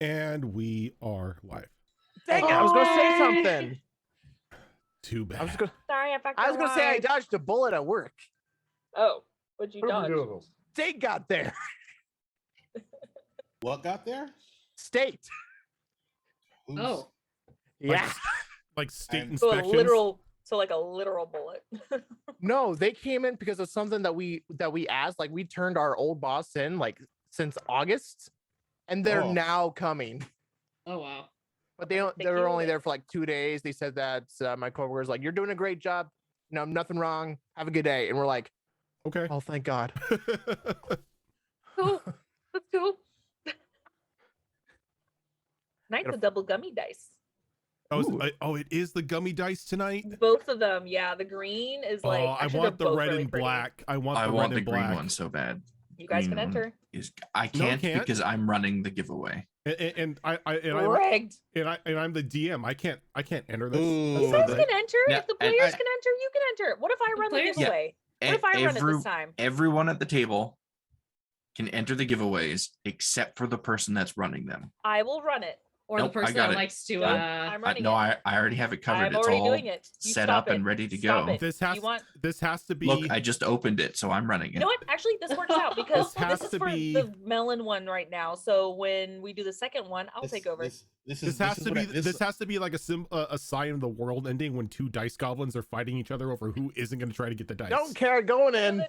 And we are live. Dang it, I was going to say something. Too bad. Sorry, I was going to say I dodged a bullet at work. Oh, what'd you dodge? State got there. What got there? State. Oh. Yeah. Like state So inspections. like a literal bullet. No, they came in because of something that we asked. Like we turned our old boss in like since August, and they're now coming. Oh wow. But they were only there for like 2 days. They said that my coworker's like, "You're doing a great job. No, nothing wrong. Have a good day." And we're like, Okay. "Oh, thank God." Cool. That's cool. Nice, the double gummy dice. It is the gummy dice tonight. Both of them, yeah. The green is like. I want the red and black. I want the green one so bad. You guys can enter. I can't because I'm running the giveaway. And I'm the DM. I can't enter this. You guys can enter. Yeah, if the players can enter, you can enter. What if I run the giveaway? What if I run it this time? Everyone at the table can enter the giveaways except for the person that's running them. I will run it. Or the person that likes to. I'm running no, it. I already have it covered. I'm it's already all doing it. set up and ready to go. This has to be. Look, I just opened it, so I'm running it. You know what? Actually, this works out because this is for the melon one right now. So when we do the second one, I'll take over. This has to be like a sign of the world ending when two dice goblins are fighting each other over who isn't going to try to get the dice. Don't care, going in.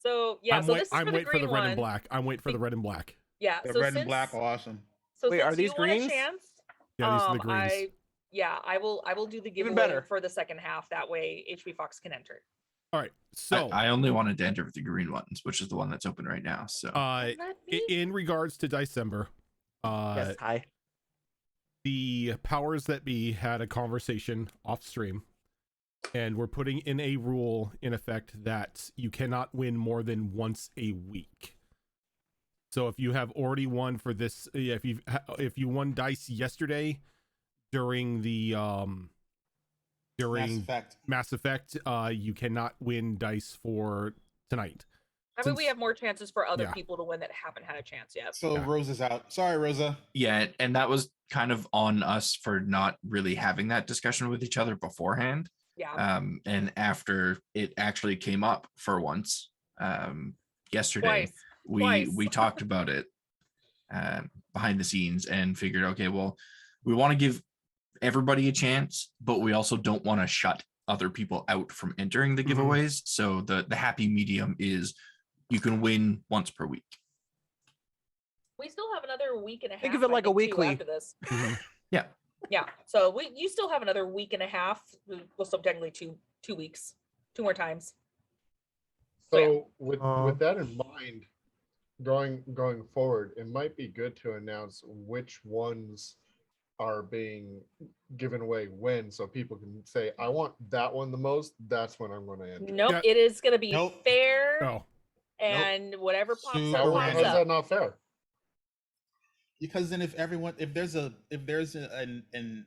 So yeah, I'm waiting for the red and black. I'm waiting for the red and black. Yeah, the red and black, awesome. So wait, are these greens? Yeah, these are the greens. I will do the giveaway for the second half. That way, HB Fox can enter. All right. So I only wanted to enter with the green ones, which is the one that's open right now. So in regards to December, yes, hi. The powers that be had a conversation off stream, and we're putting in a rule in effect that you cannot win more than once a week. So if you have already won for this, if you won dice yesterday during the Mass Effect, you cannot win dice for tonight. I mean, we have more chances for other people to win that haven't had a chance yet. So Rosa's out. Sorry, Rosa. Yeah, and that was kind of on us for not really having that discussion with each other beforehand. Yeah. And after it actually came up for once, yesterday. We talked about it behind the scenes and figured, okay, well, we want to give everybody a chance, but we also don't want to shut other people out from entering the giveaways. So the happy medium is you can win once per week. We still have another week and a half. Think of it like a weekly after this. Yeah. Yeah. So you still have another week and a half. Well, so technically two weeks, 2 more times. So with that in mind, going forward, it might be good to announce which ones are being given away when, so people can say, I want that one the most, that's when I'm going to enter. Nope, it is going to be fair. No. And whatever pops up. How is that not fair? Because then if there's an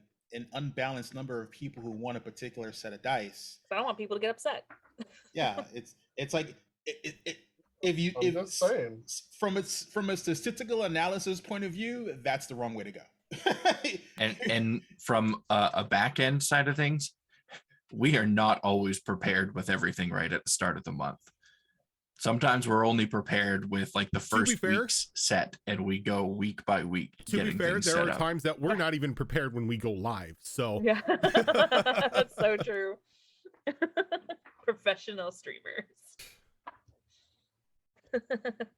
unbalanced number of people who want a particular set of dice, I don't want people to get upset. Yeah, it's like from a statistical analysis point of view, that's the wrong way to go. and from a back end side of things, we are not always prepared with everything right at the start of the month. Sometimes we're only prepared with like the first week's set, and we go week by week. To be fair, there are times that we're not even prepared when we go live. So yeah, that's so true. Professional streamers.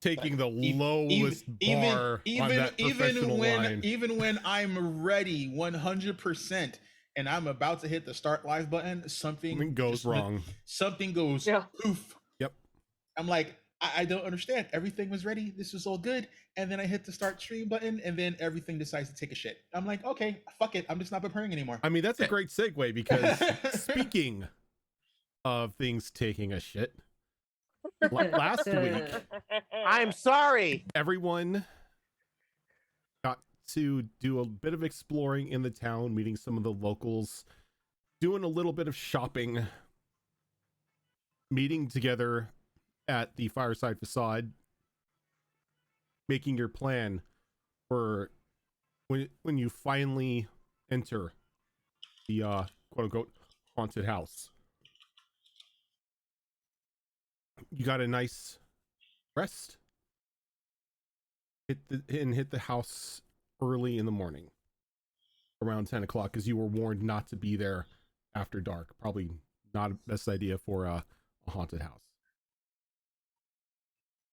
Taking the lowest bar on that professional line. Even when I'm ready 100% and I'm about to hit the start live button, something goes wrong. Something goes poof. Yep. I'm like, I don't understand. Everything was ready. This was all good. And then I hit the start stream button and then everything decides to take a shit. I'm like, okay, fuck it. I'm just not preparing anymore. I mean, that's a great segue because speaking of things taking a shit, last week, I'm sorry, everyone got to do a bit of exploring in the town, meeting some of the locals, doing a little bit of shopping, meeting together at the Fireside Facade, making your plan for when you finally enter the quote unquote haunted house. You got a nice rest. Hit the house early in the morning, around 10 o'clock, because you were warned not to be there after dark. Probably not a best idea for a haunted house.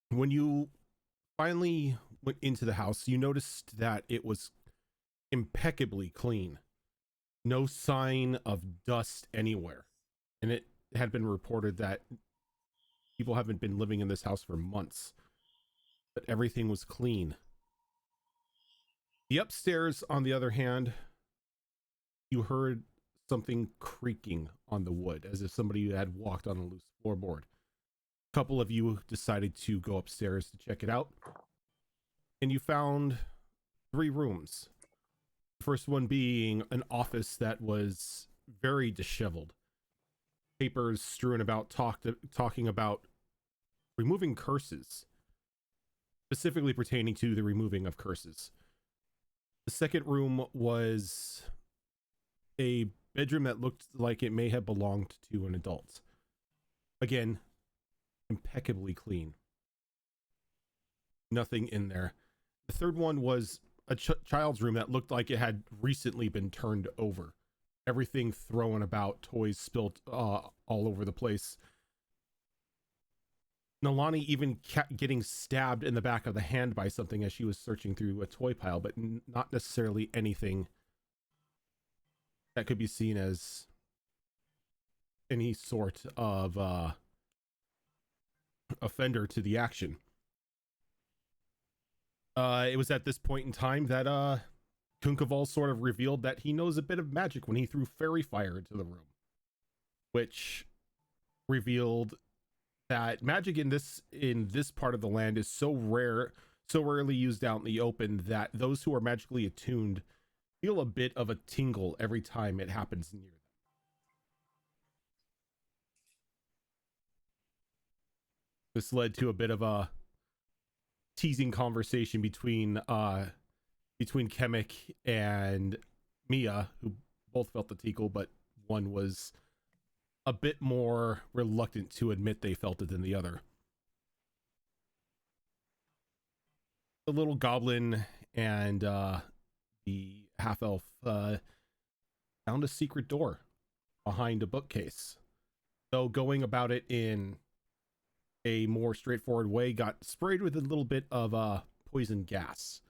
When you finally went into the house, you noticed that it was impeccably clean. No sign of dust anywhere. And it had been reported that people haven't been living in this house for months, but everything was clean. The upstairs, on the other hand, you heard something creaking on the wood, as if somebody had walked on a loose floorboard. A couple of you decided to go upstairs to check it out, and you found 3 rooms. The first one being an office that was very disheveled. Papers strewn about, talking about removing curses, specifically pertaining to the removing of curses. The second room was a bedroom that looked like it may have belonged to an adult. Again, impeccably clean. Nothing in there. The third one was a child's room that looked like it had recently been turned over. Everything thrown about, toys spilt all over the place. Nalani even getting stabbed in the back of the hand by something as she was searching through a toy pile, but not necessarily anything that could be seen as any sort of offender to the action. It was at this point in time that Kunkaval sort of revealed that he knows a bit of magic when he threw fairy fire into the room, which revealed that magic in this part of the land is so rare, so rarely used out in the open, that those who are magically attuned feel a bit of a tingle every time it happens near them. This led to a bit of a teasing conversation between Kemek and Mia, who both felt the tinkle, but one was a bit more reluctant to admit they felt it than the other. The little goblin and the half-elf found a secret door behind a bookcase. So going about it in a more straightforward way, got sprayed with a little bit of poison gas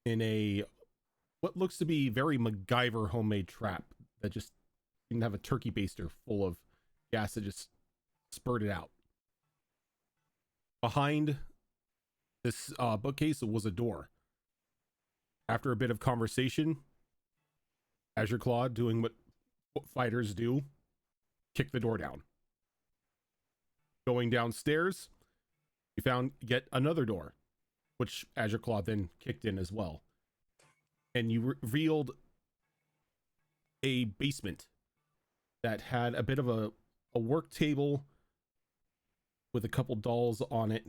in a what looks to be very MacGyver homemade trap that just didn't have a turkey baster full of gas that just spurted out. Behind this bookcase was a door. After a bit of conversation, Azure Claw, doing what fighters do, kicked the door down. Going downstairs, you found yet another door, which Azure Claw then kicked in as well. And you revealed a basement that had a bit of a work table with a couple dolls on it,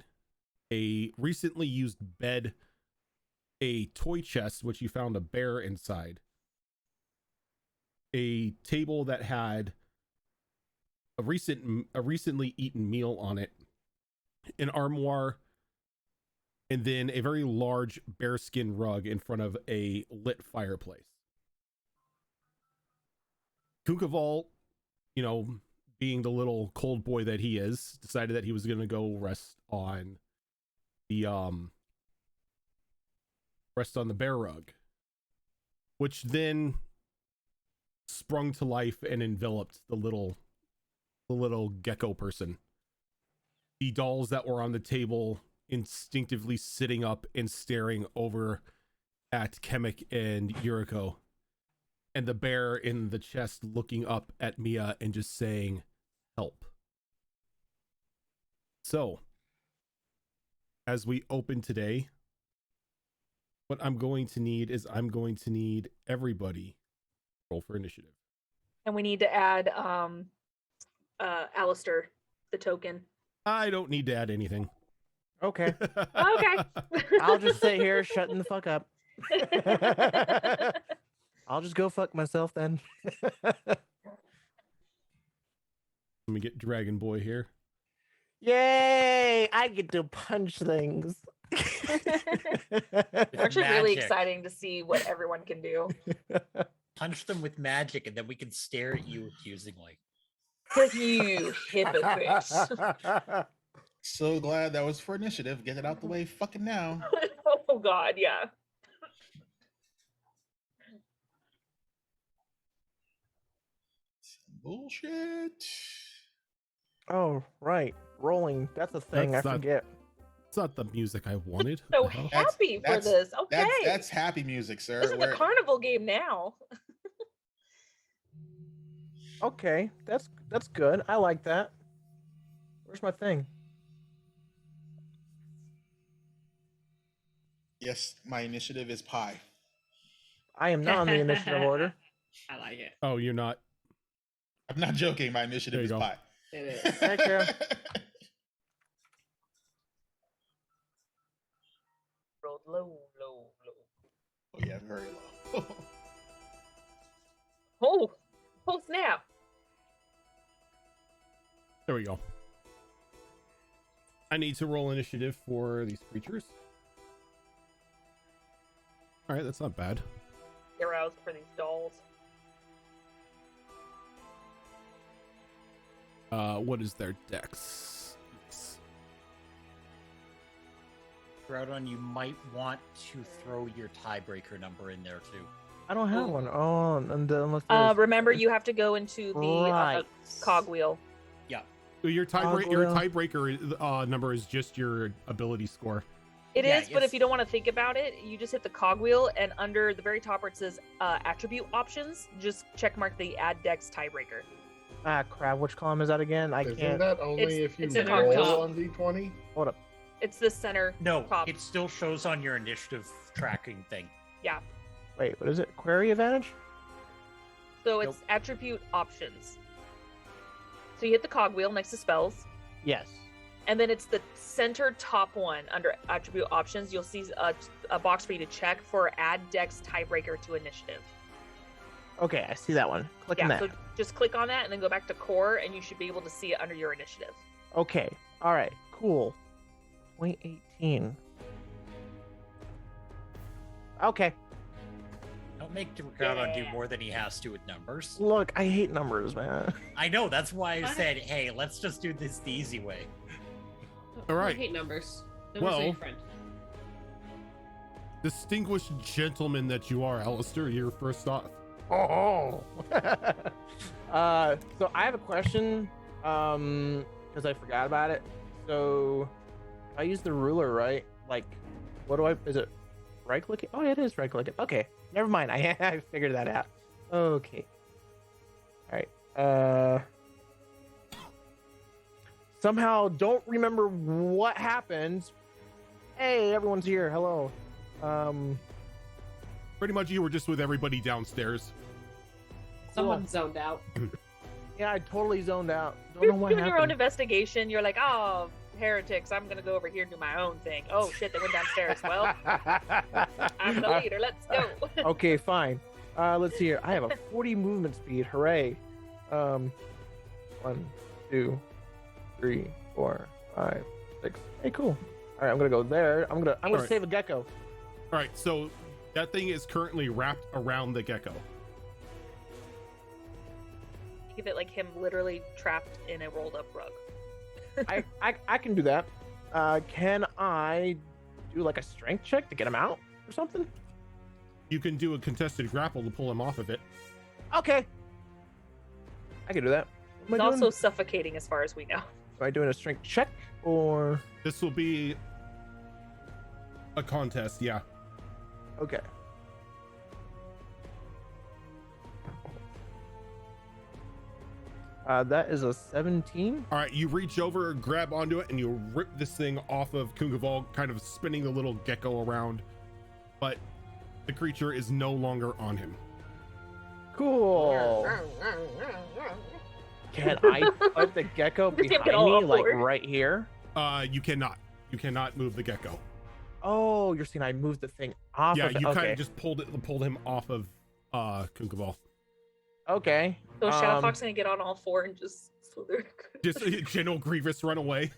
a recently used bed, a toy chest, which you found a bear inside, a table that had a recently eaten meal on it, an armoire, and then a very large bearskin rug in front of a lit fireplace. Kunkaval, being the little cold boy that he is, decided that he was going to go rest on the bear rug, which then sprung to life and enveloped the little gecko person. The dolls that were on the table instinctively sitting up and staring over at Kemek and Yuriko, and the bear in the chest looking up at Mia and just saying, "Help." So, as we open today, what I'm going to need is everybody roll for initiative. And we need to add Alistair, the token. I don't need to add anything. Okay. Okay. I'll just sit here shutting the fuck up. I'll just go fuck myself then. Let me get Dragon Boy here. Yay! I get to punch things. It's actually really exciting to see what everyone can do. Punch them with magic, and then we can stare at you accusingly. You hypocrites. So glad that was for initiative. Get it out the way fucking now. Oh God, yeah. Bullshit. Oh, right. Rolling. That's a thing. That's I forget. It's not the music I wanted. So What the hell? happy for this. Okay. That's happy music, sir. This is a carnival game now. Okay, that's good. I like that. Where's my thing? Yes, my initiative is pie. I am not on the initiative order. I like it. Oh, you're not. I'm not joking. My initiative is There you go. pie. It is. Thank you. Rolled low, low, low. Oh yeah, very low. Oh, snap. There we go. I need to roll initiative for these creatures. All right, that's not bad. Heroes for these dolls. What is their dex? Groudon, you might want to throw your tiebreaker number in there too. I don't have one. Oh, and unless Remember, you have to go into the Right. cogwheel. Yeah. Your tiebreaker number is just your ability score. It Yeah, is, but if you don't want to think about it, you just hit the cogwheel, and under the very top where it says attribute options, just check mark the add dex tiebreaker. Ah, crap. Which column is that again? I Isn't can't. that only if you it's in our roll top. on D20? Hold up. It's the center No, top. it still shows on your initiative tracking thing. Yeah. Wait, what is it? Query advantage? So it's Nope. attribute options. So you hit the cogwheel next to spells, Yes. and then it's the center top one under attribute options. You'll see a box for you to check for add dex tiebreaker to initiative. Okay, I see that one. Click on Yeah, that. so just click on that and then go back to core, and you should be able to see it under your initiative. Okay. All right. Cool. 2018. Okay. Don't make Groudon do more than he has to with numbers. Look, I hate numbers, man. I know, that's why I said, hey, let's just do this the easy way. All right. I hate numbers. Well- Numbers are your friend. Distinguished gentleman that you are, Alistair, you're first off. Oh. So I have a question. Because I forgot about it. So I use the ruler, right? Like, what do I? Is it right clicking? Oh, it is right clicking. Okay, never mind. I figured that out. Okay. All right. Somehow don't remember what happened. Hey, everyone's here. Hello. Pretty much you were just with everybody downstairs. Someone zoned out. Yeah, I totally zoned out. Don't You're know what doing your own happened. investigation. You're like, oh, heretics, I'm gonna go over here and do my own thing. Oh shit, they went downstairs. Well, I'm the leader. Let's go. Okay, fine. Let's see here. I have a 40 movement speed. Hooray. 1, 2, 3, 4, 5, 6. Hey, cool. All right, I'm gonna go there. I'm gonna Alright. save a gecko. All right, so that thing is currently wrapped around the gecko. Think of it like him literally trapped in a rolled up rug. I can do that. Can I do like a strength check to get him out or something? You can do a contested grapple to pull him off of it. Okay. I can do that. He's Am I also doing, suffocating as far as we know. am I doing a strength check or This will be a contest, yeah. okay? That is a 17. All right, you reach over, grab onto it, and you rip this thing off of Kungaval, kind of spinning the little gecko around. But the creature is no longer on him. Cool. Can I put the gecko Just give it behind all me, up like for it. right here? You cannot. You cannot move the gecko. Oh, you're saying I moved the thing off Yeah, of it. you Okay. kind of just pulled him off of Kunkaball. Okay. So Shadow Fox gonna get on all four and just slither. Just General Grievous run away.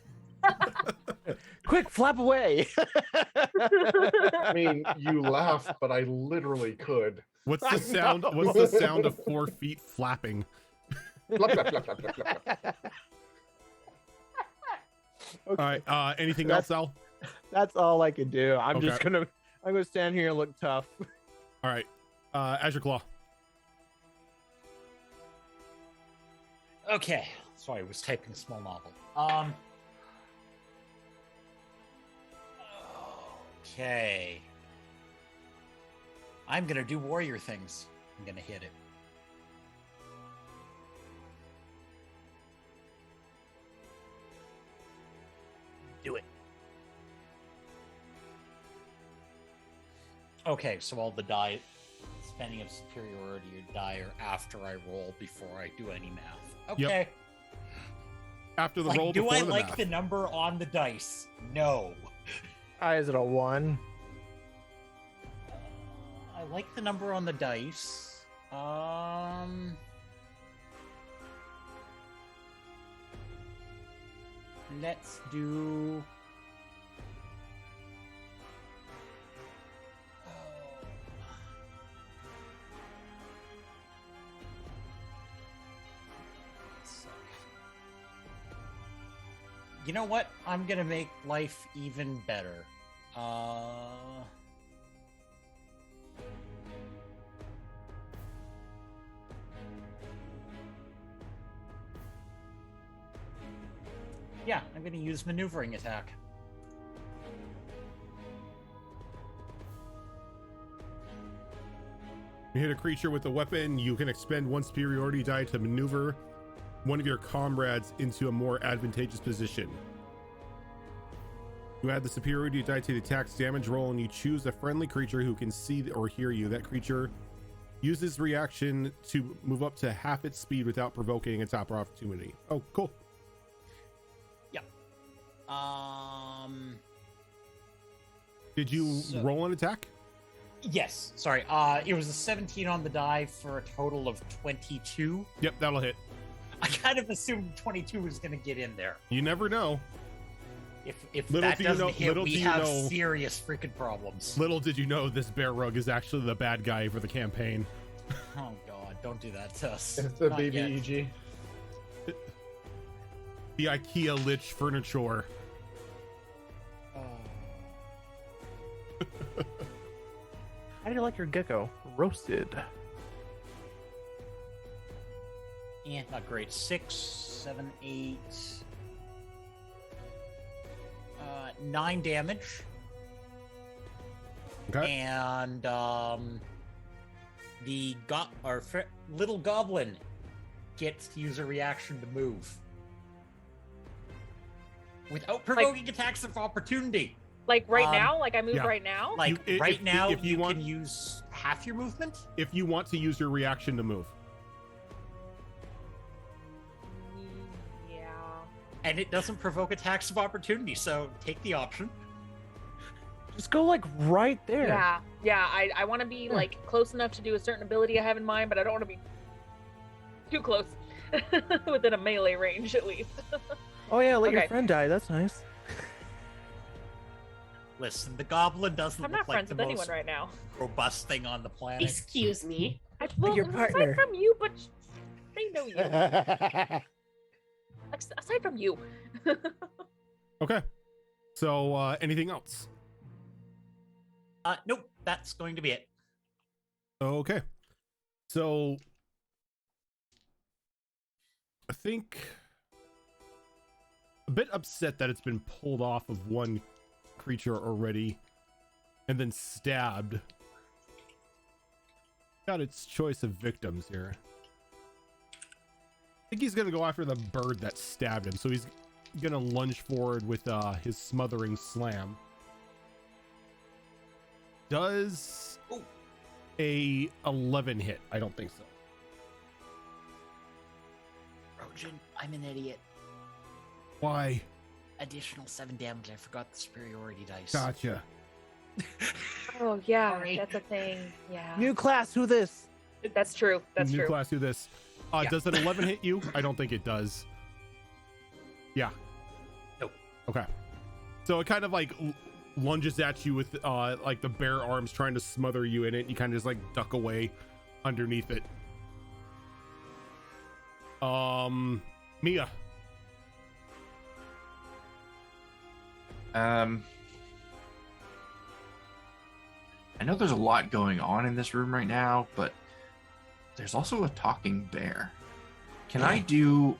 Quick, flap away. I mean, you laugh, but I literally could. What's the sound? What's the sound of 4 feet flapping? Flap, flap, flap, flap, flap, flap, flap. Okay. All right. Anything else, Al? That's all I can do. I'm Okay. gonna stand here and look tough. All right. Azure Claw. Okay. Sorry, I was typing small novel. Okay. I'm gonna do warrior things. I'm gonna hit it. Do it. Okay, so all the die spending of superiority die are after I roll before I do any math. Okay. Yep. After the Like, roll, do before I the like math. the number on the dice? No. Is it a 1? I like the number on the dice. Let's do. You know what? I'm gonna make life even better. Yeah, I'm gonna use maneuvering attack. You hit a creature with a weapon, you can expend 1 superiority die to maneuver one of your comrades into a more advantageous position. You add the superiority die to the attack's damage roll and you choose a friendly creature who can see or hear you. That creature uses reaction to move up to half its speed without provoking a top opportunity. Oh, cool. Yeah. Did you So- roll an attack? Yes. Sorry. It was a 17 on the die for a total of 22. Yep, that'll hit. I kind of assumed 22 was going to get in there. You never know. If Little that do you doesn't know- hit, little we do you have know- serious freaking problems. Little did you know this bear rug is actually the bad guy for the campaign. Oh god, don't do that to us. It's the Not yet. BBEG. The IKEA Lich furniture. How do you like your gecko? Roasted. Yeah, not great. 6, 7, 8. 9 damage. Okay. And the little goblin gets to use a reaction to move without provoking attacks of opportunity. Like right now? Like I move yeah. right now? Like if now, you you want- can use half your movement. If you want to use your reaction to move. Yeah. And it doesn't provoke attacks of opportunity, so take the option. Just go like right there. Yeah. Yeah. I want to be like close enough to do a certain ability I have in mind, but I don't want to be too close. Within a melee range at least. Oh yeah, let your Okay. friend die. That's nice. Listen, the goblin doesn't I'm look not like friends the with anyone most right now. robust thing on the planet. Excuse me. Well, your partner. aside from you, but they know you. Aside from you. Okay. So anything else? Nope, that's going to be it. Okay. So I think a bit upset that it's been pulled off of one creature already and then stabbed. Got its choice of victims here. I think he's gonna go after the bird that stabbed him, so he's gonna lunge forward with his smothering slam. Does a 11 hit? I don't think so. Rojan, I'm an idiot. Why? additional 7 damage. I forgot the superiority dice. Gotcha. Oh yeah, Sorry. that's a thing. Yeah, New class, who this? that's true. That's New true. class, do this. Yeah. Does an 11 hit you? I don't think it does. Yeah. Nope. Okay. So it kind of like lunges at you with like the bare arms trying to smother you in it. You kind of just like duck away underneath it. Mia. I know there's a lot going on in this room right now, but there's also a talking bear. Can I do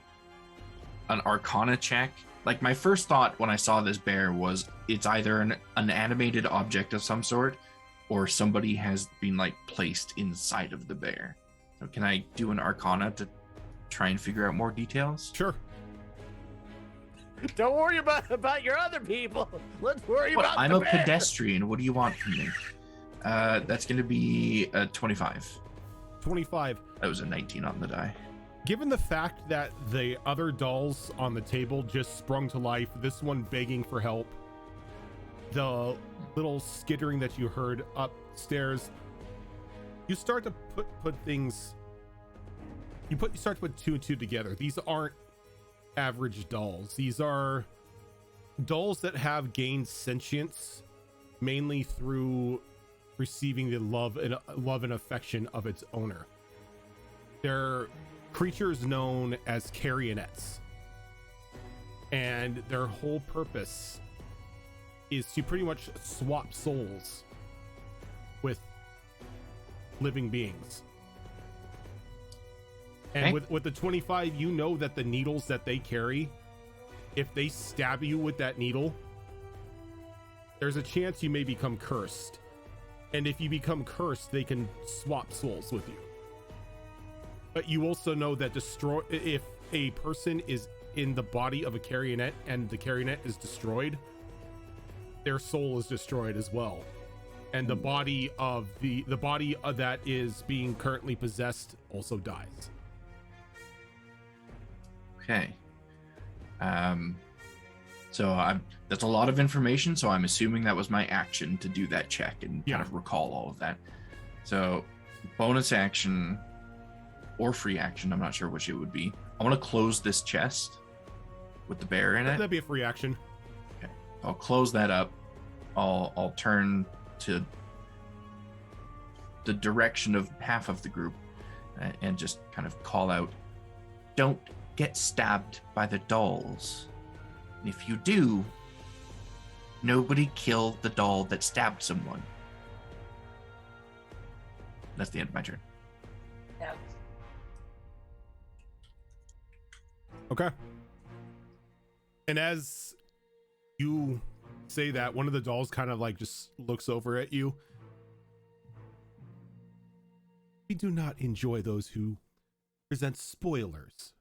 an Arcana check? Like, my first thought when I saw this bear was it's either an animated object of some sort, or somebody has been like placed inside of the bear. So can I do an Arcana to try and figure out more details? Sure. Don't worry about your other people. Let's worry But about I'm the a bear. pedestrian. What do you want from me? That's going to be a 25. 25. That was a 19 on the die. Given the fact that the other dolls on the table just sprung to life, this one begging for help, the little skittering that you heard upstairs, you start to put things. You start to put two and two together. These aren't average dolls. These are dolls that have gained sentience mainly through receiving the love and affection of its owner. They're creatures known as Carrionettes, and their whole purpose is to pretty much swap souls with living beings. And Okay. with the 25, you know that the needles that they carry, if they stab you with that needle, there's a chance you may become cursed. And if you become cursed, they can swap souls with you. But you also know that if a person is in the body of a Carrionette and the Carrionette is destroyed, their soul is destroyed as well. And the body of that is being currently possessed also dies. Okay. So that's a lot of information, so I'm assuming that was my action to do that check and kind of recall all of that. So bonus action or free action, I'm not sure which it would be. I want to close this chest with the bear in it. That'd be a free action. Okay. I'll close that up. I'll turn to the direction of half of the group and just kind of call out, "Don't get stabbed by the dolls. And if you do, nobody kill the doll that stabbed someone." That's the end of my turn. Yeah. Okay. And as you say that, one of the dolls kind of like just looks over at you. We do not enjoy those who present spoilers.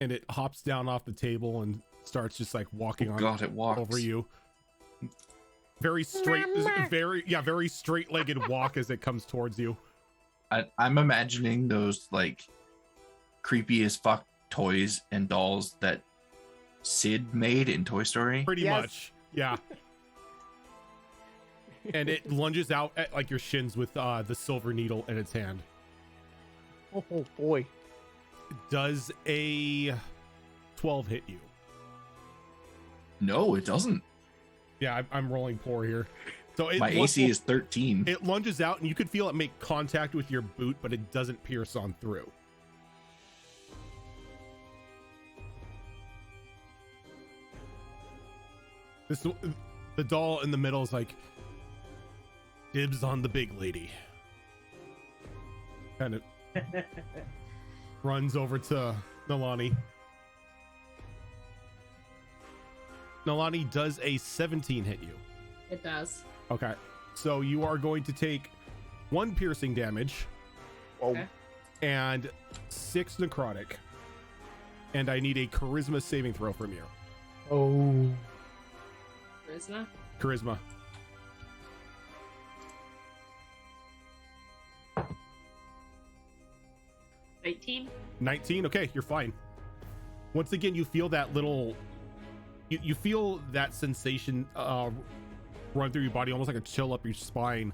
And it hops down off the table and starts just like walking it walks over you. Very straight, very straight-legged walk as it comes towards you. I'm imagining those like creepy as fuck toys and dolls that Sid made in Toy Story. Pretty much, yeah. And it lunges out at like your shins with the silver needle in its hand. Oh boy. Does a 12 hit you? No, it doesn't. Yeah, I'm rolling poor here. So My AC is 13. It lunges out and you can feel it make contact with your boot, but it doesn't pierce on through. The doll in the middle is like, dibs on the big lady. Kind of runs over to Nalani. Nalani, does a 17 hit you? It does. Okay, so you are going to take 1 piercing damage. Okay. And 6 necrotic. And I need a charisma saving throw from you. Oh. Charisma? Charisma. $19. 19. Okay, you're fine. Once again, you feel that little, you feel that sensation run through your body, almost like a chill up your spine,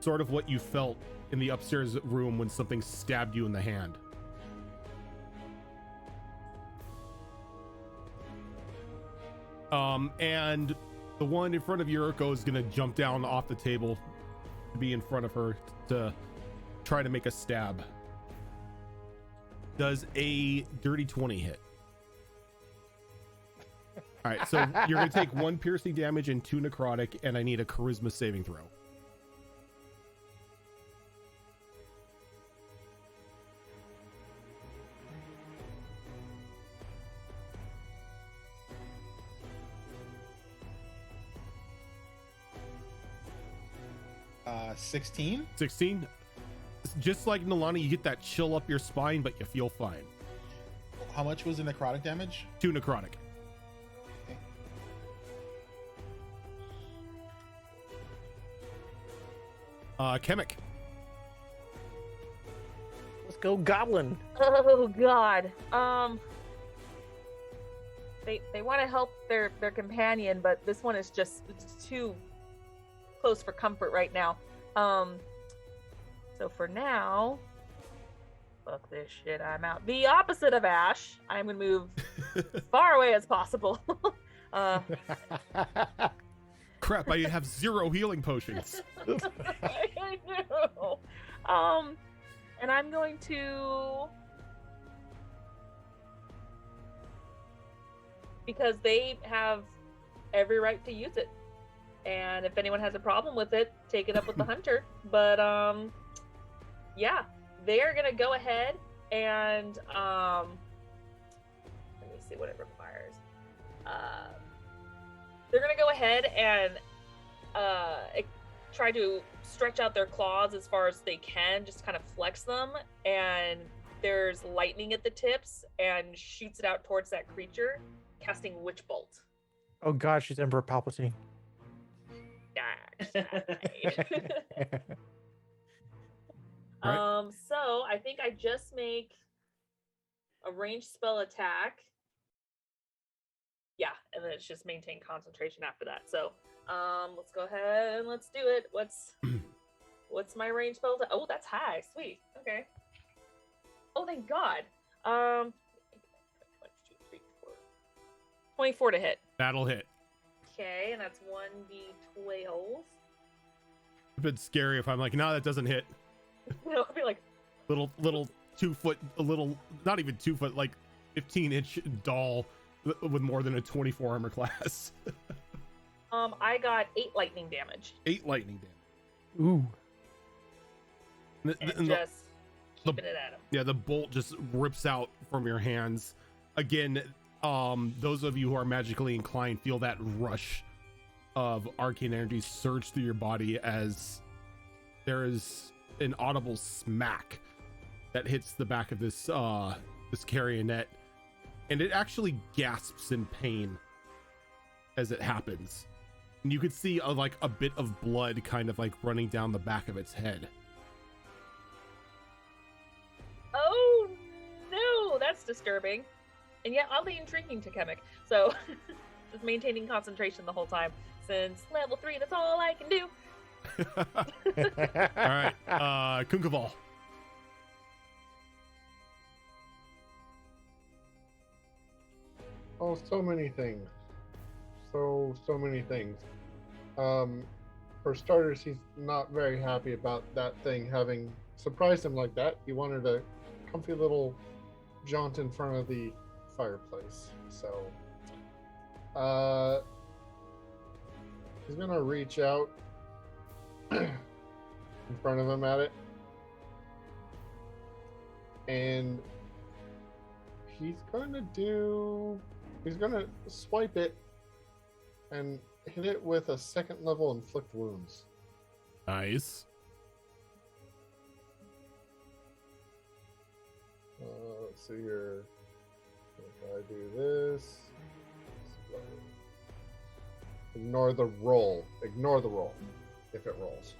sort of what you felt in the upstairs room when something stabbed you in the hand. And the one in front of Yuriko is gonna jump down off the table to be in front of her to try to make a stab. Does a dirty 20 hit? All right, so you're gonna take 1 piercing damage and 2 necrotic, and I need a charisma saving throw. Uh, 16. 16. Just like Nalani, you get that chill up your spine, but you feel fine. How much was the necrotic damage? 2 necrotic. Okay. Kemek. Let's go, Goblin. Oh God. They want to help their companion, but this one is just too close for comfort right now. So for now, fuck this shit, I'm out. The opposite of Ash, I'm gonna move as far away as possible. Crap, I have 0 healing potions. I know. And I'm going to, because they have every right to use it. And if anyone has a problem with it, take it up with the hunter. But yeah, they are gonna go ahead and let me see what it requires. They're gonna go ahead and try to stretch out their claws as far as they can, just kind of flex them. And there's lightning at the tips, and shoots it out towards that creature, casting Witch Bolt. Oh God, she's Emperor Palpatine. Right. So I think I just make a ranged spell attack. Yeah, and then it's just maintain concentration after that. So let's go ahead and let's do it. What's my ranged spell attack? Oh, that's high. Sweet. Okay. Oh, thank God. 1, 2, 3, 4. 24 to hit. That'll hit. Okay, and that's 1d12. A bit scary if I'm like, no, that doesn't hit. I'll be like, Little 2 foot, a little, not even 2 foot, like 15-inch doll with more than a 24 armor class. I got 8 lightning damage. 8 lightning damage. Ooh. And just keeping it at him. Yeah, the bolt just rips out from your hands. Again, those of you who are magically inclined feel that rush of arcane energy surge through your body as there is an audible smack that hits the back of this Carrionette, and it actually gasps in pain as it happens. And you could see like a bit of blood kind of like running down the back of its head. Oh no, that's disturbing. And yet oddly intriguing to Kemek. So just maintaining concentration the whole time. Since level 3, that's all I can do. All right, Kunkaval. Oh, so many things. So many things. For starters, he's not very happy about that thing having surprised him like that. He wanted a comfy little jaunt in front of the fireplace. So, he's gonna reach out in front of him at it, and he's gonna swipe it and hit it with a 2nd level inflict wounds. Nice. Let's see here. If I do this, ignore the roll. Ignore the roll if it rolls.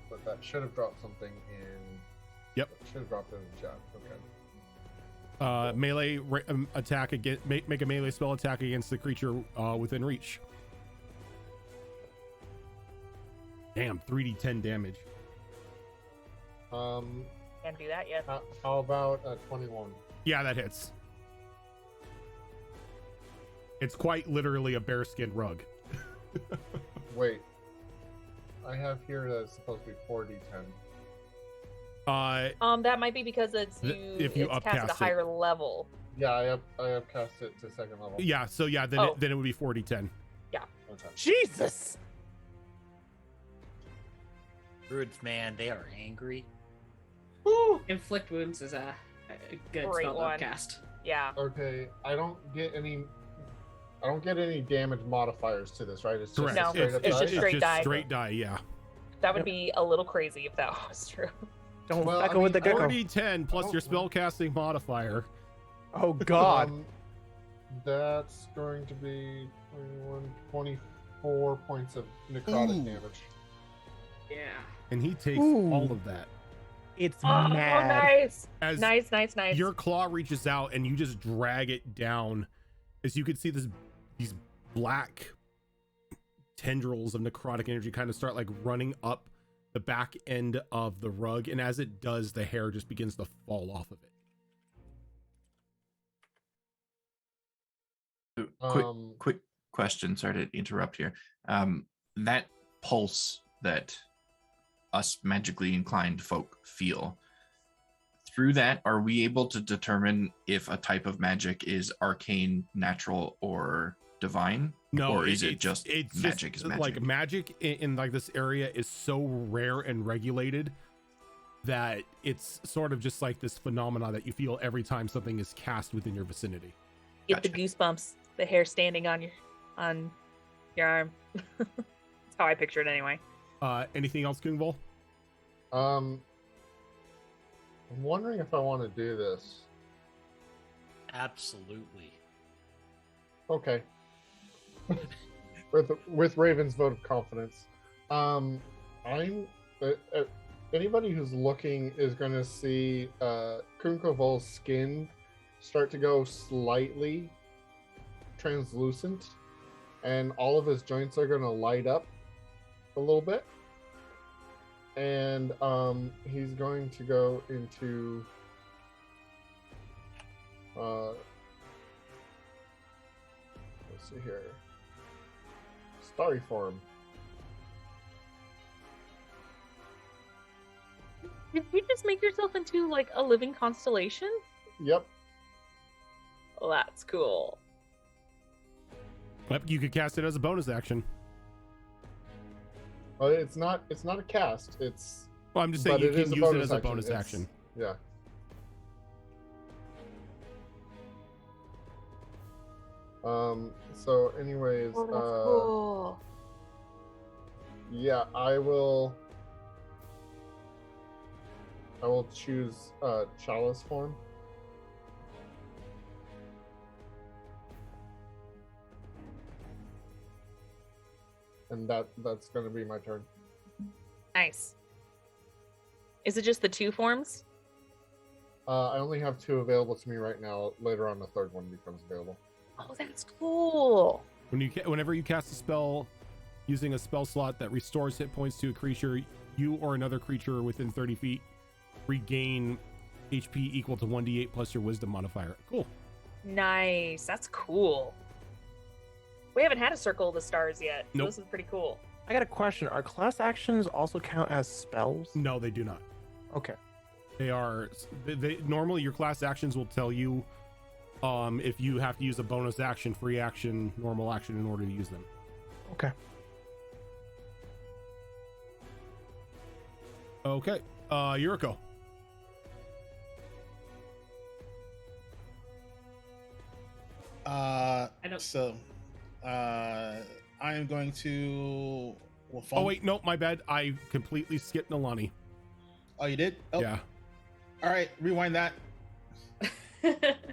But that should have dropped something in. Yep. Should have dropped it in the chat. Okay. Melee attack against make a melee spell attack against the creature within reach. Damn, 3d10 damage. Can't do that yet. How about 21? Yeah, that hits. It's quite literally a bearskin rug. Wait. I have here that it's supposed to be 4d10. That might be because it's if you it's cast at a upcast higher level. Yeah, I have cast it to second level. Yeah, so yeah, then it would be 4d10. Okay. Jesus. Druids, man, they are angry. Woo! Inflict wounds is a good Great spell to one. cast. Yeah. Okay, I don't get any damage modifiers to this, right? It's just Correct. No, straight up it's die? just straight die. Straight die, yeah. That would be a little crazy if that was true. Don't Well, fuck I with the mean, gecko. 4d10 plus don't your know. spellcasting modifier. Oh God. That's going to be 24 points of necrotic Ooh. damage. Yeah. And he takes Ooh. all of that. It's Oh, mad. nice. As Nice. your claw reaches out and you just drag it down, as you can see these black tendrils of necrotic energy kind of start like running up the back end of the rug, and as it does, the hair just begins to fall off of it. Quick question. Sorry to interrupt here. That pulse that us magically inclined folk feel, through that, are we able to determine if a type of magic is arcane, natural, or divine? No, or is it just magic is magic? Like magic in like this area is so rare and regulated that it's sort of just like this phenomena that you feel every time something is cast within your vicinity. Get the Gotcha. goosebumps. The hair standing on your arm. That's how I picture it anyway. Anything else, Kungvol? I'm wondering if I want to do this. Absolutely. Okay. with Raven's vote of confidence, I'm anybody who's looking is going to see Kunkovol's skin start to go slightly translucent, and all of his joints are going to light up a little bit, and he's going to go into let's see here, starry form. Did you just make yourself into like a living constellation? Yep. Well, that's cool. Yep, you could cast it as a bonus action. Well, it's not a cast. It's Well, I'm just saying but you it can is use it as a bonus It's- action. Yeah. So anyways, Oh, that's cool. yeah, I will choose chalice form. And that's going to be my turn. Nice. Is it just the two forms? I only have 2 available to me right now. Later on, the third one becomes available. Oh, that's cool. Whenever you cast a spell using a spell slot that restores hit points to a creature, you or another creature within 30 feet regain HP equal to 1d8 plus your wisdom modifier. Cool. Nice. That's cool. We haven't had a circle of the stars yet. So Nope. This is pretty cool. I got a question. Are class actions also count as spells? No, they do not. Okay. They are normally your class actions will tell you if you have to use a bonus action, free action, normal action in order to use them. Okay. Okay. Yuriko. I don't- So, I am going to. Well, Oh wait, no, my bad. I completely skipped Nalani. Oh, you did? Oh, Yeah. All right, rewind that.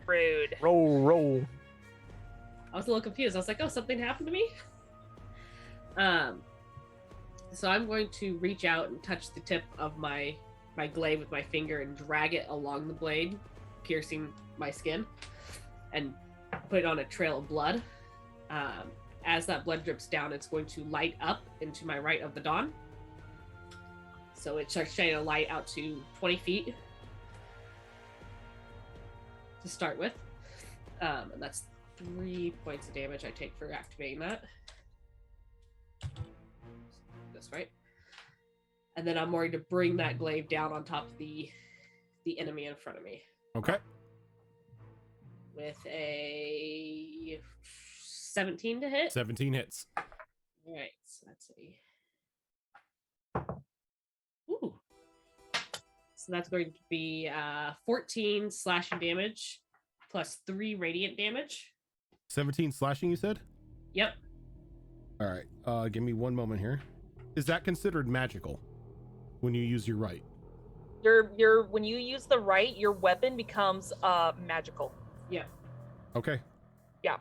Rude. Roll. I was a little confused. I was like, oh, something happened to me? So I'm going to reach out and touch the tip of my glaive with my finger and drag it along the blade piercing my skin and put it on a trail of blood. As that blood drips down, it's going to light up into my right of the dawn. So it starts shining a light out to 20 feet to start with. And that's 3 points of damage I take for activating that. That's right. And then I'm going to bring that glaive down on top of the enemy in front of me. Okay. With a 17 to hit. 17 hits. All right, so that's ooh. So that's going to be 14 slashing damage plus 3 radiant damage. 17 slashing, you said? Yep. All right. Give me one moment here. Is that considered magical when you use your right? When you use the right, your weapon becomes magical. Yeah. Okay. Yeah.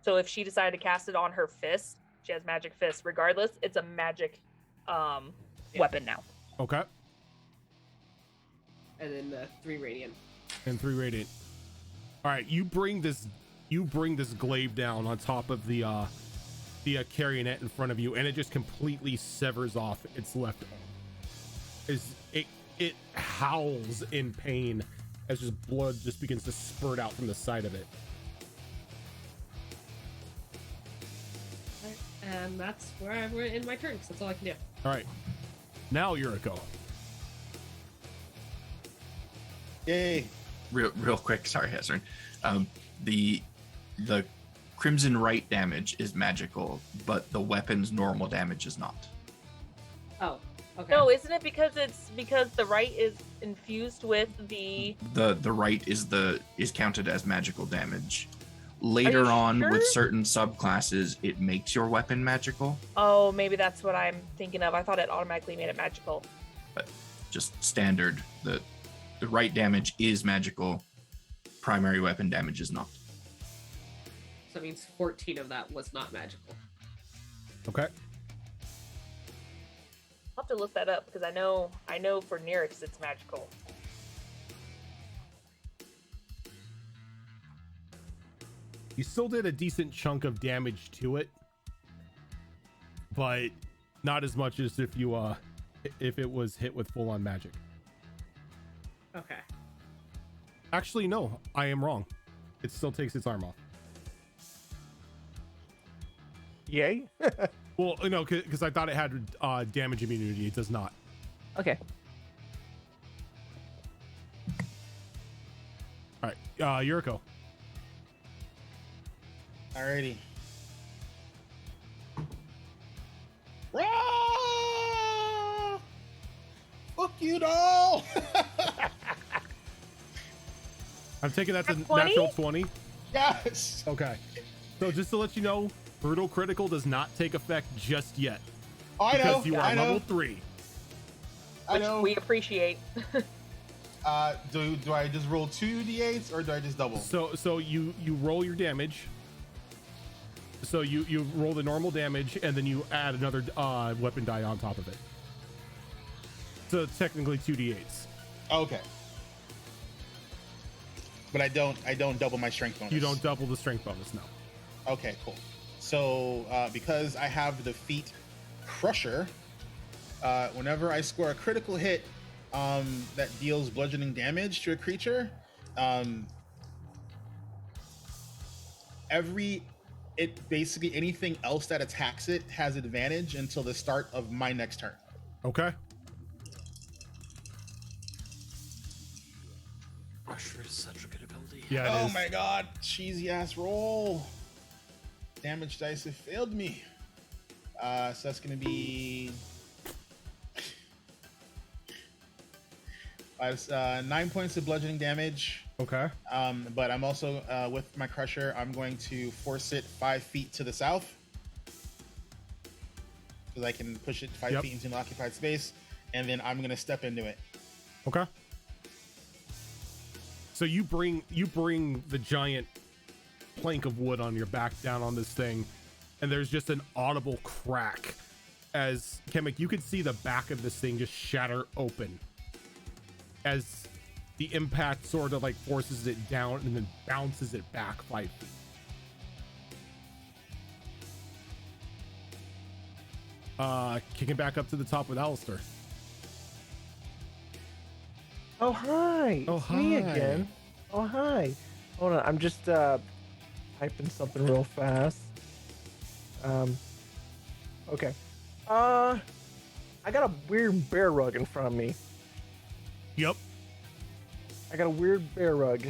So if she decided to cast it on her fist, she has magic fist. Regardless, it's a magic weapon now. Okay. And then 3 radiant. And 3 radiant. All right, you bring this glaive down on top of the carrionet in front of you, and it just completely severs off its left arm. It howls in pain as just blood just begins to spurt out from the side of it. And that's where I'm in my turn, because that's all I can do. All right, now Yuriko. Yay. Real quick, sorry, Hezron. The Crimson Right damage is magical, but the weapon's normal damage is not. Oh, okay. No, isn't it because the right is infused with the right is counted as magical damage. Later on, sure? with certain subclasses, it makes your weapon magical. Oh, maybe that's what I'm thinking of. I thought it automatically made it magical. But just standard, the right damage is magical. Primary weapon damage is not. So that means 14 of that was not magical. Okay. I'll have to look that up because I know for Nyryx it's magical. You still did a decent chunk of damage to it, but not as much as if it was hit with full-on magic. Okay. Actually, no, I am wrong. It still takes its arm off. Yay. Well, no, because I thought it had damage immunity. It does not. Okay. All right, Yuriko. Alrighty. Rah! Fuck you, doll. I'm taking that to 20? natural 20. Yes. Okay. So just to let you know, brutal critical does not take effect just yet. I know. Because you are I know. level 3. I Which know. we appreciate. Do I just roll 2d8s or do I just double? So you roll your damage. So you roll the normal damage and then you add another weapon die on top of it. So technically 2d8s. Okay. But I don't double my strength bonus. You don't double the strength bonus, no. Okay, cool. So because I have the feat Crusher, whenever I score a critical hit that deals bludgeoning damage to a creature, basically anything else that attacks it has advantage until the start of my next turn. Okay. Crusher is such a good ability. Yeah, it Oh is. my god, cheesy ass roll. Damage dice have failed me. So that's gonna be 9 points of bludgeoning damage. Okay. But I'm also with my crusher, I'm going to force it 5 feet to the south, because I can push it 5 feet into an occupied space, and then I'm gonna step into it. Okay. So you bring the giant plank of wood on your back down on this thing, and there's just an audible crack as Kemek, you could see the back of this thing just shatter open as the impact sort of like forces it down and then bounces it back 5 feet. Kicking back up to the top with Alistair. Oh hi. Oh, It's me hi. again. Oh hi. Hold on, I'm just typing something real fast. Okay. I got a weird bear rug in front of me. Yep. I got a weird bear rug.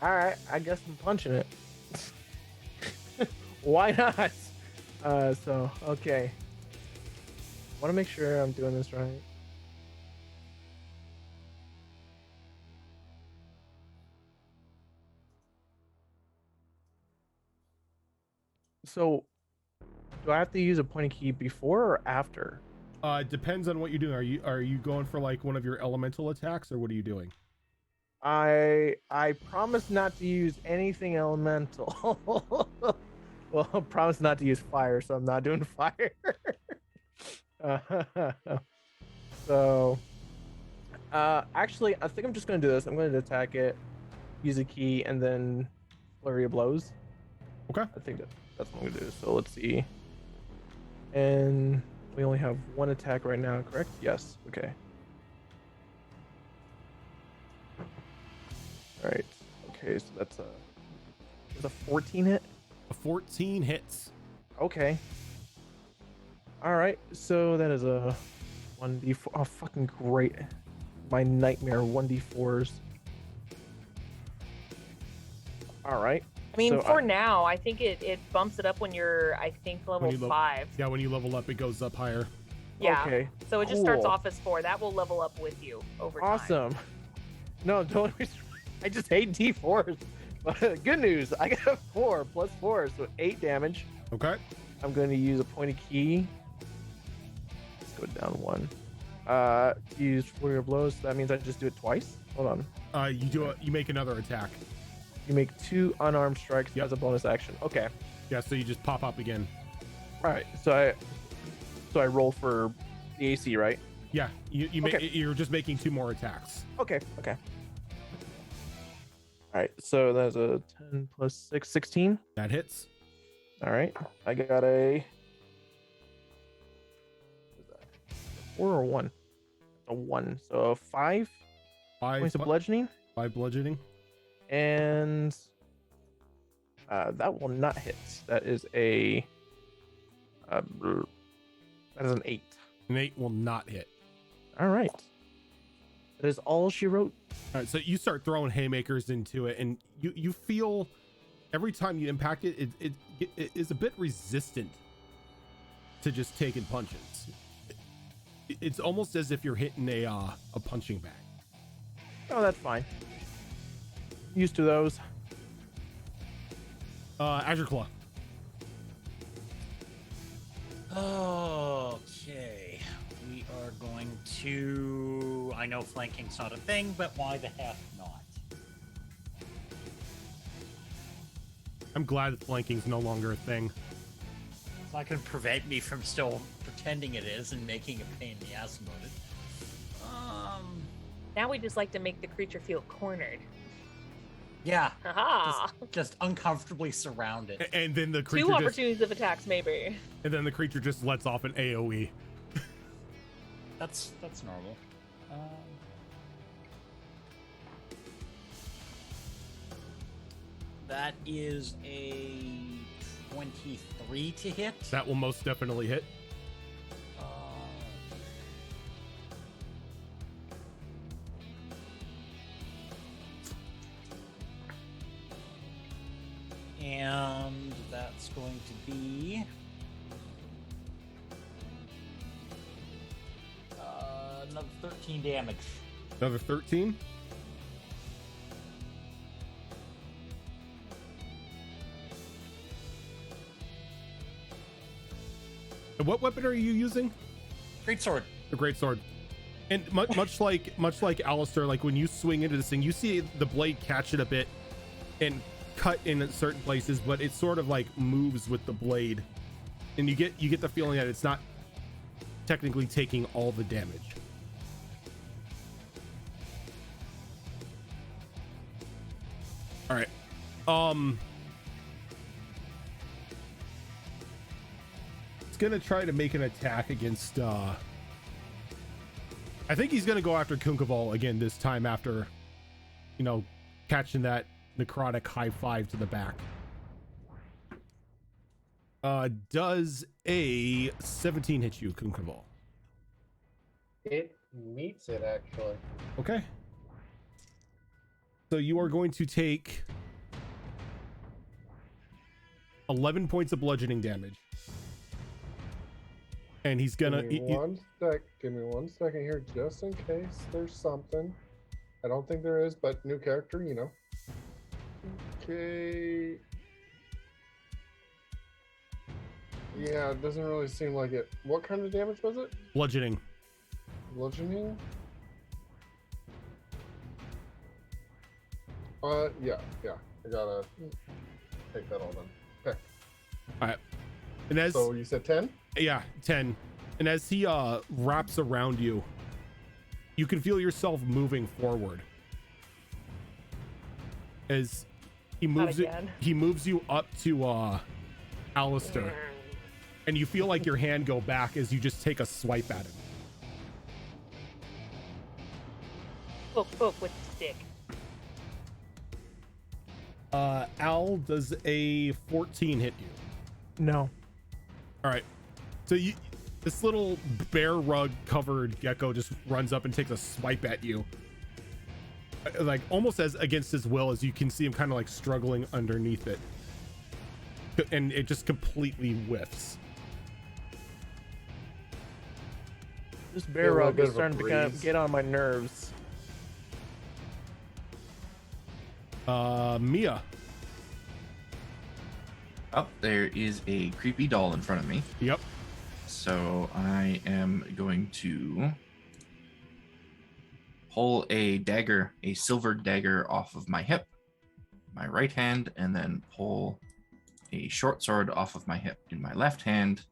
Alright, I guess I'm punching it. Why not? So, okay. Want to make sure I'm doing this right. So, do I have to use a pointy key before or after? It depends on what you're doing. Are you going for like one of your elemental attacks, or what are you doing? I promise not to use anything elemental. Well, I promise not to use fire, so I'm not doing fire. So, actually, I think I'm just gonna do this. I'm going to attack it, use a key, and then flurry of blows. Okay. I think that's what I'm gonna do. So let's see. And we only have one attack right now, correct? Yes. Okay. All right. Okay, so that's a 14 hit. A 14 hits. Okay. All right. So that is a 1d4. Oh, fucking great. My nightmare 1d4s. All right. I mean, So for now, I think it bumps it up when you're, I think, level 5. Yeah, when you level up, it goes up higher. Yeah. Okay. So it just starts Cool. off as 4. That will level up with you over time. Awesome. No, don't. I just hate D4s. But good news, I got a 4 plus 4, so 8 damage. Okay. I'm going to use a pointed key. Let's go down 1. Use flurry of blows. So that means I just do it twice. Hold on. You make another attack. You make 2 unarmed strikes Yep. as a bonus action. Okay. Yeah, so you just pop up again. All right. So I roll for the AC, right? Yeah, Okay. you're just making 2 more attacks. Okay. Okay. All right. So that's a 10 plus 6, 16. That hits. All right. I got a 4 or 1. A 1. So 5 points of bludgeoning. 5 bludgeoning. And that will not hit. That is a that is an 8. An 8 will not hit. All right. That is all she wrote. All right, so you start throwing haymakers into it, and you feel every time you impact it, it is a bit resistant to just taking punches. It's almost as if you're hitting a punching bag. Oh, that's fine. Used to those. Azure Claw. Okay. We are going to... I know flanking's not a thing, but why the heck not? I'm glad that flanking's no longer a thing. It's not going to prevent me from still pretending it is and making a pain in the ass about it. Now we just like to make the creature feel cornered. Yeah. Haha. Just uncomfortably surrounded. And then the 2 creature opportunities of attacks, maybe. and then the creature just lets off an AoE. That's normal. That is a 23 to hit. That will most definitely hit. And that's going to be another 13 damage. Another 13. And what weapon are you using? Greatsword. The greatsword. And much like Alistair, like when you swing into this thing, you see the blade catch it a bit and cut in certain places, but it sort of like moves with the blade, and you get the feeling that it's not technically taking all the damage. It's gonna try to make an attack against I think he's gonna go after Kunkaval again this time after, you know, catching that necrotic high five to the back. Does a 17 hit you, Kunkaval? It meets it, actually. Okay. So you are going to take 11 points of bludgeoning damage. And he's gonna... Give me one second here, just in case there's something. I don't think there is, but new character, you know. Okay. Yeah, it doesn't really seem like it. What kind of damage was it? Bludgeoning. Bludgeoning? Yeah. I gotta take that all then. Okay. Alright. And as... So you said 10? Yeah, 10. And as he wraps around you, you can feel yourself moving forward. As he moves he moves you up to Alistair. And you feel like your hand go back as you just take a swipe at him. Poke with the stick. Al, does a 14 hit you? No. All right. So this little bear rug covered gecko just runs up and takes a swipe at you. Like almost as against his will, as you can see him kind of like struggling underneath it. And it just completely whiffs. This bear rug is starting to kind of get on my nerves. Mia. Oh, there is a creepy doll in front of me. Yep. So I am going to pull a dagger, a silver dagger off of my hip, my right hand, and then pull a short sword off of my hip in my left hand.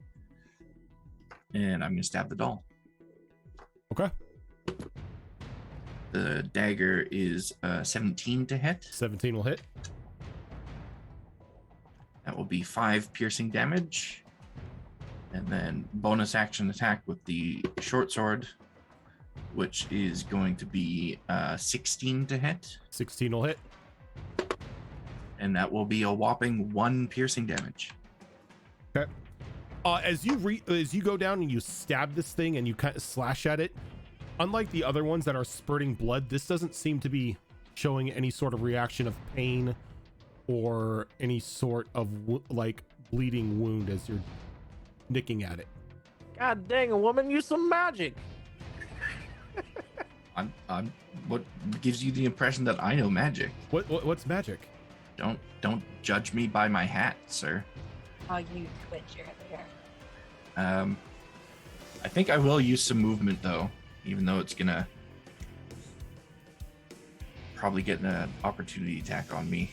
And I'm going to stab the doll. Okay. The dagger is 17 to hit. 17 will hit. That will be 5 piercing damage. And then bonus action attack with the short sword, which is going to be 16 to hit. 16 will hit. And that will be a whopping 1 piercing damage. Okay. As you go down and you stab this thing and you kind of slash at it, unlike the other ones that are spurting blood, this doesn't seem to be showing any sort of reaction of pain or any sort of like bleeding wound as you're nicking at it. God dang, a woman, use some magic. I'm what gives you the impression that I know magic? What's magic? Don't judge me by my hat, sir. Oh, you twitch your hair. I think I will use some movement though, even though it's gonna probably get an opportunity attack on me.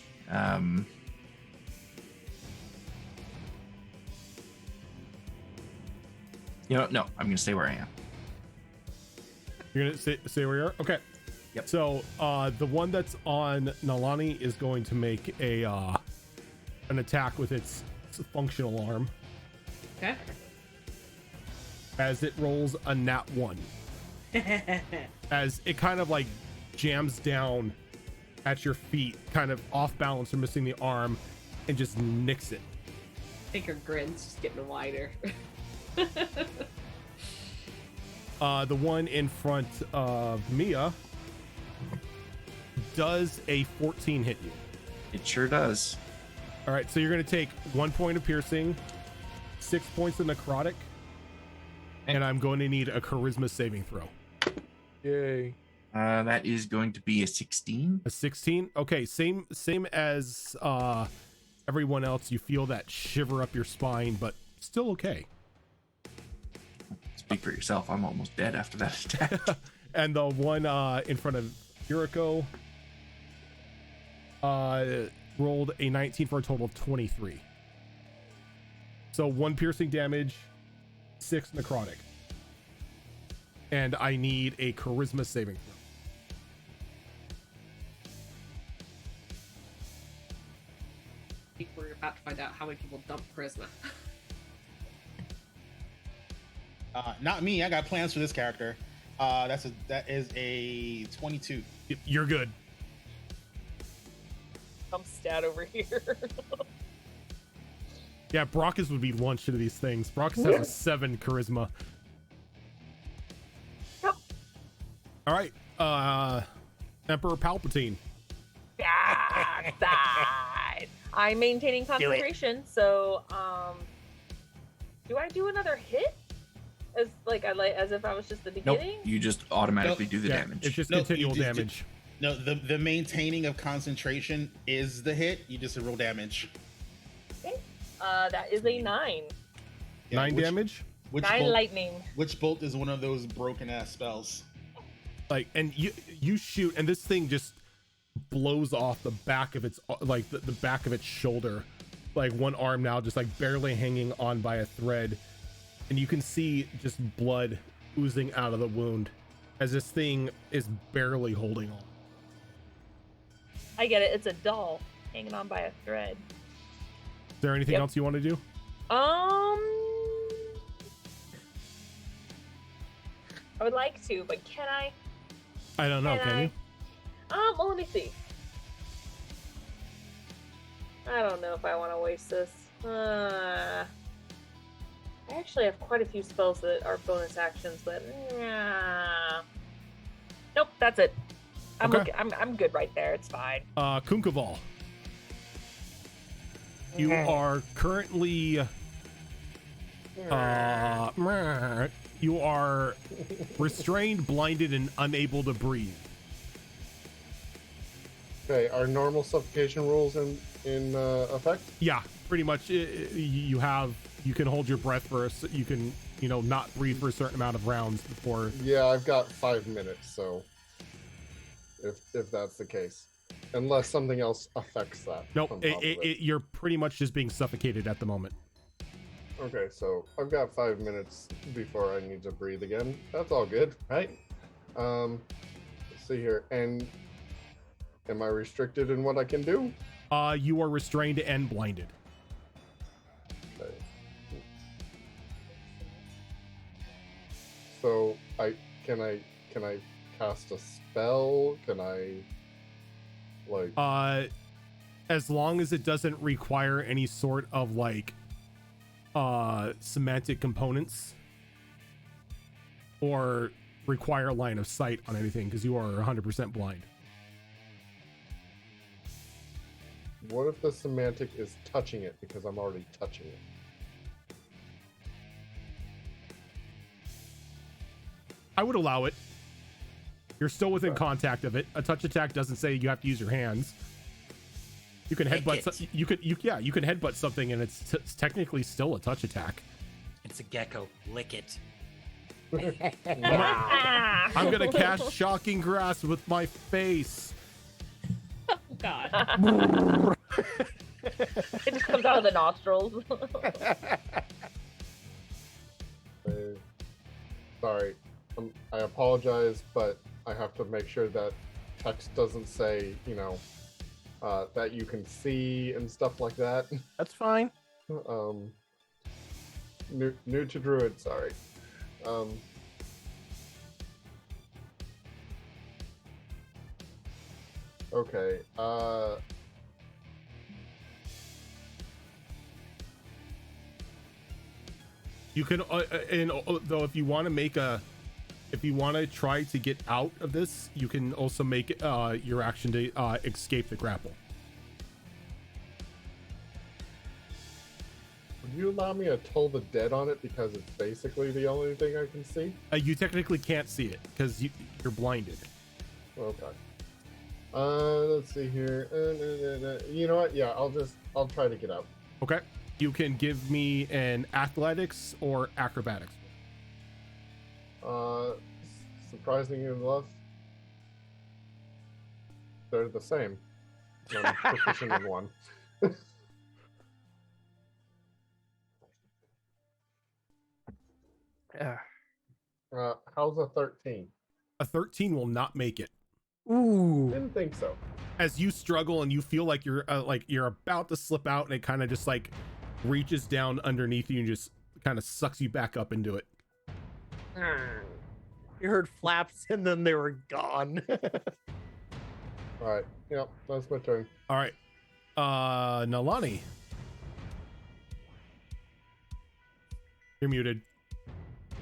You know, no, I'm gonna stay where I am. You're gonna stay where you are? Okay. Yep. So the one that's on Nalani is going to make an attack with its functional arm. Okay. As it rolls a nat 1. As it kind of like jams down at your feet, kind of off balance or missing the arm, and just nicks it. I think her grin's just getting wider. The one in front of Mia, does a 14 hit you? It sure does. All right, so you're going to take 1 point of piercing, 6 points of necrotic, and I'm going to need a charisma saving throw. Yay. That is going to be a 16. A 16? Okay, same as everyone else. You feel that shiver up your spine, but still okay. Speak for yourself. I'm almost dead after that attack. And the one in front of Yuriko rolled a 19 for a total of 23. So 1 piercing damage, 6 necrotic. And I need a charisma saving throw. week we're about to find out how many people dump charisma. Not me. I got plans for this character. That is a 22. You're good. I'm stat over here. Yeah, Brockus would be lunch into these things. Brockus has a 7 charisma. Yep. All right. Emperor Palpatine. Backside. I'm maintaining concentration, so do I do another hit? As if I was just the Nope, beginning? you just automatically Nope. do the Yeah, damage. it's just No, continual you just- damage. No, the maintaining of concentration is the hit. You just roll damage. Okay. That is a 9. Yeah, 9 damage. Which 9 bolt, lightning. which bolt is one of those broken ass spells? Like, and you shoot, and this thing just blows off the back of its the back of its shoulder, like one arm now just like barely hanging on by a thread, and you can see just blood oozing out of the wound as this thing is barely holding on. I get it. It's a doll hanging on by a thread. Is there anything Yep. else you want to do? I would like to, but can I? I don't know. Can you? Well, let me see. I don't know if I want to waste this. I actually have quite a few spells that are bonus actions, but nope, that's it. Okay. I'm good right there. It's fine. Kunkaval. You are currently you are restrained, blinded, and unable to breathe. Okay, are normal suffocation rules in effect? Yeah, pretty much. You can hold your breath for you can not breathe for a certain amount of rounds before. Yeah, I've got 5 minutes, so if that's the case, unless something else affects that. Nope, on top of it. you're pretty much just being suffocated at the moment. Okay, so I've got 5 minutes before I need to breathe again. That's all good, right? Let's see here. And am I restricted in what I can do? You are restrained and blinded. Okay. So can I cast a spell? Can I As long as it doesn't require any sort of semantic components or require line of sight on anything, because you are 100% blind. What if the semantic is touching it because I'm already touching it? I would allow it. You're still within contact of it. A touch attack doesn't say you have to use your hands. You can headbutt. You can headbutt something, and it's technically still a touch attack. It's a gecko. Lick it. I'm gonna cast Shocking Grasp with my face. Oh, God. It just comes out of the nostrils. Sorry, I apologize, but I have to make sure that text doesn't say, that you can see and stuff like that. That's fine. New to Druid, sorry. Okay. You can, though, if you want to try to get out of this, you can also make your action to escape the grapple. Would you allow me to toll the dead on it because it's basically the only thing I can see? You technically can't see it because you're blinded. Okay. Let's see here. You know what? Yeah, I'll try to get out. Okay. You can give me an athletics or acrobatics. Surprisingly enough, they're the same. I'm proficient in one. Yeah. How's a 13? A 13 will not make it. Ooh. Didn't think so. as you struggle and you feel like you're about to slip out, and it kind of just like reaches down underneath you and just kind of sucks you back up into it. You heard flaps and then they were gone. All right. Yep. That's my turn. All right. Nalani. You're muted.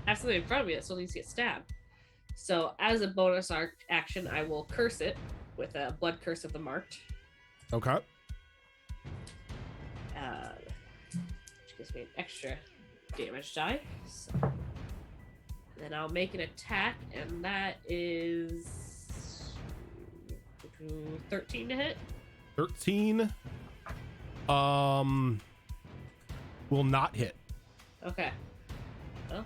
Absolutely in front of me, that still needs to get stabbed. So as a bonus action, I will curse it with a blood curse of the marked. Okay. Which gives me an extra damage die. So then I'll make an attack, and that is 13 to hit. 13 will not hit. Okay. Well,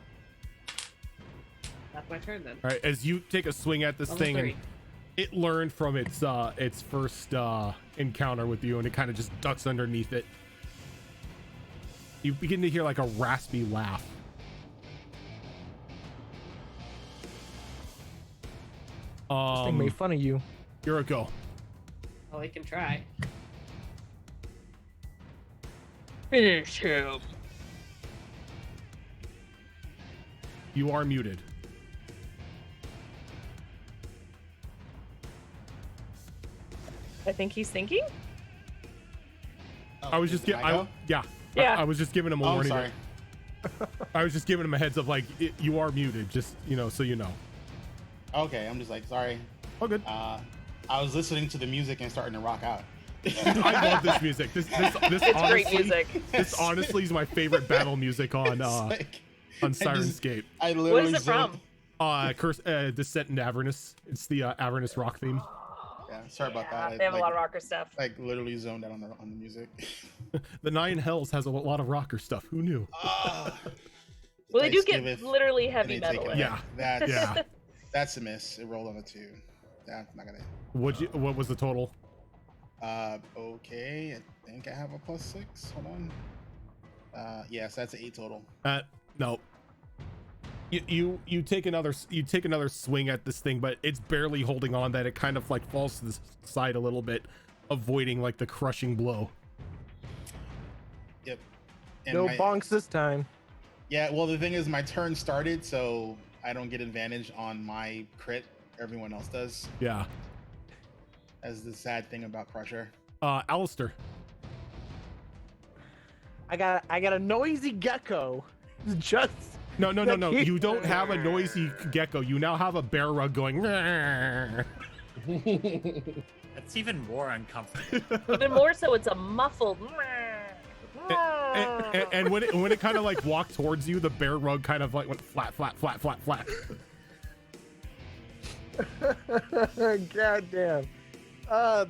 that's my turn then. All right, as you take a swing at this Level thing, 3. and it learned from its first encounter with you, and it kind of just ducks underneath it. You begin to hear like a raspy laugh. This thing made fun of you. Here it go. Oh, we can try. Finish him. You are muted. I think he's thinking. I was just I go? Yeah. I was just giving him a Oh, warning. sorry. I was just giving him a heads up, like you are muted, just so you know. Okay, I'm just like, sorry. Oh, good. I was listening to the music and starting to rock out. I love this music. This It's honestly, great music. This honestly is my favorite battle music on Like, on Sirenscape. I literally What is it zoned- from? Curse, Descent into Avernus. It's the Avernus rock theme. Yeah, sorry about Yeah, that. they have like, a lot of rocker stuff. Like literally zoned out on the music. The Nine Hells has a lot of rocker stuff. Who knew? Well, they do Dice get giveth, literally and heavy they take metal. away. in it. Yeah. That's, Yeah. That's a miss. It rolled on a 2. Yeah, I'm not gonna. What was the total? Okay. I think I have a +6. Hold on. Yes, that's an 8 total. No. You take another swing at this thing, but it's barely holding on. That it kind of like falls to the side a little bit, avoiding like the crushing blow. Yep. And No my- bonks this time. Yeah, well, the thing is, my turn started, so I don't get advantage on my crit. Everyone else does. Yeah. That's the sad thing about Crusher. Alistair. I got a noisy gecko. Just No. You don't have a noisy gecko. You now have a bear rug going. That's even more uncomfortable. Even more so, it's a muffled. And when it kind of like walked towards you, the bear rug kind of like went flat. God damn.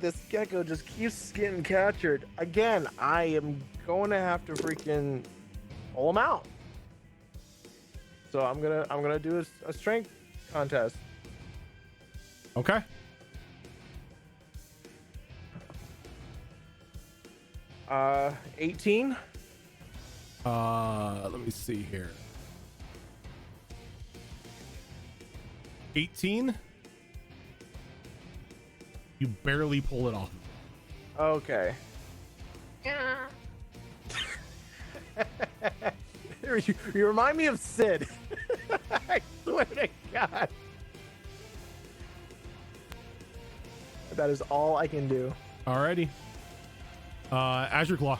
This gecko just keeps getting captured. Again, I am going to have to freaking pull him out. So I'm gonna do a strength contest. Okay. Uh, 18. Let me see here. 18. You barely pull it off. Okay. You remind me of Sid. I swear to God. That is all I can do. Alrighty. Azure Claw.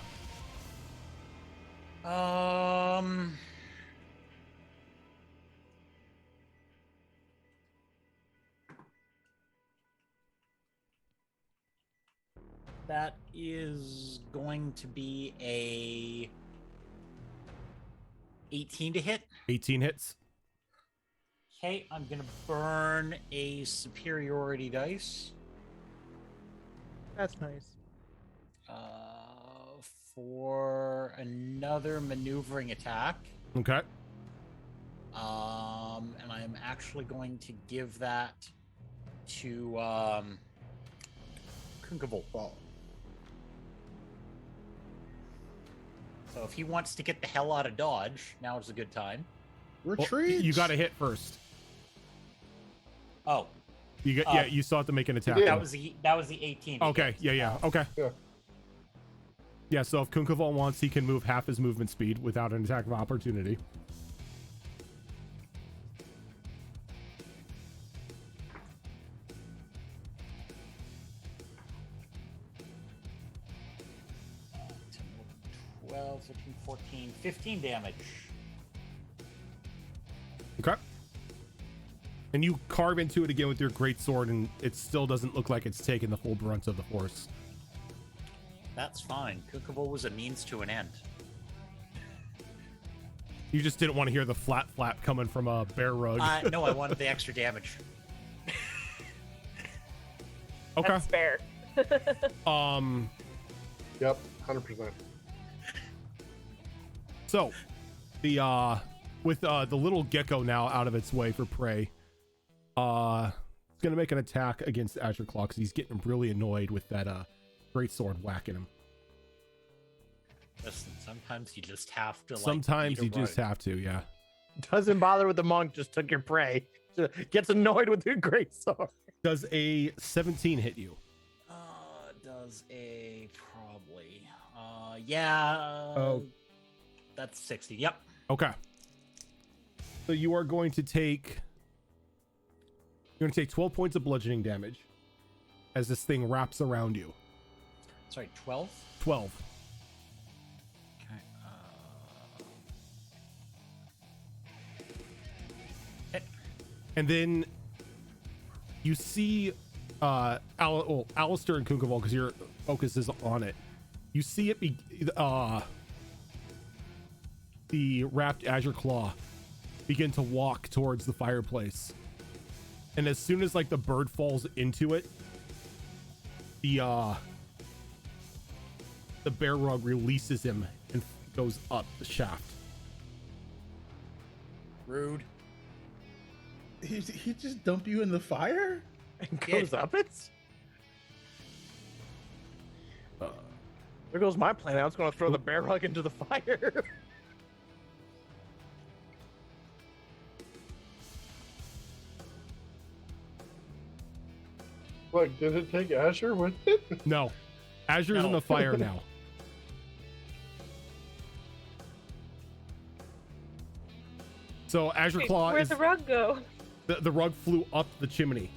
That is going to be a 18 to hit. 18 hits. Okay, I'm gonna burn a superiority dice. That's nice. For another maneuvering attack. Okay. And I'm actually going to give that to Kunkavolt. So if he wants to get the hell out of Dodge, now is a good time. Well, Retreat. you got to hit first. Oh, You got, yeah, you still have to make an attack. did. That was the 18. Okay, yeah, okay. Yeah. Yeah, so if Kunkaval wants, he can move half his movement speed without an attack of opportunity. Uh, 12, 13, 14, 15 damage. Okay. And you carve into it again with your great sword, and it still doesn't look like it's taken the full brunt of the force. That's fine. Cookable was a means to an end. You just didn't want to hear the flat flap coming from a bear rug. No, I wanted the extra damage. Okay. That's fair. Yep, 100%. So, the with the little gecko now out of its way for prey, it's gonna make an attack against Azure Claw because he's getting really annoyed with that great sword whacking him. Listen, sometimes you just have to. Sometimes you just have to, yeah. Doesn't bother with the monk. Just took your prey. Gets annoyed with your great sword. Does a 17 hit you? Does a probably? Yeah. Oh. That's 60. Yep. Okay. So you are going to take. You're going to take 12 points of bludgeoning damage as this thing wraps around you. Sorry, 12. 12. Okay. And then you see Alistair and Kunkaval, because your focus is on it. You see it be the wrapped Azure Claw begin to walk towards the fireplace. And as soon as like the bird falls into it, the bear rug releases him and goes up the shaft. Rude. He just dump you in the fire? And goes up it? There goes my plan. I was going to throw the bear rug into the fire. Look, did it take Asher with it? No. Azure's in the fire now. So Azure Claw Where'd is the rug go? the rug flew up the chimney.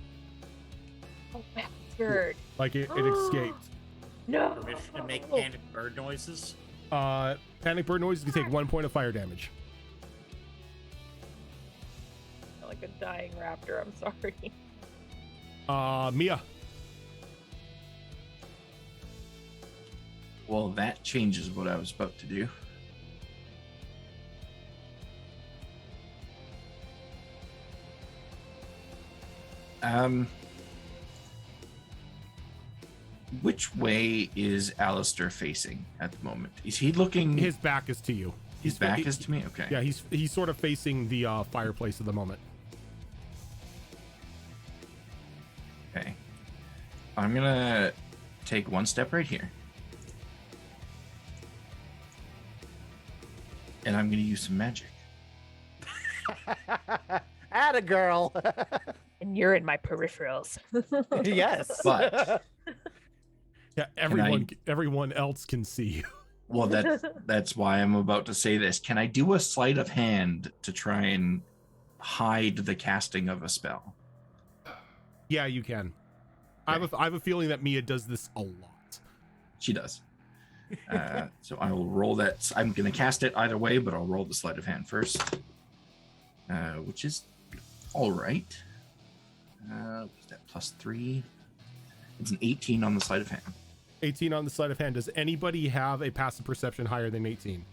Oh, bastard. Like it escaped. No. Permission to make panic bird noises. Panic bird noise, you can take 1 point of fire damage. Like a dying raptor. I'm sorry. Mia. Well, that changes what I was about to do. Which way is Alistair facing at the moment? Is he looking? His back is to you. His back is to me? Okay. Yeah, he's sort of facing the fireplace at the moment. Okay. I'm gonna take one step right here. And I'm gonna use some magic. Atta girl. And you're in my peripherals. Yes. But Yeah, everyone else can see you. well, that's why I'm about to say this. Can I do a sleight of hand to try and hide the casting of a spell? Yeah, you can. Okay. I have a feeling that Mia does this a lot. She does. So I will roll that. I'm going to cast it either way, but I'll roll the sleight of hand first, which is all right. What's that? +3. It's an 18 on the sleight of hand. 18 on the sleight of hand. Does anybody have a passive perception higher than 18?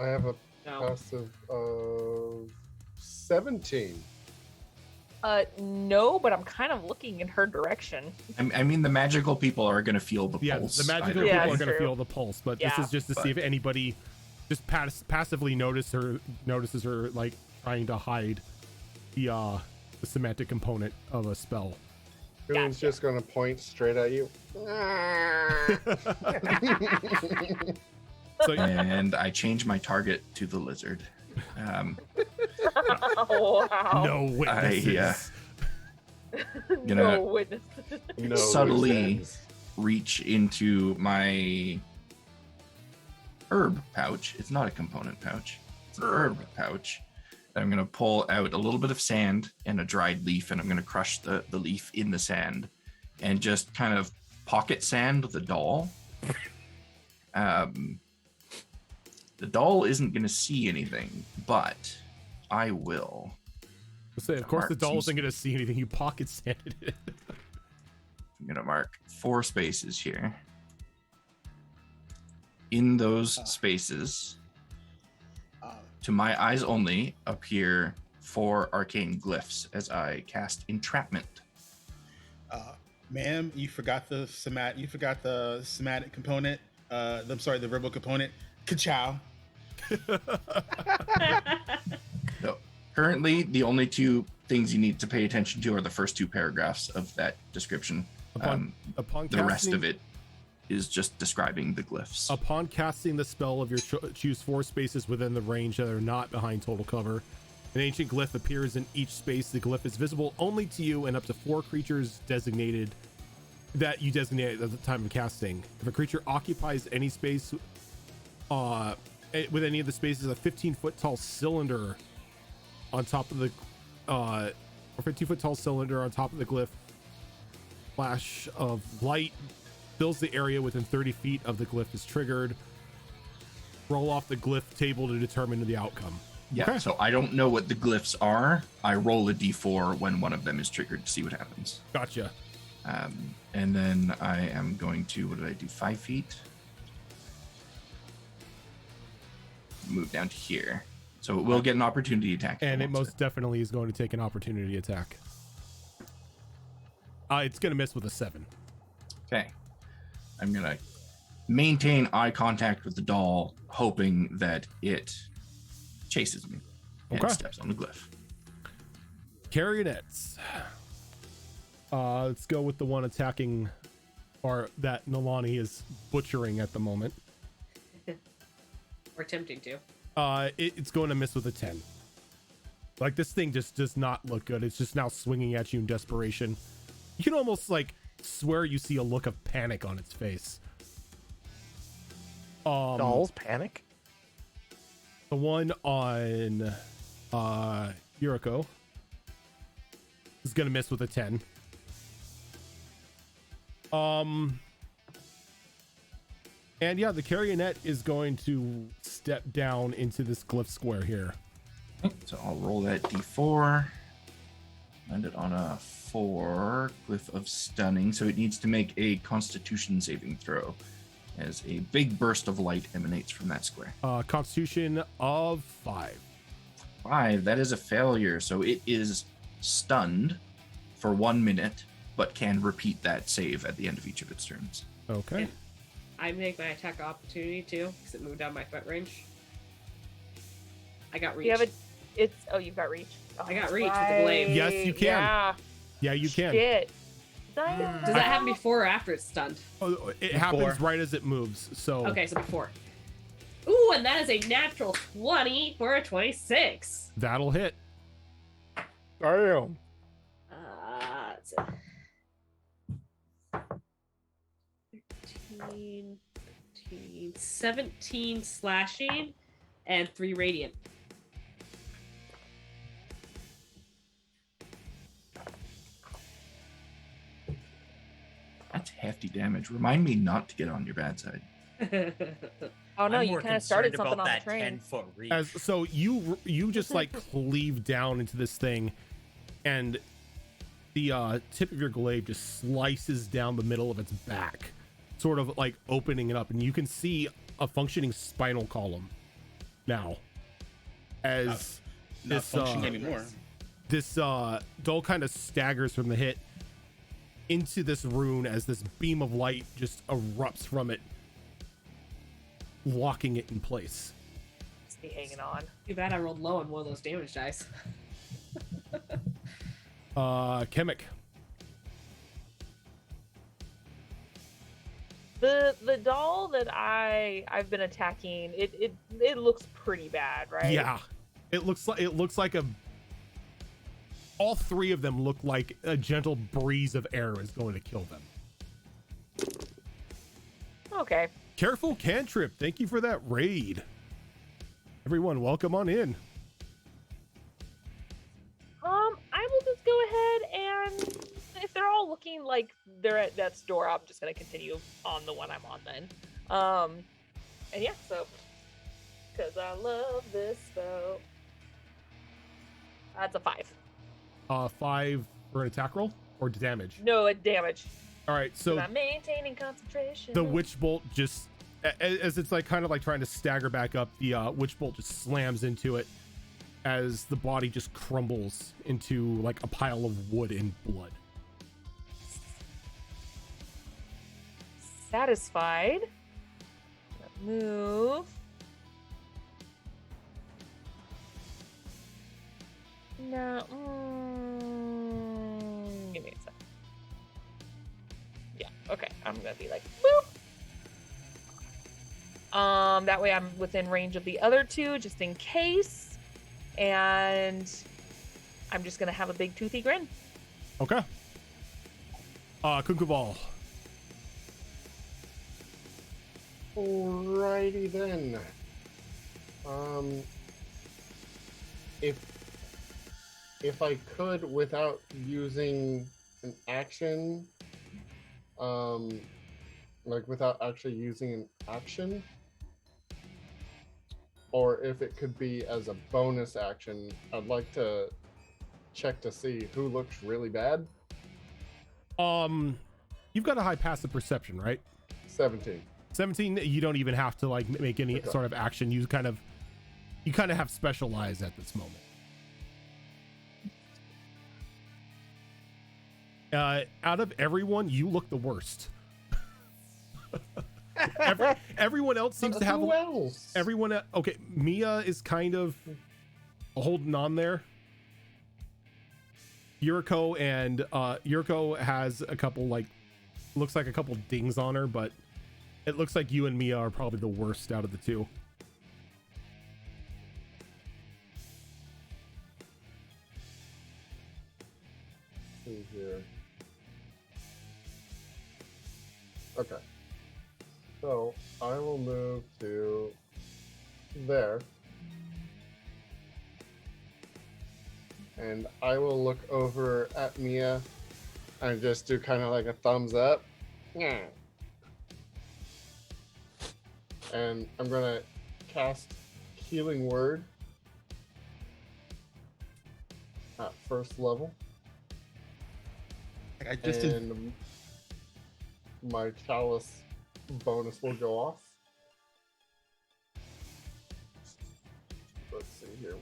I have a No. passive of 17. No, but I'm kind of looking in her direction. I mean, the magical people are going to feel the Yeah, pulse. the magical either people Yeah, are way. it's going to true. feel the pulse, but this Yeah. is just to see if anybody just passively notices her like trying to hide the semantic component of a spell. Julian's Gotcha. just going to point straight at you. So And I change my target to the lizard. Oh, wow. no witnesses. No witness. No subtly witnesses. reach into my herb pouch. It's not a component pouch. It's an herb pouch. I'm going to pull out a little bit of sand and a dried leaf, and I'm going to crush the leaf in the sand and just kind of pocket sand the doll. The doll isn't going to see anything, but I will. Say, of course, the doll isn't going to see anything. You pocket sanded it. I'm going to mark 4 spaces here. In those spaces, to my eyes only, appear 4 arcane glyphs as I cast entrapment. Ma'am, you forgot the somatic component. I'm sorry, the verbal component. Ka-chow. So currently, the only 2 things you need to pay attention to are the first 2 paragraphs of that description. Upon the rest of it is just describing the glyphs. Upon casting the spell of your choose 4 spaces within the range that are not behind total cover. An ancient glyph appears in each space. The glyph is visible only to you and up to 4 creatures designated that you designate at the time of casting. If a creature occupies any space with any of the spaces, a 15-foot tall cylinder on top of the or 15-foot tall cylinder on top of the glyph, flash of light fills the area within 30 feet of the glyph is triggered. Roll off the glyph table to determine the outcome. Yeah, okay. So I don't know what the glyphs are. I roll a d4 when one of them is triggered to see what happens. Gotcha. And then I am going to, what did I do, 5 feet? Move down to here. So it will get an opportunity attack. And it most definitely is going to take an opportunity attack. It's going to miss with a 7. Okay. I'm going to maintain eye contact with the doll, hoping that it chases me and steps on the glyph. Carrionettes. Let's go with the one attacking, or that Nalani is butchering at the moment. Or attempting to. It's going to miss with a 10. Like, this thing just does not look good. It's just now swinging at you in desperation. You can almost like swear you see a look of panic on its face. Dolls panic. The one on Yuriko is gonna miss with a 10. And yeah, the Carrionette is going to step down into this glyph square here. So I'll roll that d4. Land it on a 4, glyph of stunning. So it needs to make a Constitution saving throw, as a big burst of light emanates from that square. Constitution of 5. 5, that is a failure. So it is stunned for 1 minute, but can repeat that save at the end of each of its turns. Okay. And I make my attack opportunity too, because it moved down my foot range. I got reach. You have you've got reach. Oh, I got reach with the blade. Yes, you can. Yeah, you can. Shit. Does that happen before or after it's stunned? Oh, it happens right as it moves. So okay, so before. Ooh, and that is a natural 20 for a 26. That'll hit. Damn. Let's see. 13, 17 slashing, and 3 radiant. That's hefty damage. Remind me not to get on your bad side. Oh no, I'm you more kind of started concerned something on about the train. 10-foot reach. So you just like cleave down into this thing, and the tip of your glaive just slices down the middle of its back, sort of like opening it up, and you can see a functioning spinal column now. As Not functioning anymore. This doll kind of staggers from the hit into this rune as this beam of light just erupts from it, locking it in place. Stay hanging on. Too bad I rolled low on one of those damage dice. Chemic. The doll that I've been attacking, it looks pretty bad, right? Yeah, it looks like a all three of them look like a gentle breeze of air is going to kill them. Okay. Careful cantrip. Thank you for that raid. Everyone, welcome on in. I will just go ahead and if they're all looking like they're at death's door, I'm just gonna continue on the one I'm on then. And yeah, so because I love this spell. That's a 5. 5 for an attack roll or damage? No, a damage. All right, so I'm maintaining concentration. the witch bolt just, as it's like kind of like trying to stagger back up, the witch bolt just slams into it as the body just crumbles into like a pile of wood and blood. Satisfied. Move. No. Give me a sec. Yeah. Okay. I'm gonna be like, boop. That way I'm within range of the other two, just in case. And I'm just gonna have a big toothy grin. Okay. Kunkuval. Alrighty then. If I could, without using an action, like without actually using an action, or if it could be as a bonus action, I'd like to check to see who looks really bad. You've got a high passive perception, right? 17. 17. You don't even have to like make any Okay. sort of action. You kind of have specialized at this moment. Out of everyone, you look the worst. Everyone else seems to have. Who else? Everyone. Okay, Mia is kind of holding on there. Yuriko has a couple looks like a couple dings on her, but it looks like you and Mia are probably the worst out of the two. See here. Okay. So I will move to there. And I will look over at Mia and just do kind of like a thumbs up. Yeah. And I'm gonna cast Healing Word at first level. Like I just did. And my chalice bonus will go off. Let's see here.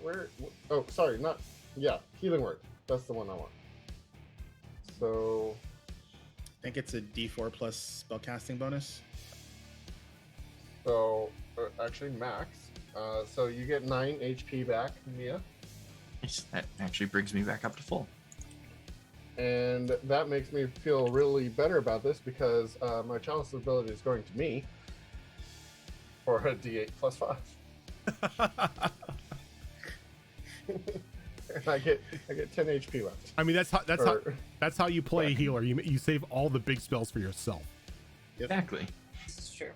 Oh, sorry, not. Yeah, Healing Word. That's the one I want. So. I think it's a D4 plus spellcasting bonus. So, actually, max. So you get 9 HP back, Mia. That actually brings me back up to full. And that makes me feel really better about this because my chalice ability is going to me for a D8 plus 5. And I get 10 HP left. I mean, that's how you play a healer. You save all the big spells for yourself. Yep. Exactly. This is true.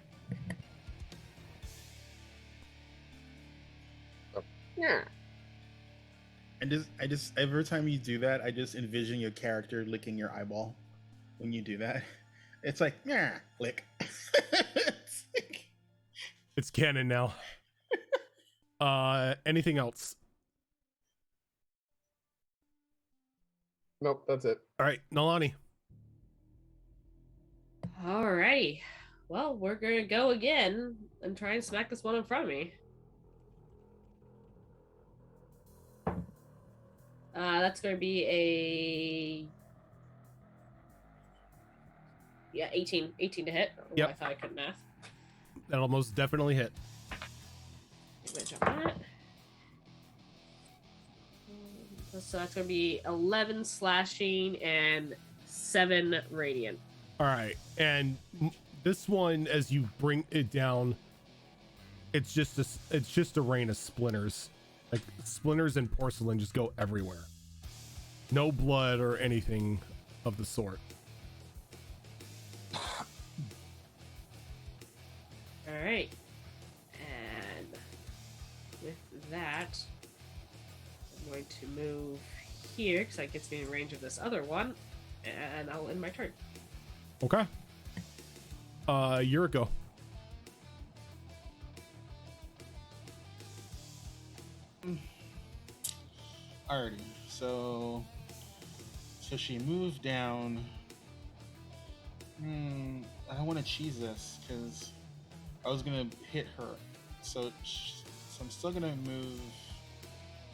Yeah. And I just every time you do that, I just envision your character licking your eyeball when you do that. It's like, yeah, lick. It's canon now. Anything else? Nope, that's it. All right, Nalani. Alrighty. Well, we're gonna go again and try and smack this one in front of me. That's going to be a 18 to hit. Yep. I thought I couldn't math. That'll most definitely hit. Damage on that. So that's going to be 11 slashing and 7 radiant. All right, and this one, as you bring it down, it's just a rain of splinters. Like splinters and porcelain just go everywhere. No blood or anything of the sort. All right. And with that, I'm going to move here because that gets me in range of this other one, and I'll end my turn. Okay. Yuriko. Alrighty, so she moved down. I don't want to cheese this because I was gonna hit her. So I'm still gonna move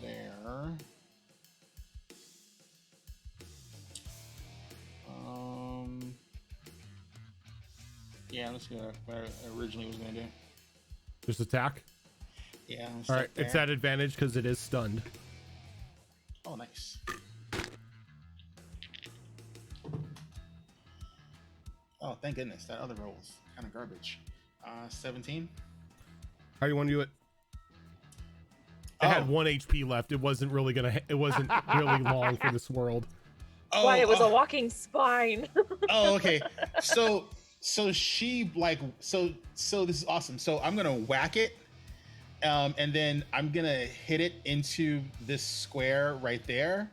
there. Yeah, let's go what I originally was gonna do. Just attack. Yeah. All right, it's at advantage because it is stunned. Oh, nice. Oh, thank goodness. That other roll was kind of garbage. 17. How do you want to do it? I had 1 HP left. It wasn't really it wasn't really long for this world. Oh, Why, it was a walking spine. Oh, okay. So she like so this is awesome. So I'm gonna whack it, and then I'm gonna hit it into this square right there,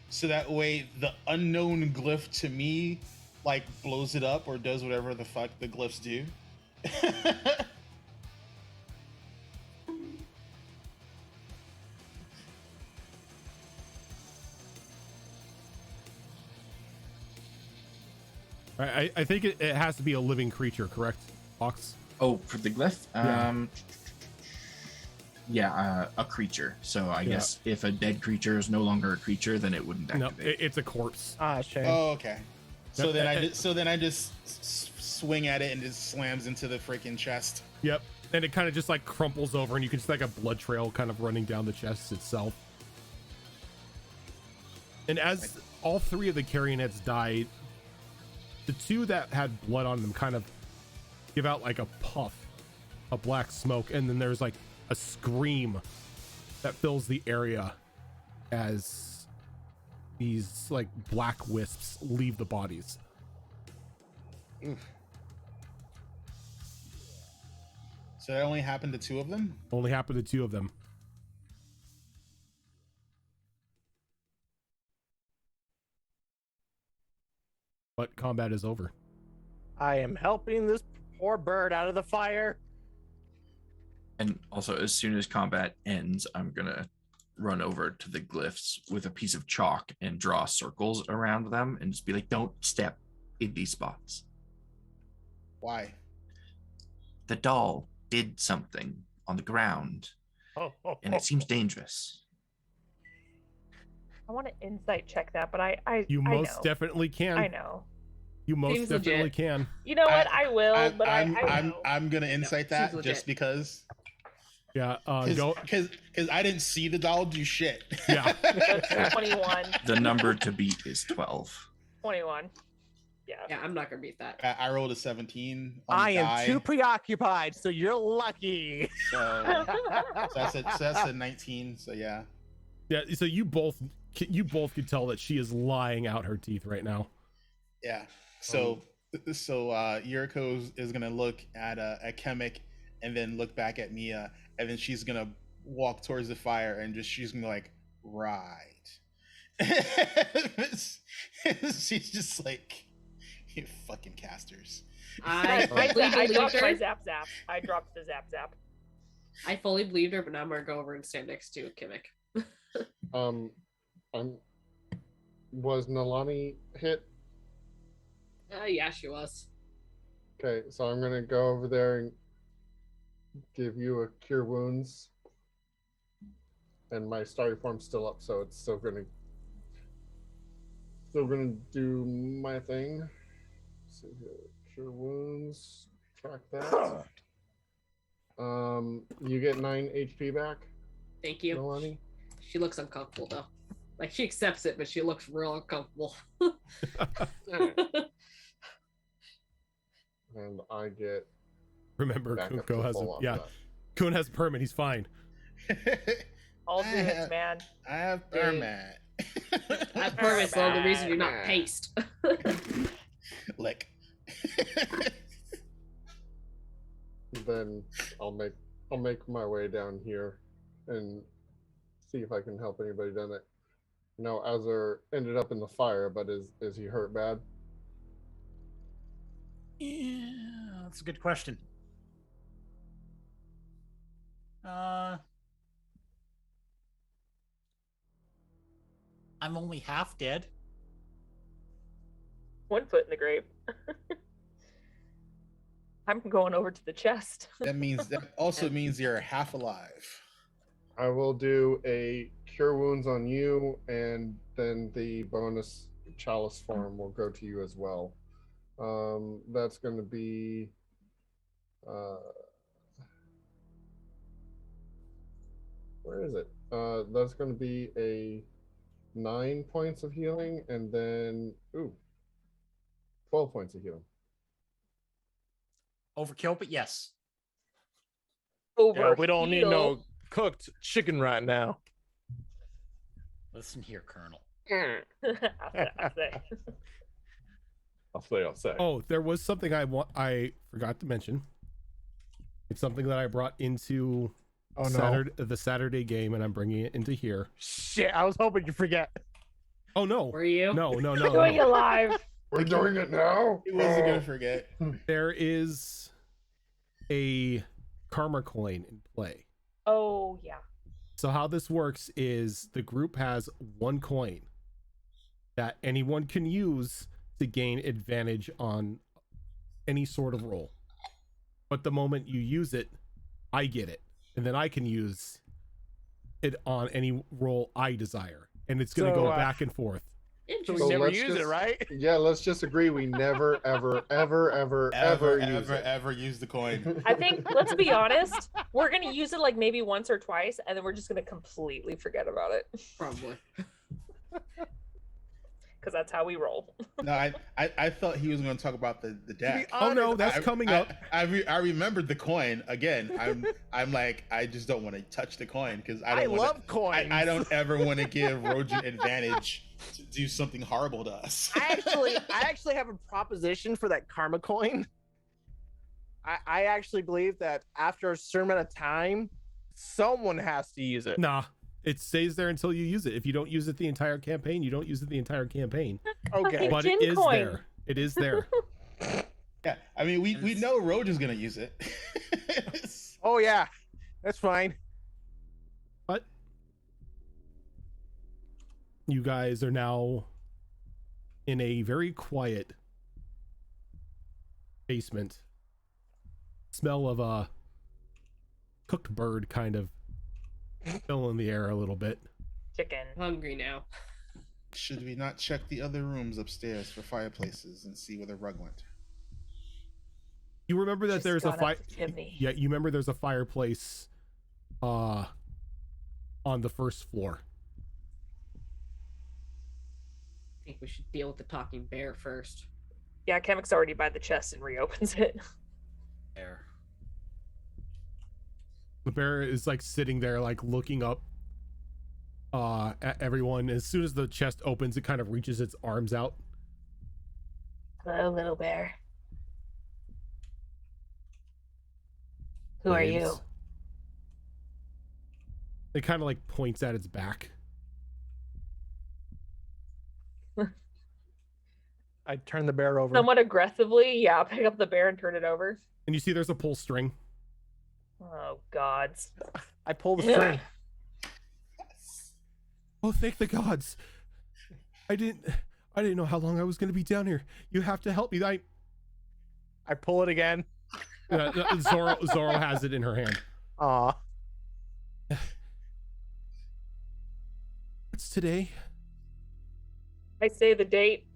so that way the unknown glyph to me like blows it up or does whatever the fuck the glyphs do. I think it has to be a living creature, correct, Fox? Oh, for the glyph? Yeah, a creature. So I guess if a dead creature is no longer a creature, then it wouldn't activate. No, it's a corpse. Ah, shame. Oh, okay. So then I just swing at it and it slams into the freaking chest. Yep. And it kind of just like crumples over, and you can see like a blood trail kind of running down the chest itself. And as all three of the Carrionettes die, the two that had blood on them kind of give out like a puff of black smoke, and then there's like a scream that fills the area as these like black wisps leave the bodies. Oof. So that only happened to two of them? Only happened to two of them. But combat is over. I am helping this poor bird out of the fire. And also, as soon as combat ends, I'm gonna run over to the glyphs with a piece of chalk and draw circles around them and just be like, don't step in these spots. Why? The doll did something on the ground, and it seems dangerous. I want to insight check that, but I most know. definitely can. I know. You most Seems definitely legit. can. You know what? I will, but I know. I'm gonna insight that seems just legit. because. Yeah, go. Because I didn't see the doll do shit. Yeah. That's 21. The number to beat is 12. 21. Yeah. Yeah, I'm not gonna beat that. I rolled a 17. On I the am die, too preoccupied, so you're lucky. So that's a 19. So yeah. Yeah, so you both could tell that she is lying out her teeth right now. Yeah. So Yuriko is gonna look at Kemek and then look back at Mia, and then she's gonna walk towards the fire and she's gonna be like, right. She's just like, you fucking casters. I fully I believed dropped my her. zap zap. I dropped the zap zap. I fully believed her, but now I'm gonna go over and stand next to Kimmik. Was Nalani hit? Yeah, she was. Okay, so I'm gonna go over there and give you a cure wounds, and my starry form's still up, so it's still gonna do my thing. So cure wounds, track that. You get 9 HP back, Thank you. Nalani. She looks uncomfortable though. Like she accepts it, but she looks real uncomfortable. And I get Remember, back up Kuko to has full a on that. Kun has a permit. He's fine. All dudes, man. I have Thermat. That part is the only reason you're not paced. Lick. Then I'll make my way down here and see if I can help anybody down there. No, Azar ended up in the fire, but is he hurt bad? Yeah, that's a good question. I'm only half dead. 1 foot in the grave. I'm going over to the chest. That also means you're half alive. I will do a cure wounds on you, and then the bonus chalice form will go to you as well. That's going to be where is it? That's going to be a 9 points of healing, and then 12 points of healing. Overkill, but yes. Yeah, we don't need no cooked chicken right now. Listen here, Colonel. I'll say. Oh, there was something I forgot to mention. It's something that I brought into the Saturday game, and I'm bringing it into here. Shit, I was hoping you'd forget. Oh no. Were you? No. Doing it live. We're doing it now. He wasn't gonna forget. There is a karma coin in play. Oh yeah. So how this works is the group has 1 coin that anyone can use to gain advantage on any sort of roll. But the moment you use it, I get it. And then I can use it on any roll I desire. And it's going to go back and forth. So we So never let's use just- it, right? Yeah, let's just agree we never, ever use the coin. I think, let's be honest, we're going to use it like maybe once or twice, and then we're just going to completely forget about it. Probably. Because that's how we roll. No, I thought he was going to talk about the deck. Oh no, that's coming up. I remembered the coin again. I'm like, I just don't want to touch the coin because I love coins. I don't ever want to give Rojan advantage to do something horrible to us. I actually have a proposition for that karma coin. I actually believe that after a certain amount of time, someone has to use it. Nah, it stays there until you use it. If you don't use it the entire campaign, you don't use it the entire campaign. Okay. But it is there. It is there. Yeah, I mean, we know Rojan's going to use it. Oh yeah, that's fine. But you guys are now in a very quiet basement. Smell of a cooked bird kind of filling the air a little bit. Chicken. Hungry now. Should we not check the other rooms upstairs for fireplaces and see where the rug went? You remember that Just there's a gone up fire. the chimney. Yeah, you remember there's a fireplace on the first floor. I think we should deal with the talking bear first. Yeah, Chemic's already by the chest and reopens it. There. The bear is like sitting there, like looking up at everyone. As soon as the chest opens, it kind of reaches its arms out. Hello, little bear. Who are you? Waves. It kind of like points at its back. I turn the bear over. Somewhat aggressively, yeah, pick up the bear and turn it over. And you see there's a pull string. Oh, gods. I pull the string. Oh, thank the gods. I didn't know how long I was going to be down here. You have to help me. I pull it again. Zorro has it in her hand. Aw. What's today? I say the date.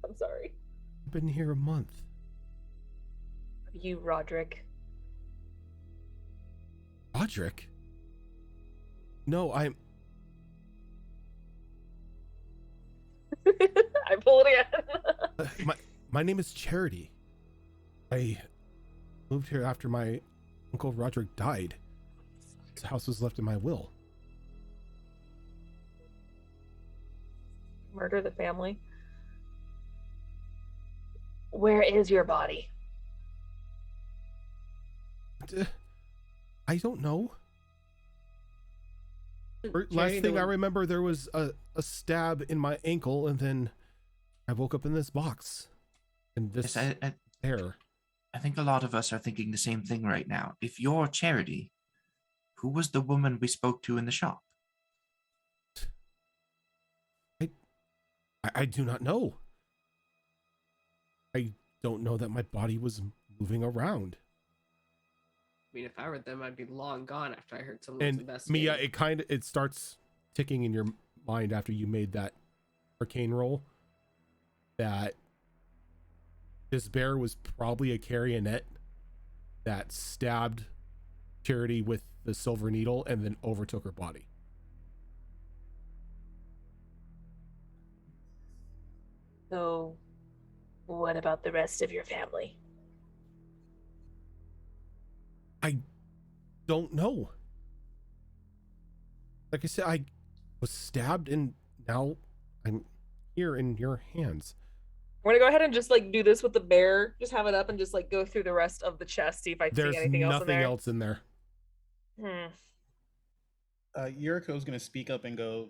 I'm sorry. I've been here a month. You, Roderick. Roderick? No, I'm... I pull it again. My name is Charity. I moved here after my Uncle Roderick died. His house was left in my will. murder the family. Where is your body? I don't know. Last Jerry, thing the I one- remember, there was a stab in my ankle, and then I woke up in this box. And this Yes, air. I think a lot of us are thinking the same thing right now. If you're Charity, who was the woman we spoke to in the shop? I do not know. I don't know that my body was moving around. I mean, if I were them, I'd be long gone after I heard someone was And investigating. Mia, it starts ticking in your mind after you made that arcane roll that this bear was probably a Carrionet that stabbed Charity with the silver needle and then overtook her body. So, what about the rest of your family? I don't know. Like I said, I was stabbed and now I'm here in your hands. I'm gonna go ahead and just like do this with the bear. Just have it up and just like go through the rest of the chest, see if I There's see anything else in nothing there. else in there. Yuriko's going to speak up and go,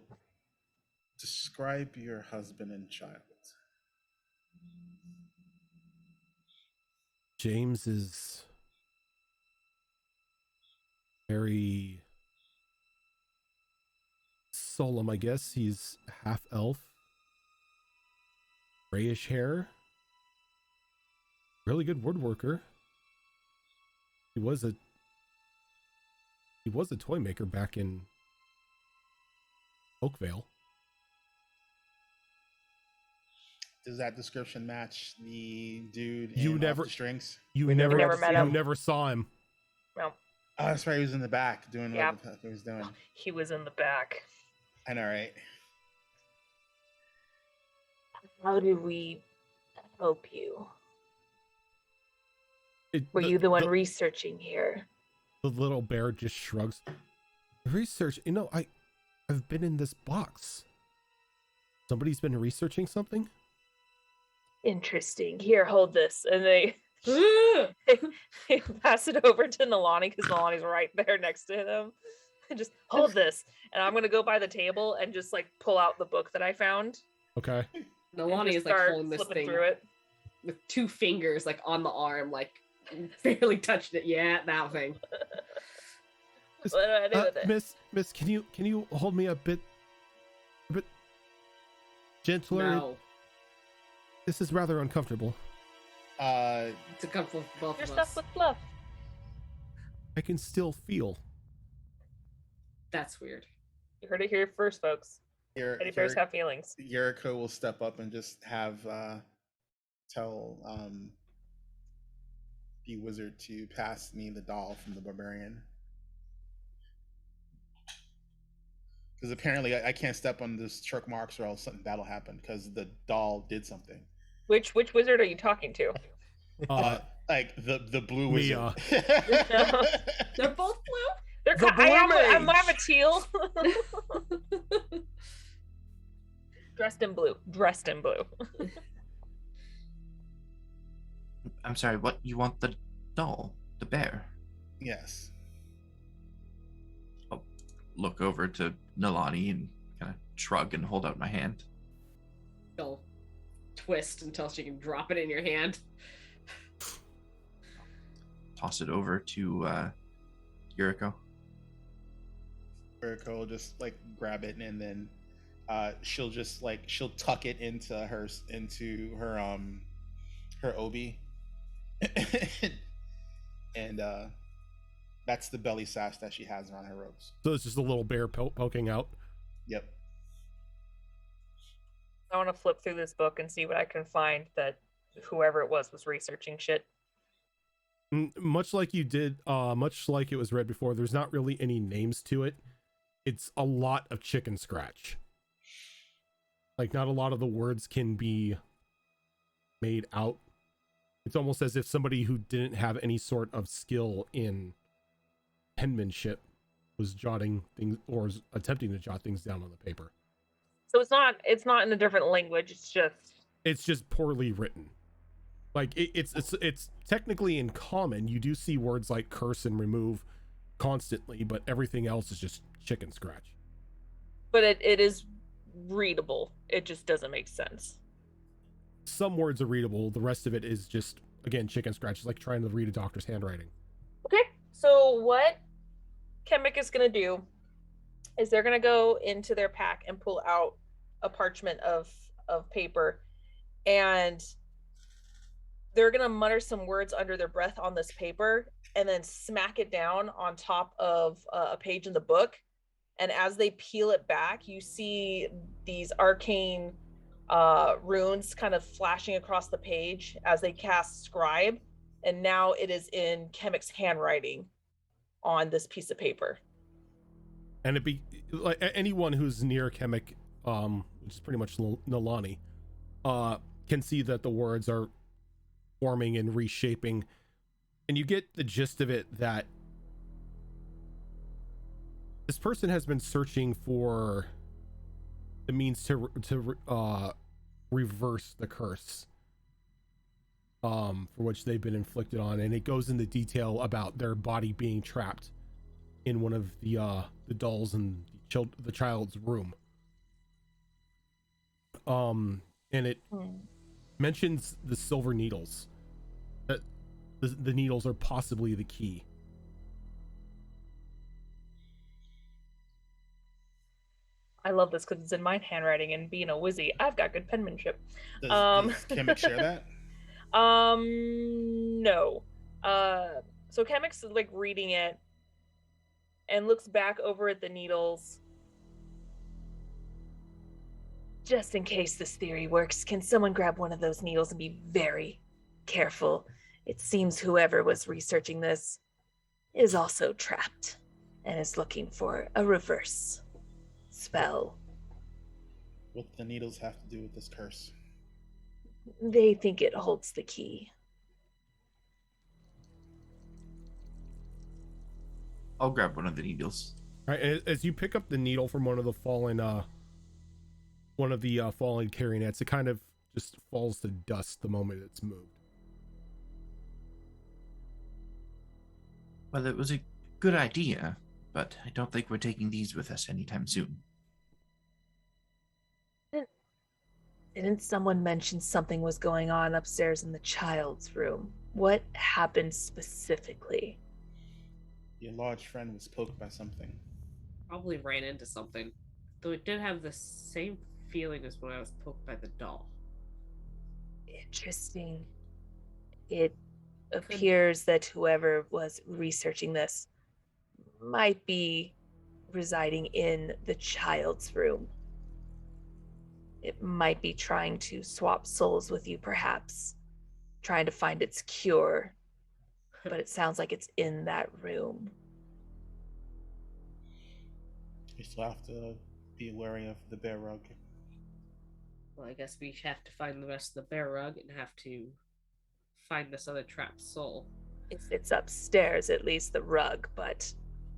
describe your husband and child. James is very solemn, I guess. He's half elf, grayish hair, really good woodworker. He was a toy maker back in Oakvale. Does that description match the dude You in never- Off the Strings? You We never never met you him. never saw him. No, Oh, that's right. He was in the back doing Yeah. what the fuck he was doing. he was in the back. I know, right? How do we help you? Were The- you the one the- researching here? The little bear just shrugs. Research, I've been in this box. Somebody's been researching something? Interesting. Here, hold this. And they pass it over to Nalani because Nalani's right there next to them. And just hold this. And I'm gonna go by the table and just like pull out the book that I found. Okay. and Nalani just is like start holding this flipping thing through it. with 2 fingers, like on the arm, like barely touched it. Yeah, that thing. What do I do with it? Miss, can you hold me a bit gentler? No, This is rather uncomfortable. it's a comfort for both Your of stuff us. with fluff. I can still feel. That's weird. You heard it here first, folks. Teddy bears have feelings. Yuriko will step up and just have tell the wizard to pass me the doll from the barbarian. Because apparently I can't step on this truck marks or else something bad will happen because the doll did something. Which wizard are you talking to? Like the blue wizard. Mia. They're both blue. They're The I have blue I have a teal. Dressed in blue. Dressed in blue. I'm sorry, what? You want the doll? The bear? Yes. I'll look over to Nalani and kind of shrug and hold out my hand. She'll twist until she can drop it in your hand. Toss it over to Yuriko. Yuriko will just like grab it and then she'll just like she'll tuck it into her her obi. And that's the belly sash that she has around her robes. So it's just a little bear poking out. Yep. I want to flip through this book and see what I can find that whoever it was researching shit. Much like you did, much like it was read before, there's not really any names to it. It's a lot of chicken scratch. Like, not a lot of the words can be made out. It's almost as if somebody who didn't have any sort of skill in penmanship was jotting things or was attempting to jot things down on the paper. So it's not in a different language. It's just poorly written. Like it's technically in common. You do see words like curse and remove constantly, but everything else is just chicken scratch. But it is readable. It just doesn't make sense. Some words are readable. The rest of it is just, again, chicken scratch. It's like trying to read a doctor's handwriting. Okay, so what Chemic is going to do is they're going to go into their pack and pull out a parchment of paper, and they're going to mutter some words under their breath on this paper and then smack it down on top of a page in the book. And as they peel it back, you see these arcane runes kind of flashing across the page as they cast Scribe. And now it is in Chemic's handwriting on this piece of paper. And it be like anyone who's near Chemic, which is pretty much Nalani, can see that the words are forming and reshaping. And you get the gist of it that this person has been searching for the means to reverse the curse for which they've been inflicted on, and it goes into detail about their body being trapped in one of the dolls in the child's room. And it mentions the silver needles, that the needles are possibly the key. I love this because it's in my handwriting, and being a wizzy, I've got good penmanship. Does Chemic share that? No. So Chemic's like reading it and looks back over at the needles. Just in case this theory works, can someone grab one of those needles and be very careful? It seems whoever was researching this is also trapped and is looking for a reverse spell. What do the needles have to do with this curse? They think it holds the key. I'll grab one of the needles. All right, as you pick up the needle from one of the fallen Carrionettes, it kind of just falls to dust the moment it's moved. Well, it was a good idea, but I don't think we're taking these with us anytime soon. Didn't someone mention something was going on upstairs in the child's room? What happened specifically? Your large friend was poked by something. Probably ran into something. Though it did have the same feeling as when I was poked by the doll. Interesting. It appears that whoever was researching this might be residing in the child's room. It might be trying to swap souls with you, perhaps. Trying to find its cure. But it sounds like it's in that room. You still have to be wary of the bear rug. Well, I guess we have to find the rest of the bear rug and have to find this other trapped soul. It's upstairs, at least the rug, but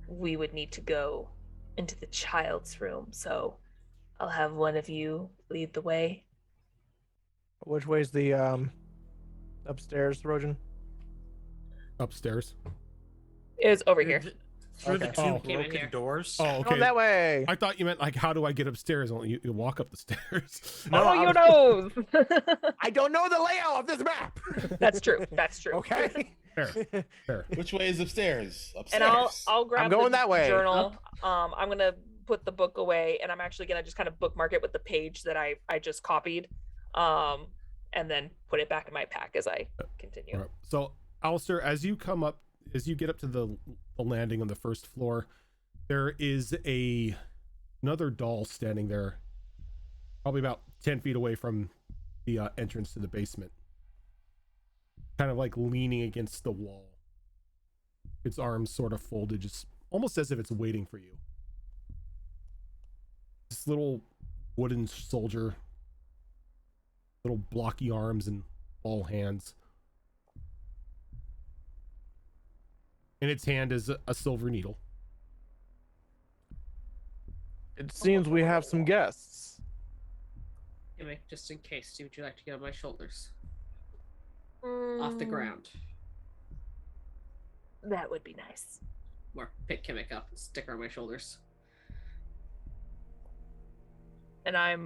we would need to go into the child's room, so I'll have one of you lead the way. Which way's the upstairs, Rojan? Upstairs. Is over here. Through the Okay. two Oh. broken doors. Oh, okay. Going that way. I thought you meant like, how do I get upstairs? Well, you walk up the stairs. No, Oh, you know. I don't know the layout of this map. That's true. That's true. Okay. Fair. Which way is upstairs? And Upstairs. I'll grab I'm going the that way. journal. I'm gonna put the book away, and I'm actually gonna just kind of bookmark it with the page that I just copied, and then put it back in my pack as I continue. All right. So, Alistair, as you get up to the landing on the first floor, there is another doll standing there, probably about 10 feet away from the entrance to the basement, kind of like leaning against the wall, its arms sort of folded, just almost as if it's waiting for you. This little wooden soldier, little blocky arms and ball hands. In its hand is a silver needle. It seems we have some guests. Anyway, just in case, would you like to get on my shoulders? Off the ground. That would be nice. Or pick Kimmick up and stick her on my shoulders. And I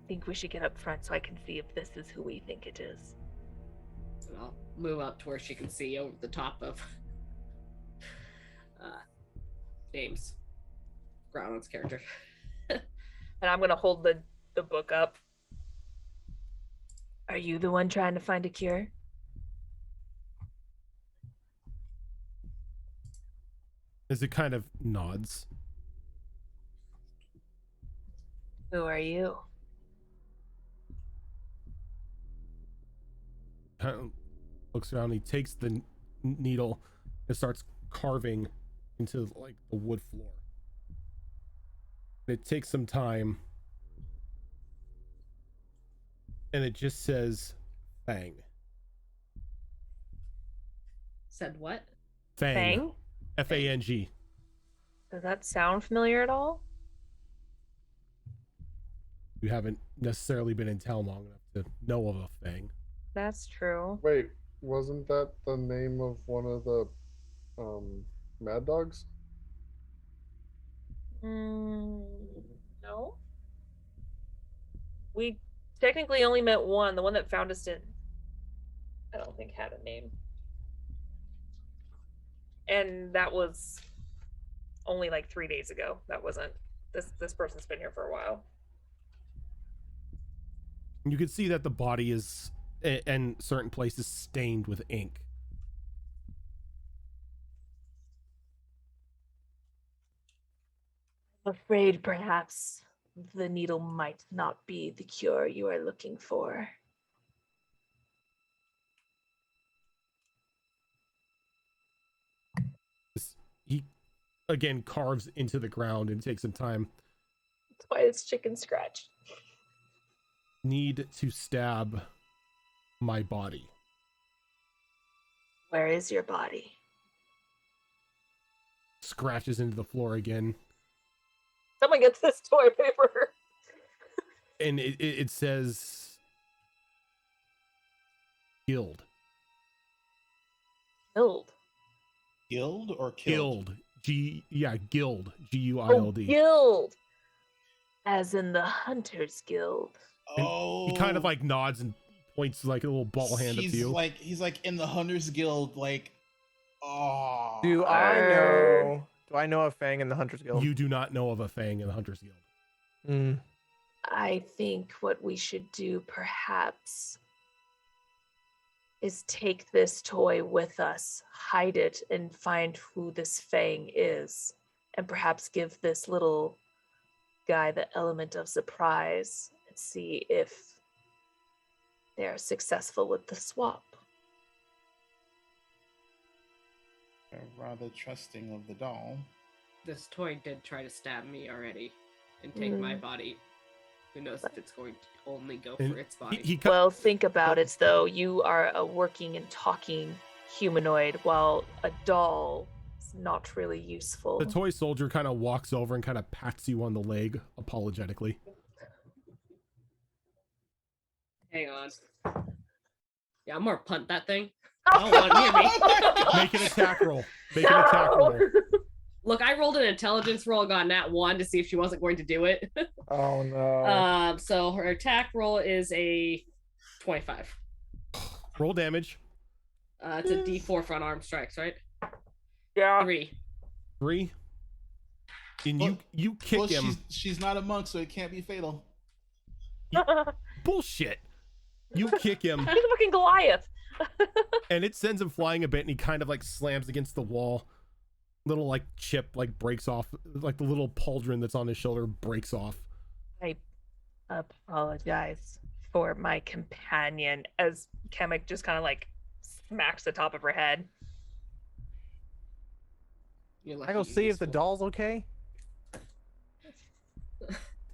think we should get up front so I can see if this is who we think it is. And I'll move up to where she can see over the top of James. Ground's character. And I'm gonna hold the book up. Are you the one trying to find a cure? As it kind of nods. Who are you? Kind of looks around. He takes the needle and starts carving into like the wood floor. It takes some time, and it just says Fang. Said what? Fang. F-A-N-G. Does that sound familiar at all? You haven't necessarily been in town long enough to know of a Fang. That's true. Wait, wasn't that the name of one of the Mad Dogs? No. We technically only met one. The one that found us didn't, I don't think, had a name. And that was only like 3 days ago. That wasn't this person's been here for a while. You can see that the body is in certain places stained with ink. I'm afraid perhaps the needle might not be the cure you are looking for. He again carves into the ground and takes some time. That's why it's chicken scratch. Need to stab my body. Where is your body? Scratches into the floor again. Someone gets this toilet paper. And it says Guild. Guild. Guild or killed? Guild. Guild. G-U-I-L-D. Oh, guild. As in the Hunters Guild. Oh, he kind of like nods and points like a little ball hand at you. He's like in the Hunters Guild, like, oh. Do I know a Fang in the Hunters Guild? You do not know of a Fang in the Hunters Guild. I think what we should do perhaps is take this toy with us, hide it, and find who this Fang is, and perhaps give this little guy the element of surprise and see if they're successful with the swap. They're rather trusting of the doll. This toy did try to stab me already and take my body. Who knows if it's going to only go for its body. Well, think about it, though. You are a working and talking humanoid, while a doll is not really useful. The toy soldier kind of walks over and kind of pats you on the leg apologetically. Hang on. Yeah, I'm gonna punt that thing. I don't want to hear me. Make an attack roll. Make an attack roll. Look, I rolled an intelligence roll, got nat 1 to see if she wasn't going to do it. Oh no. So her attack roll is a 25. Roll damage. It's a D4 for unarmed strikes, right? Yeah. 3. And you kick him. She's not a monk, so it can't be fatal. Bullshit. You kick him. He's a fucking Goliath. And it sends him flying a bit, and he kind of like slams against the wall. Little like chip like breaks off, like the little pauldron that's on his shoulder breaks off. I apologize for my companion, as Kamek just kind of like smacks the top of her head. I go see if the doll's okay.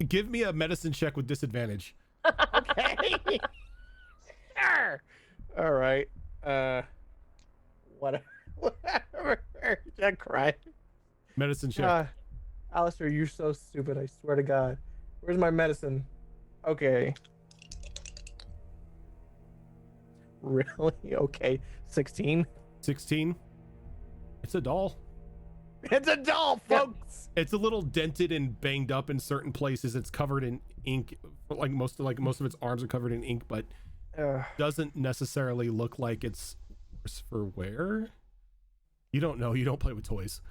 Give me a medicine check with disadvantage. Okay. Sure. All right. Whatever. I cried. Medicine check. Alistair, you're so stupid. I swear to God. Where's my medicine? Okay. Really? Okay. 16. 16. It's a doll. It's a doll, folks. It's a little dented and banged up in certain places. It's covered in ink. Most of its arms are covered in ink, but doesn't necessarily look like it's worse for wear. You don't know. You don't play with toys.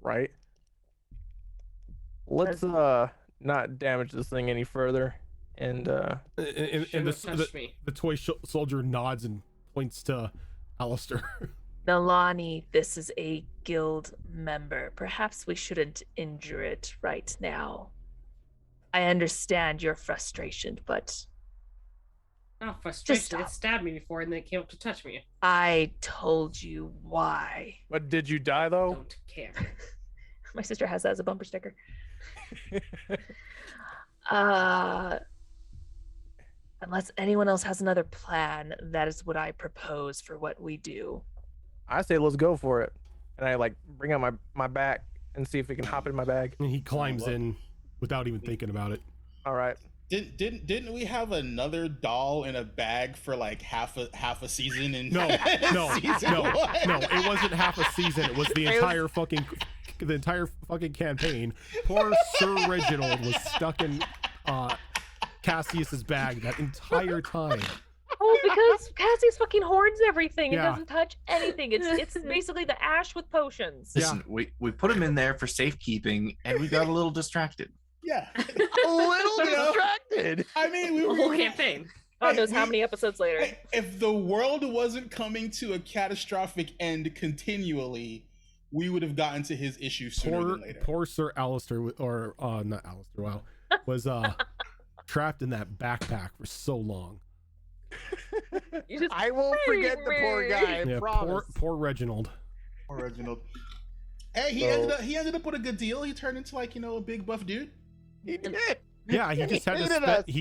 Right. Let's not damage this thing any further. And the toy soldier nods and points to Alistair. Nalani, this is a guild member. Perhaps we shouldn't injure it right now. I understand your frustration, but not frustration. It stabbed me before and then it came up to touch me. I told you why. But did you die though? Don't care. My sister has that as a bumper sticker. Unless anyone else has another plan, that is what I propose for what we do. I say let's go for it. And I bring out my back and see if we can hop in my bag. And he climbs in without even thinking about it. All right. Didn't we have another doll in a bag for like half a season? No, it wasn't half a season. It was the entire fucking campaign. Poor Sir Reginald was stuck in Cassius's bag that entire time. Oh, because Cassius fucking hoards everything. It Yeah. doesn't touch anything. It's basically the ash with potions. Listen, we put him in there for safekeeping, and we got a little distracted. Yeah, A little distracted. I mean, The whole campaign. God knows how many episodes later. If the world wasn't coming to a catastrophic end continually, we would have gotten to his issue sooner than later. Poor Sir Alistair, or not Alistair, wow, was trapped in that backpack for so long. I won't forget the poor guy. I promise. Poor Reginald. Poor Reginald. Hey, he ended up with a good deal. He turned into a big buff dude. He did. Yeah, he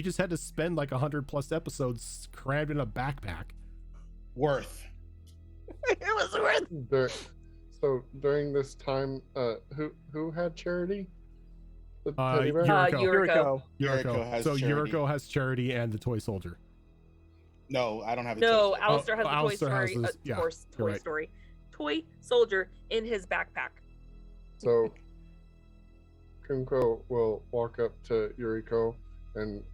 just had to spend like 100+ episodes crammed in a backpack. Worth. It was worth. So during this time, who had charity? The teddy bear? Yuriko. has So charity. Yuriko has charity and the toy soldier. No, I don't have a No, toy Alistair has the Alistair Toy has Story. this- yeah, Toy you're right. Story. Toy soldier in his backpack. So Kunko will walk up to Yuriko and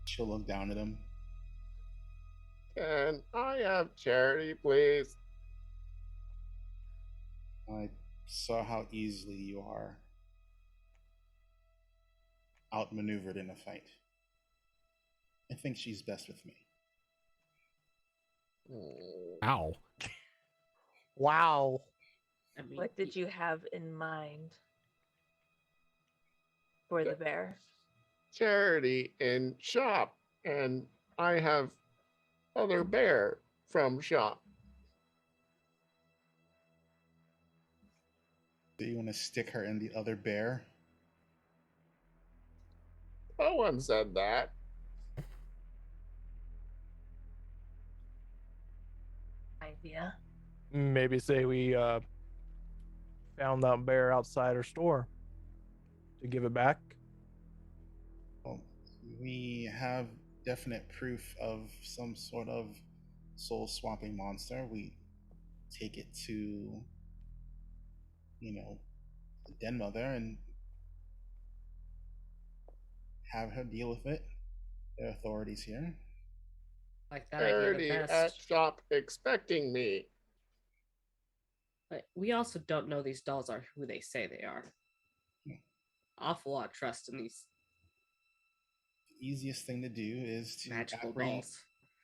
She'll look down at him. Can I have charity, please? I saw how easily you are outmaneuvered in a fight. I think she's best with me. Ow. Wow. I mean, What did you have in mind for the bear? Charity in shop, and I have other bear from shop. Do you want to stick her in the other bear? No one said that. Idea. Maybe say we found that bear outside our store to give it back. Well, we have definite proof of some sort of soul swapping monster. We take it to, the den mother and have her deal with it. There are authorities here. like that idea Charity the at best. shop expecting me. But we also don't know these dolls are who they say they are. Awful lot of trust in these The easiest thing to do is to magical dolls.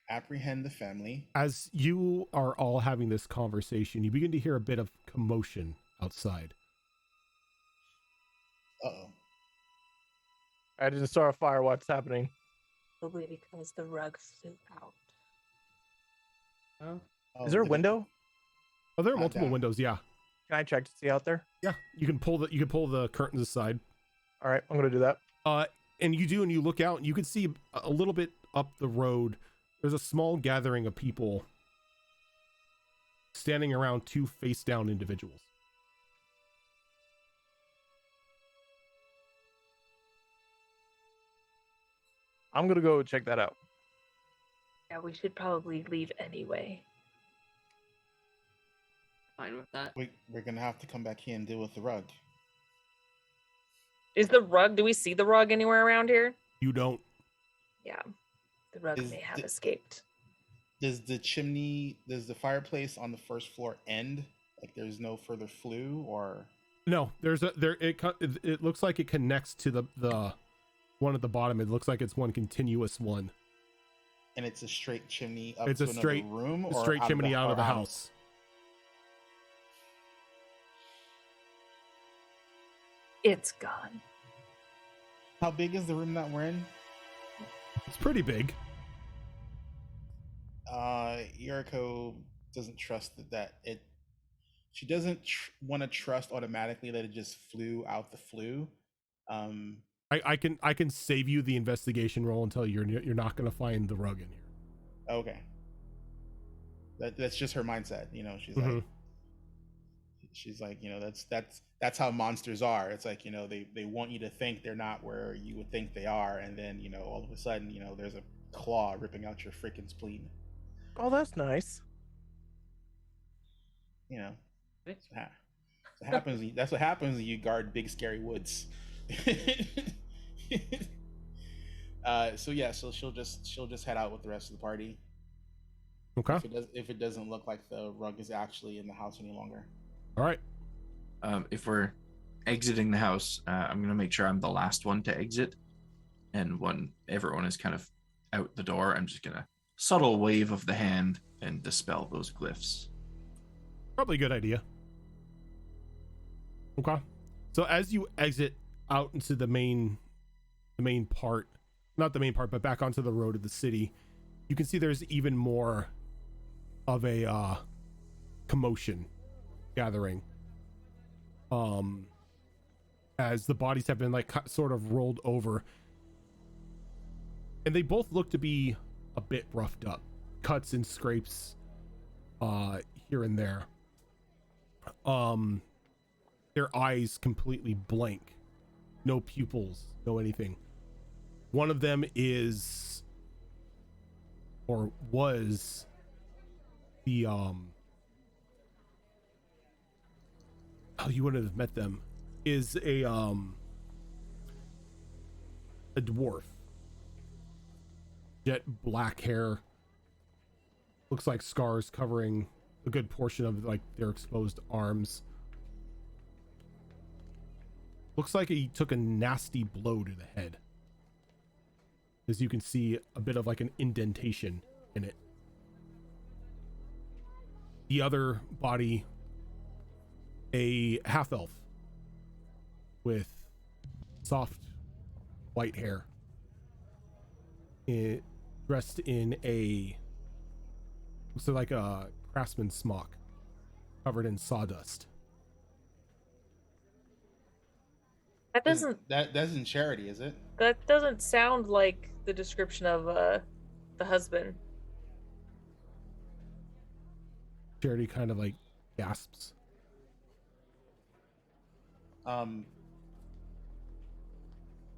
apprehend the family. As you are all having this conversation, you begin to hear a bit of commotion outside. Uh-oh. I didn't start a fire. What's happening? Probably because the rug flew out. Oh, Is there a did it- window? Oh, there are multiple down. windows. Yeah, Can I check to see out there? yeah. You can pull the curtains aside. All right, I'm gonna do that. And you do, and you look out, and you can see a little bit up the road. There's a small gathering of people standing around two face-down individuals. I'm gonna go check that out. Yeah, we should probably leave anyway. Fine with that. We're gonna have to come back here and deal with the rug. Is the rug? Do we see the rug anywhere around here? You don't. Yeah, the rug Is may have the- escaped. Does the fireplace on the first floor end? Like there's no further flue, or No, it looks like it connects to the one at the bottom. It looks like it's one continuous one. and it's a straight chimney up It's to a another straight room, A or straight chimney out of the or house. It's gone. How big is the room that we're in? It's pretty big. Yuriko doesn't trust that it. She doesn't want to trust automatically that it just flew out the flue. I can save you the investigation roll until you're not going to find the rug in here. Okay. That's just her mindset, you know. She's like, you know, that's how monsters are. It's like, you know, they want you to think they're not where you would think they are, and then, you know, all of a sudden, you know, there's a claw ripping out your freaking spleen. Oh, that's nice. You know, that's what happens when you guard big scary woods. So she'll just head out with the rest of the party. Okay. If it doesn't look like the rug is actually in the house any longer. All right. If we're exiting the house, I'm going to make sure I'm the last one to exit. And when everyone is kind of out the door, I'm just going to subtle wave of the hand and dispel those glyphs. Probably a good idea. Okay. So as you exit out into the main part, not the main part, but back onto the road of the city, you can see there's even more of a commotion gathering. As the bodies have been like sort of rolled over, and they both look to be a bit roughed up, cuts and scrapes here and there. Their eyes completely blank, no pupils, no anything. One of them is, or was, the oh, you wouldn't have met them, is a dwarf. Jet black hair, looks like scars covering a good portion of like their exposed arms. Looks like he took a nasty blow to the head, as you can see a bit of like an indentation in it. The other body, a half elf with soft white hair, dressed in a, looks like a craftsman's smock covered in sawdust. That doesn't That isn't Charity, is it? that doesn't sound like the description of the husband. Charity kind of like gasps.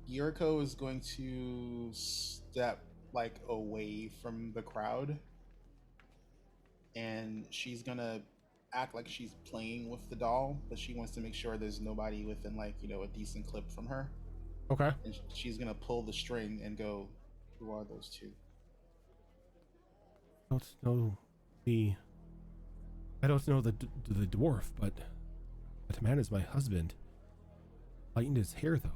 Yuriko is going to step like away from the crowd, and she's gonna act like she's playing with the doll, but she wants to make sure there's nobody within, like, you know, a decent clip from her. Okay. And she's gonna pull the string and go, "Who are those two?" I don't know the dwarf, but that man is my husband. Lightened his hair though.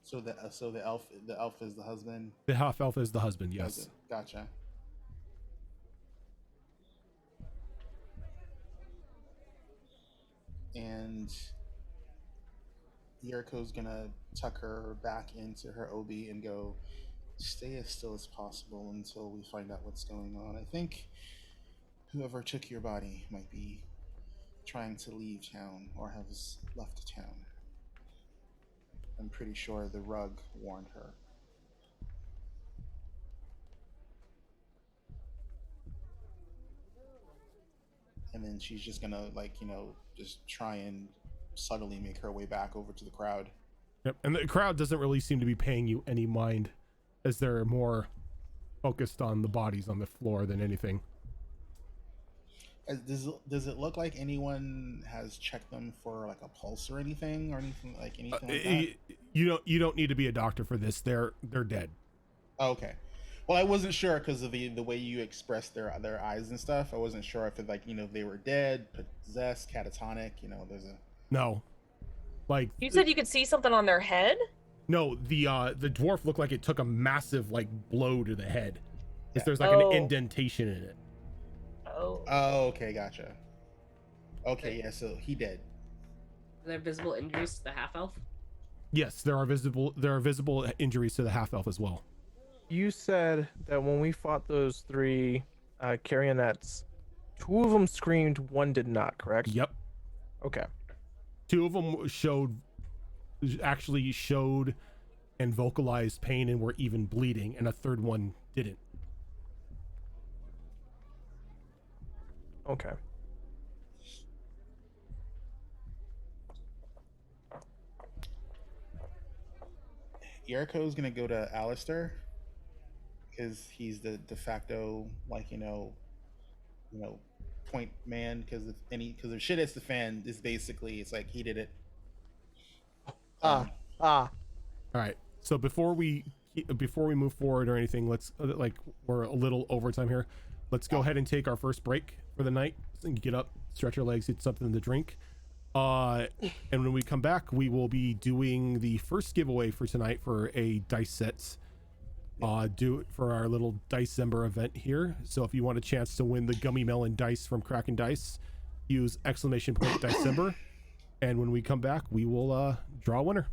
So the elf is the husband. The half elf is the husband. Yes. Gotcha. And Yuriko's gonna tuck her back into her obi and go, "Stay as still as possible until we find out what's going on. I think whoever took your body might be trying to leave town or has left town. I'm pretty sure the rug warned her." And then she's just gonna, like, you know, just try and subtly make her way back over to the crowd. Yep. And the crowd doesn't really seem to be paying you any mind, as they're more focused on the bodies on the floor than anything. Does it look like anyone has checked them for like a pulse or anything like that? You don't need to be a doctor for this. They're dead. Oh, okay. Well, I wasn't sure because of the way you expressed their eyes and stuff. I wasn't sure if it, like, if they were dead, possessed, catatonic. There's a no. Like you said, you could see something on their head. No, the dwarf looked like it took a massive blow to the head. Yeah. There's like an indentation in it. Oh, okay, gotcha. Okay, yeah, so he dead. Are there visible injuries to the half elf? Yes, there are visible injuries to the half elf as well. You said that when we fought those 3 Carrionettes, 2 of them screamed, 1 did not, correct? Yep. Okay. 2 of them actually showed and vocalized pain and were even bleeding, and a 3rd one didn't. Okay. Yuriko's gonna go to Alistair because he's the de facto, point man. Because if shit hits the fan, it's like he did it. All right. So before we move forward or anything, let's we're a little overtime here. Let's go ahead and take our first break for the night. So get up, stretch your legs, get something to drink. And when we come back, we will be doing the first giveaway for tonight for a dice set. Do it for our little Dicember event here. So if you want a chance to win the Gummy Melon dice from Kraken Dice, use !Dicember. And when we come back, we will draw a winner.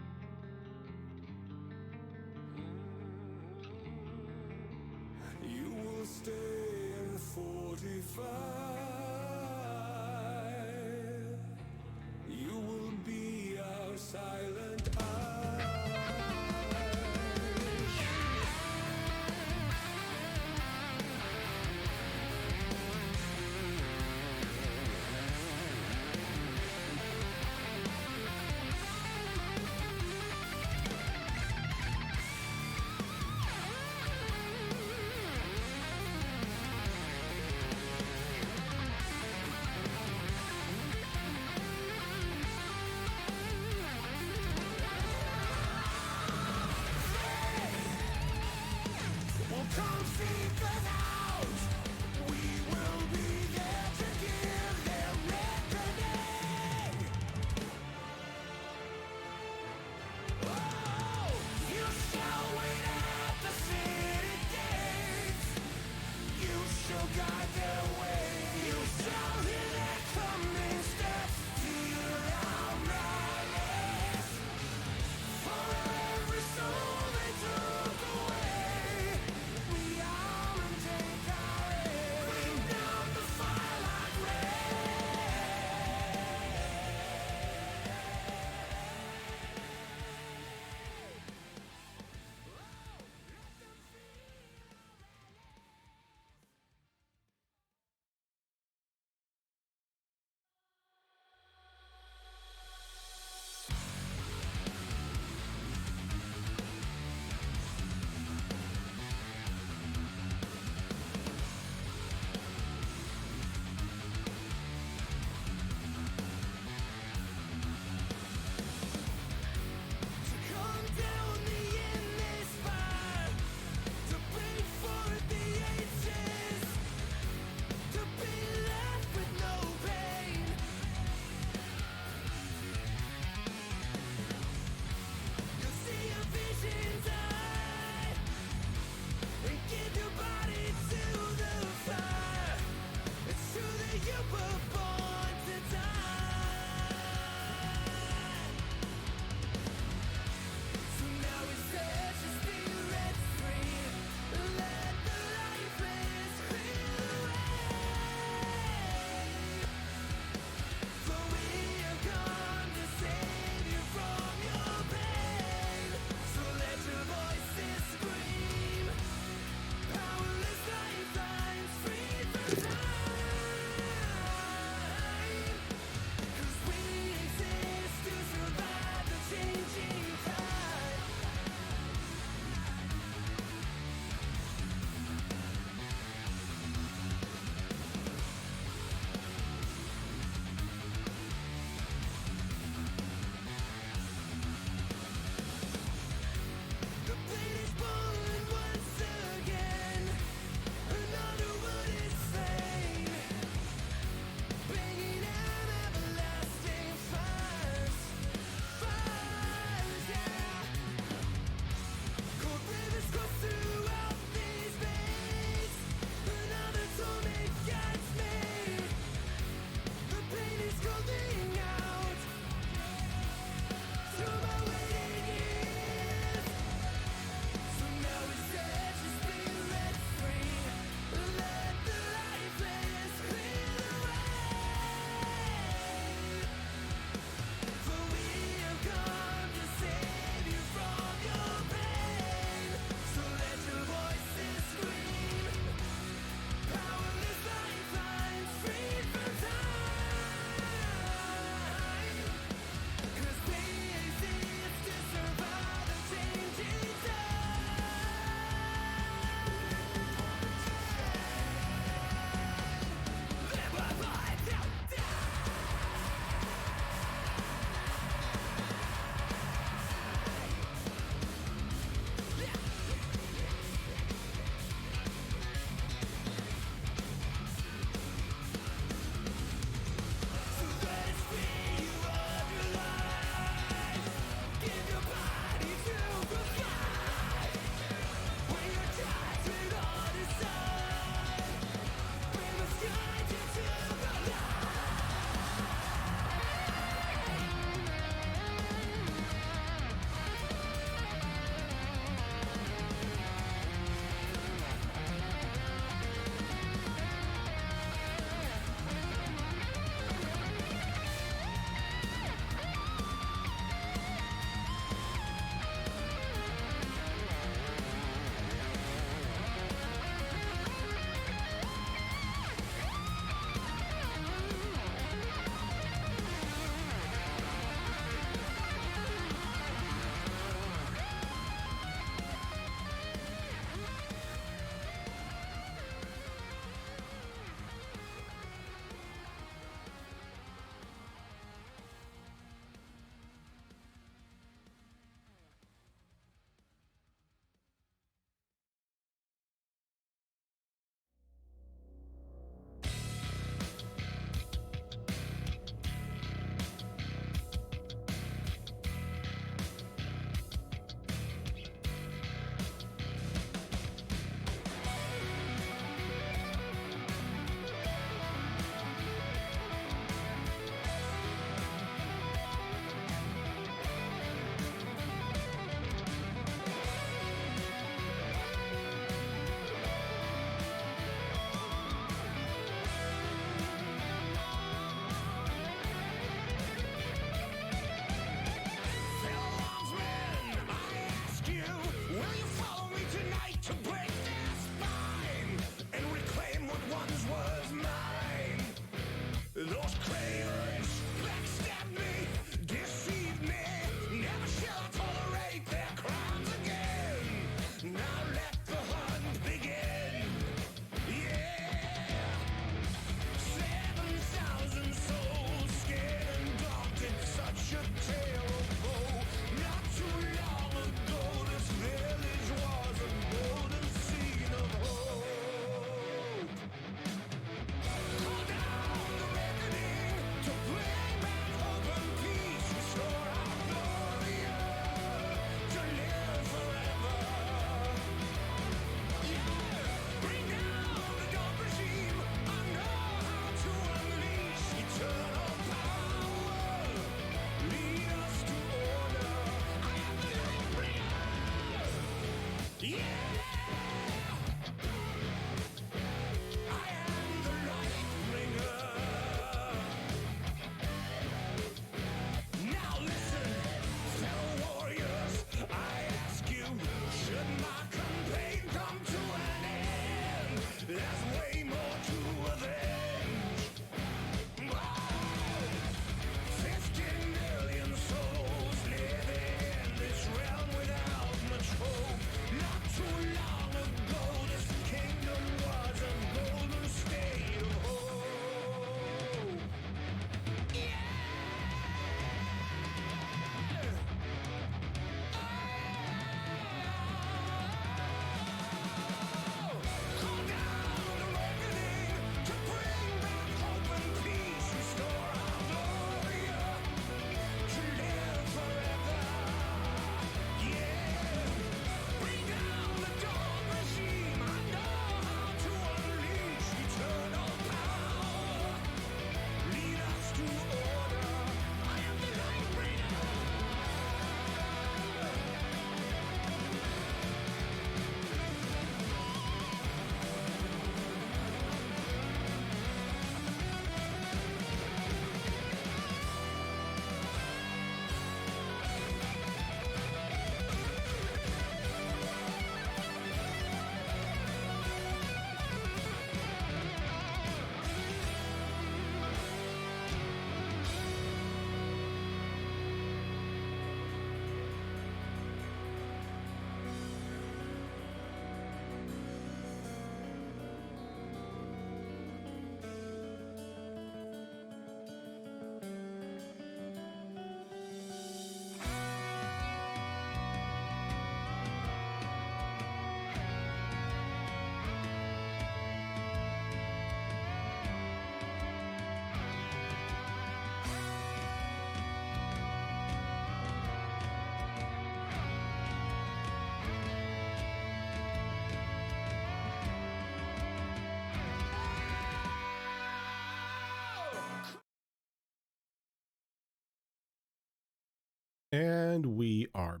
And we are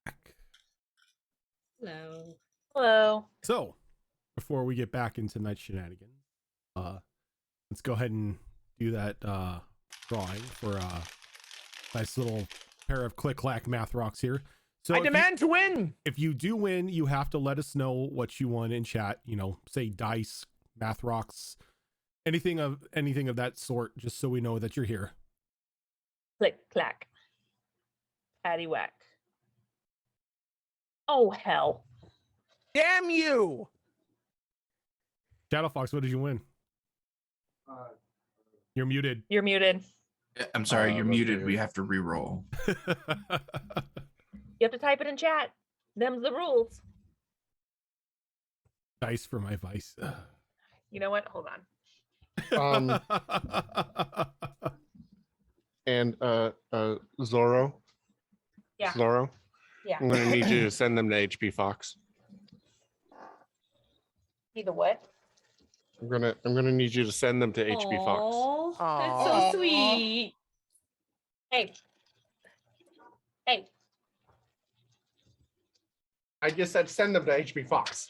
back. Hello. Hello. So, before we get back into night shenanigans, let's go ahead and do that drawing for a nice little pair of click-clack math rocks here. So I demand to win. If you do win, you have to let us know what you won in chat. You know, say dice, math rocks, anything of that sort, just so we know that you're here. Click, clack. Patty whack. Oh, hell. Damn you! Shadow Fox, what did you win? You're muted. You're muted. I'm sorry, you're that's muted. weird. We have to re-roll. You have to type it in chat. Them's the rules. Dice for my vice. You know what? Hold on. And Zorro. Yeah. Zorro. Yeah. I'm gonna need you to send them to HP Fox. Either what? I'm gonna need you to send them to HP Fox. Aw, that's Aw. so sweet. Hey. Hey. I just said send them to HP Fox.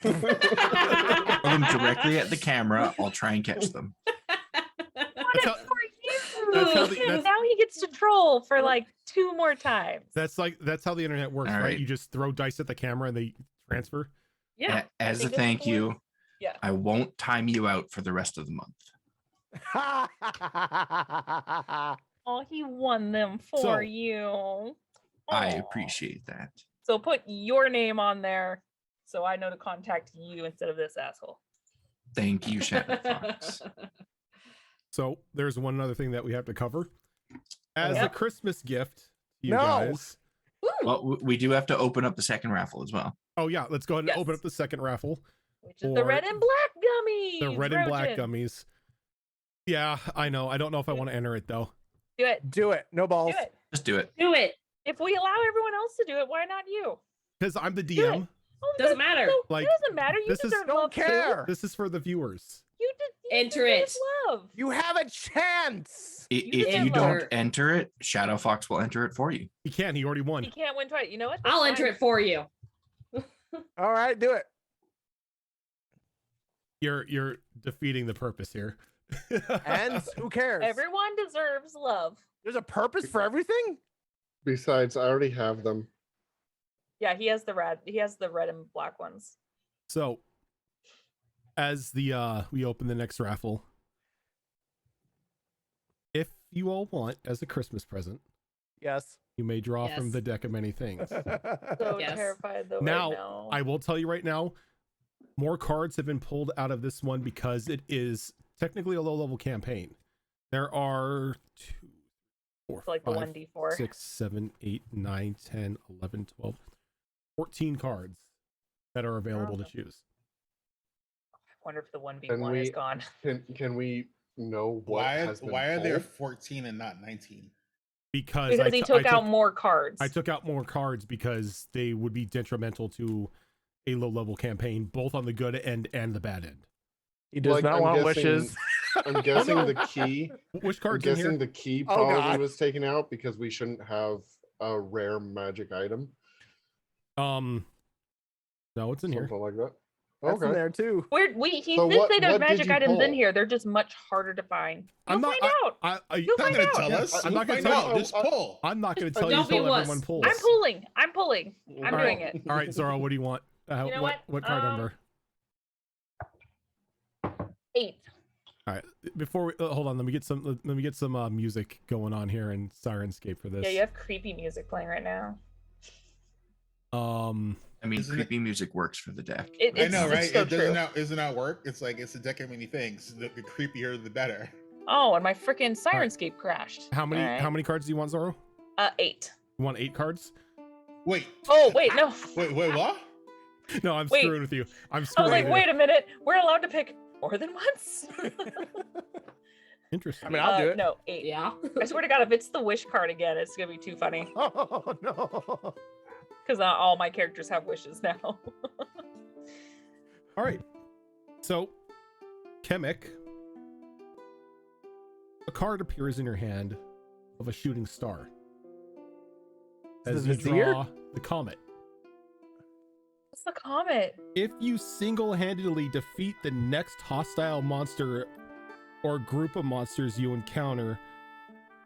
Throw them directly at the camera. I'll try and catch them. What how- for you? that's how the- Now he gets to troll for like 2 more times. That's how the internet works, All right? right. You just throw dice at the camera and they transfer. Yeah. As a think it's thank cool. you, Yeah. I won't time you out for the rest of the month. Oh, he won them for So- you. I Aw. appreciate that. So put your name on there so I know to contact you instead of this asshole. Thank you, Shadow Fox. So there's one other thing that we have to cover. As a Yep. Christmas gift to you No. guys. Ooh. Well, we do have to open up the second raffle as well. Oh yeah, let's go ahead and Yes. open up the second raffle. Which is the Or red and black gummies. The red and black Trojan. gummies. Yeah, I know. I don't know if I want to enter it though. Do it. Do it. No balls. Do it. Just do it. Do it. If we allow everyone else to do it, why not you? Because I'm the Do DM. it. Oh, Doesn't that's matter. so- Like, it doesn't matter. You this is- deserve Don't love care. This is for the viewers. Too. You Enter deserve it. Love. You have a chance. If deserve you don't love. enter it, Shadow Fox will enter it for you. He can. He already won. You can't win twice. You know what? I'll That's enter fine. it for you. All right, do it. You're defeating the purpose here. And who cares? Everyone deserves love. There's a purpose for everything. Besides, I already have them. Yeah, he has the red. He has the red and black ones. So, as we open the next raffle, if you all want, as a Christmas present, Yes. you may draw from Yes. the deck of many things. So Yes. terrified though. Now, right now. I will tell you right now, more cards have been pulled out of this one because it is technically a low-level campaign. There are 2, 4, So like the 5, 1d4. 6, 7, 8, 9, 10, 11, 12, 14 cards that are available to choose. I wonder if the 1v1 Can is we- gone. Can we know what has been Why are there pulled? 14 and not 19? Because Because he took out more cards. I took out more cards because they would be detrimental to a low-level campaign, both on the good end and the bad end. He does Like, not I'm want guessing- wishes. I'm guessing the key. Which I'm cards in guessing here? the key Oh, probably God. was taken out because we shouldn't have a rare magic item. No, it's in here. Something like that. That's in Okay. there too. He So did what- say there's what did magic you items in pull? here. They're just much harder to find. You'll I'm not- find out. You're You'll Not find gonna out. tell Yeah, us. I'm not We'll gonna find tell out. you. Just pull. I'm not going to tell you Don't be until wuss. everyone pulls. I'm pulling. I'm pulling. I'm All doing right. it. All right, Zoro, what do you want? You know what what? card number? 8. All right, before we hold on, let me get some music going on here and Sirenscape for this. Yeah, you have creepy music playing right now. I mean, Isn't it- creepy music works for the deck. I It's know, right? so It true. doesn't that work? It's like it's a deck of many things. The creepier, the better. Oh, and my freaking Sirenscape crashed. how many All right. how many cards do you want, Zoro? 8. You want 8 cards? Wait, Oh, wait, no. wait, what? No, I'm Wait. screwing with you. I'm I screwing was like, with wait a minute. We're allowed to pick more than once? you. Interesting. I mean, I'll do it. No, 8. Yeah. I swear to God, if it's the wish card again, it's gonna be too funny. Oh no. Because not all my characters have wishes now. All right. So, Kemek, a card appears in your hand of a shooting star. as The you vizier? draw the comet. What's the comet? If you single-handedly defeat the next hostile monster or group of monsters you encounter,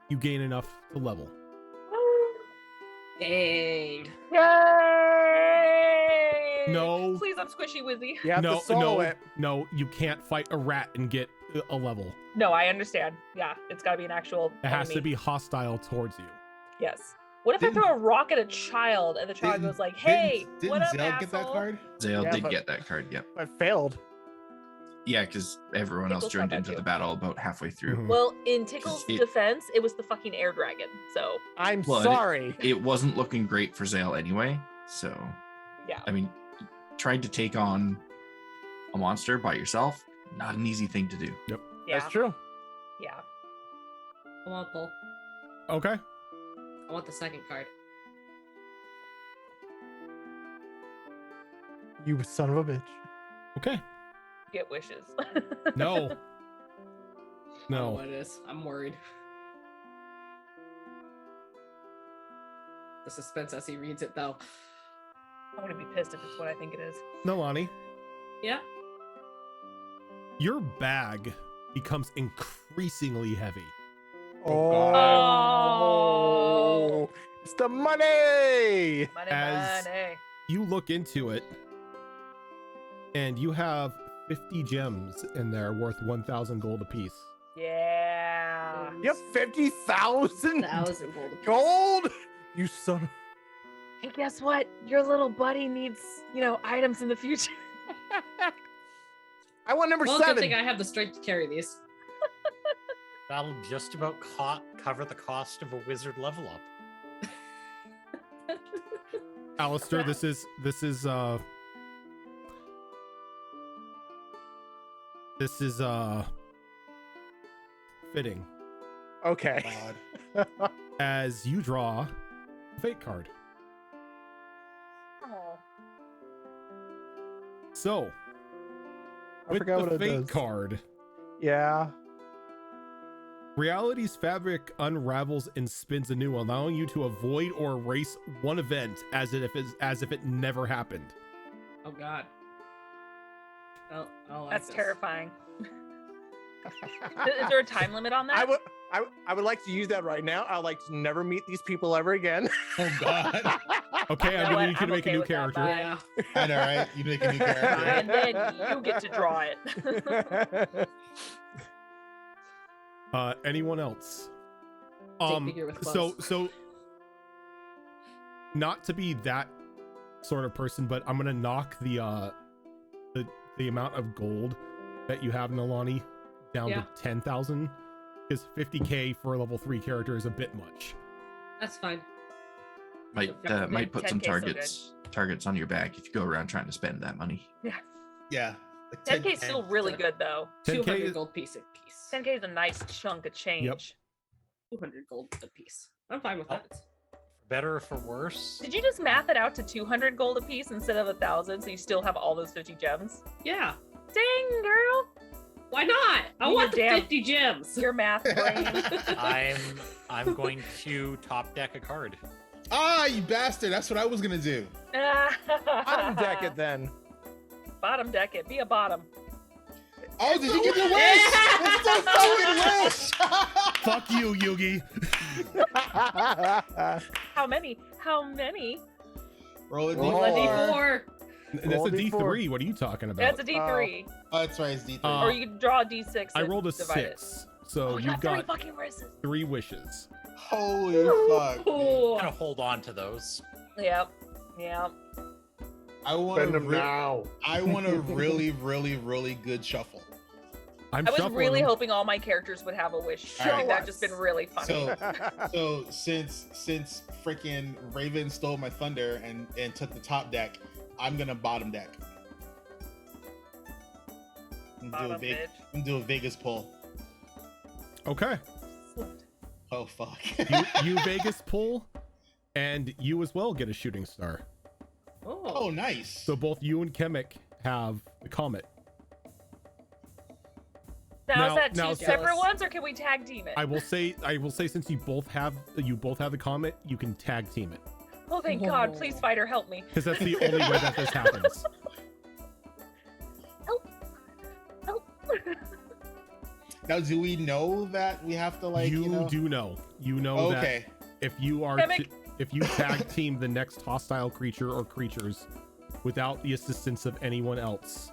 you gain enough to level. Dang. Yay! No. Please, I'm squishy Wizzy. You have No, to solo no, it. no, you can't fight a rat and get a level. No, I understand. Yeah, it's got to be an actual. It has to enemy. be hostile towards you. Yes. What if I throw a rock at a child and the child goes like, "Hey, didn't what up, Zale get that asshole?" card? Zale Yeah, did but- get that card. Yep. I failed. Yeah, because everyone else Tickle's joined got that into too. the battle about halfway through. Mhm. Well, in Tickle's It- defense, it was the fucking air dragon. So I'm Well, sorry. It wasn't looking great for Zale anyway. So, yeah. I mean, tried to take on a monster by yourself, not an easy thing to do. Yeah. That's true. Yeah. I want pull. Okay. I want the second card. You son of a bitch. Okay. Get wishes. No. I don't know No. what it is. I'm worried. The suspense as he reads it, though. I'm gonna be pissed if it's what I think it is. Nolani, Yeah. your bag becomes increasingly heavy. Oh. It's the money. Money, As- money. You look into it, and you have 50 gems in there worth 1,000 gold apiece. Yeah. You have 50,000 1,000 gold. gold. You son. Hey, guess what? Your little buddy needs, items in the future. I want number Well, good 7. thing I have the strength to carry these. That'll just about cover the cost of a wizard level up. Alistair, this is fitting Okay. God. as you draw a fate card. Oh. So, I with forgot the what it fate does. card, Yeah. reality's fabric unravels and spins anew, allowing you to avoid or erase one event as if it never happened. Oh, God. Oh, like That's this. terrifying. Is there a time limit on that? I would like to use that right now. I'd like to never meet these people ever again. Oh God. Okay, You know I'm what? gonna need you to I'm make okay a new with that, character. bye. Yeah. I know, right? You make a new character. And then you get to draw it. Anyone else? Stick figure with So clothes. not to be that sort of person, but I'm gonna knock the amount of gold that you have, Nolani, down Yeah. to 10,000, because 50k for a level 3 character is a bit much. That's fine. Might Yeah, put 10K some is so targets on your back if you go around trying to spend that money. Yeah. Like 10K is still really good though. 10K 200 is- gold piece a piece. 10K is a nice chunk of change. 200 gold a piece. I'm fine with that. For better or for worse. Did you just math it out to 200 gold a piece instead of 1,000, so you still have all those 50 gems? Yeah. Dang, girl! Why not? I You want the damn- 50 gems. Your math brain. I'm going to top deck a card. Ah, you bastard. That's what I was gonna do. Bottom deck it then. Bottom deck it. Be a bottom. Oh, did you get the wish? It's the fucking wish. Fuck you, Yugi. How many? How many? Roll a Roll. A D4. D4. That's Roll a D4. D3. What are you talking about? That's a D3. Oh, that's right. It's D3. Uh, or you can draw a D6. I and rolled a divide it. 6, so Oh, you you've got 3 got fucking wishes. 3 wishes. Holy fuck. dude. Oh. I'm gonna hold on to those. Yep. Yep. I want Spend a them now. I want a really, really, really good shuffle. I'm I was shuffling really them. hoping all my characters would have a wish. All right. That just been really funny. So since freaking Raven stole my thunder and took the top deck, I'm gonna bottom deck. I'm gonna Bottom bitch. do a Vegas pull. Okay. Oh fuck. You Vegas pull, and you as well get a shooting star. Oh nice. So both you and Kemek have the comet. Now, is Now- that now- two separate Jealous. ones, or can we tag team it? I will say since you both have the comet, you can tag team it. Oh, thank God. Please, fighter, help me. Because that's the only way that this happens. Help. Now, do we know that we have to like? You know? do know. You know Okay. that if you are if you tag team the next hostile creature or creatures without the assistance of anyone else,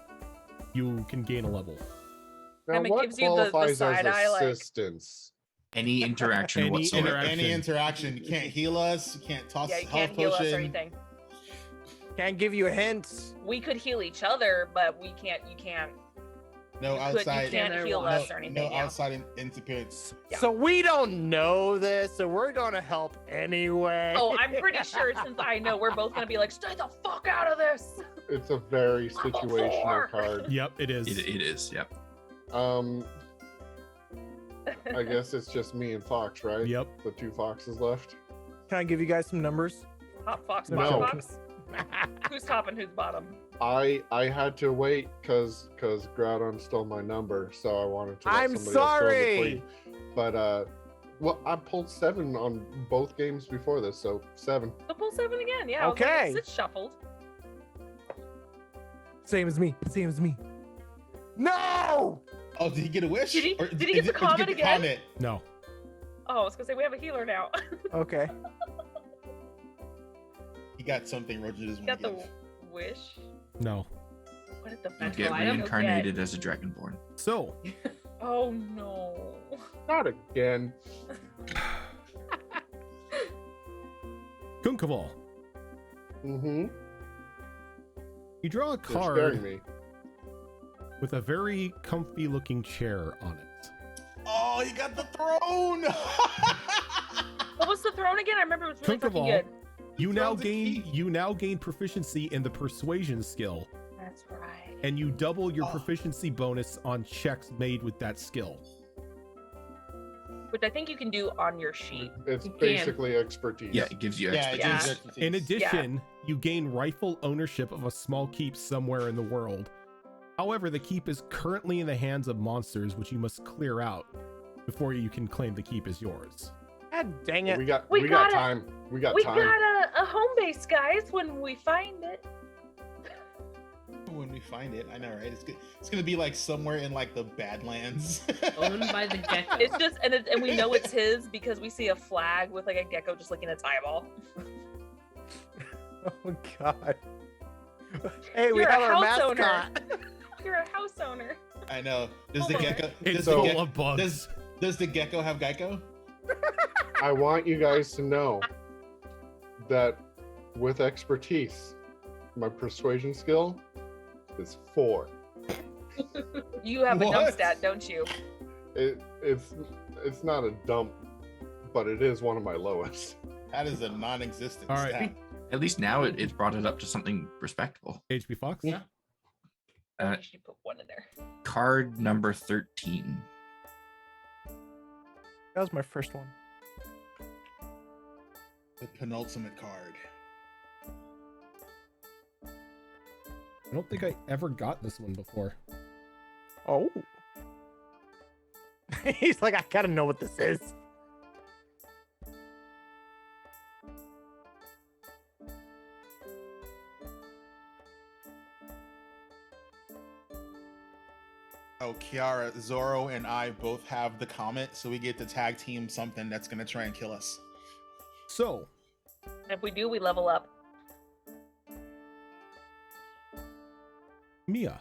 you can gain a level. Now, It what gives you the qualifies side as eye, like- assistance? Any interaction Any whatsoever. interaction. Any interaction. You can't heal us. You can't toss Yeah, you health can't heal us potion. or anything. Can't give you hints. We could heal each other, but we can't. You can't. No You outside. can't Yeah, heal no- us or anything. No yeah. outside interference. Yeah. So we don't know this, so we're gonna help anyway. Oh, I'm pretty sure since I know we're both gonna be like, stay the fuck out of this. It's a very Level situational 4. card. Yep, it is. It is, yep. I guess it's just me and Fox, right? Yep. The 2 foxes left. Can I give you guys some numbers? Top fox, No. bottom fox. Who's top and who's bottom? I had to wait because Groudon stole my number, so I wanted to. Let I'm somebody else go in sorry. between. But well, I pulled 7 on both games before this, so 7. So pull 7 again. Yeah. I was like, Okay. it's shuffled. Same as me. Same as me. No! Oh, did he get a wish? Did he- Or did he get the comment again? comment? No. Oh, I was gonna say we have a healer now. Okay. He got something Roger doesn't Got want the to give. wish. No. What did the You magical get item reincarnated as a dragonborn. So, get? Oh no. Not again. Kunkaval, Mm-hmm. you draw a You're scaring card me. with a very comfy looking chair on it. Oh, he got the throne. What was the throne again? I remember it was really fucking Kunkaval, good. you now gain proficiency in the persuasion skill, That's right. and you double your Oh. proficiency bonus on checks made with that skill. Which I think you can do on your sheet. It's You can. basically expertise. Yeah, it gives you Yeah, it expertise. gives expertise. In addition, you gain rightful ownership of a small keep somewhere in the world. However, the keep is currently in the hands of monsters, which you must clear out before you can claim the keep as yours. God dang it. We got We got gotta- time. We got We time. got a home base, guys, when we find it. When we find it, I know, right? It's gonna be like somewhere in like the Badlands. Owned by the gecko. It's just and we know it's his because we see a flag with like a gecko just licking its eyeball. Oh god. Hey, we You're a have our house owner. mascot. You're a house owner. I know. Does the Oh. gecko? It's Does the, full gec- of bugs. does the gecko have Geico? I want you guys to know that with expertise, my persuasion skill is 4. You have a dump What? stat, don't you? It's not a dump, but it is one of my lowest. That is a non-existent All right. stat. At least now it's brought it up to something respectable. HB Fox? Yeah. Uh, You should put 1 in there. Card number 13. That was my first one. The penultimate card. I don't think I ever got this one before. Oh. He's like, I gotta know what this is. Oh, Kiara, Zoro, and I both have the comet, so we get to tag team something that's gonna try and kill us. So, And if we do, we level up. Mia,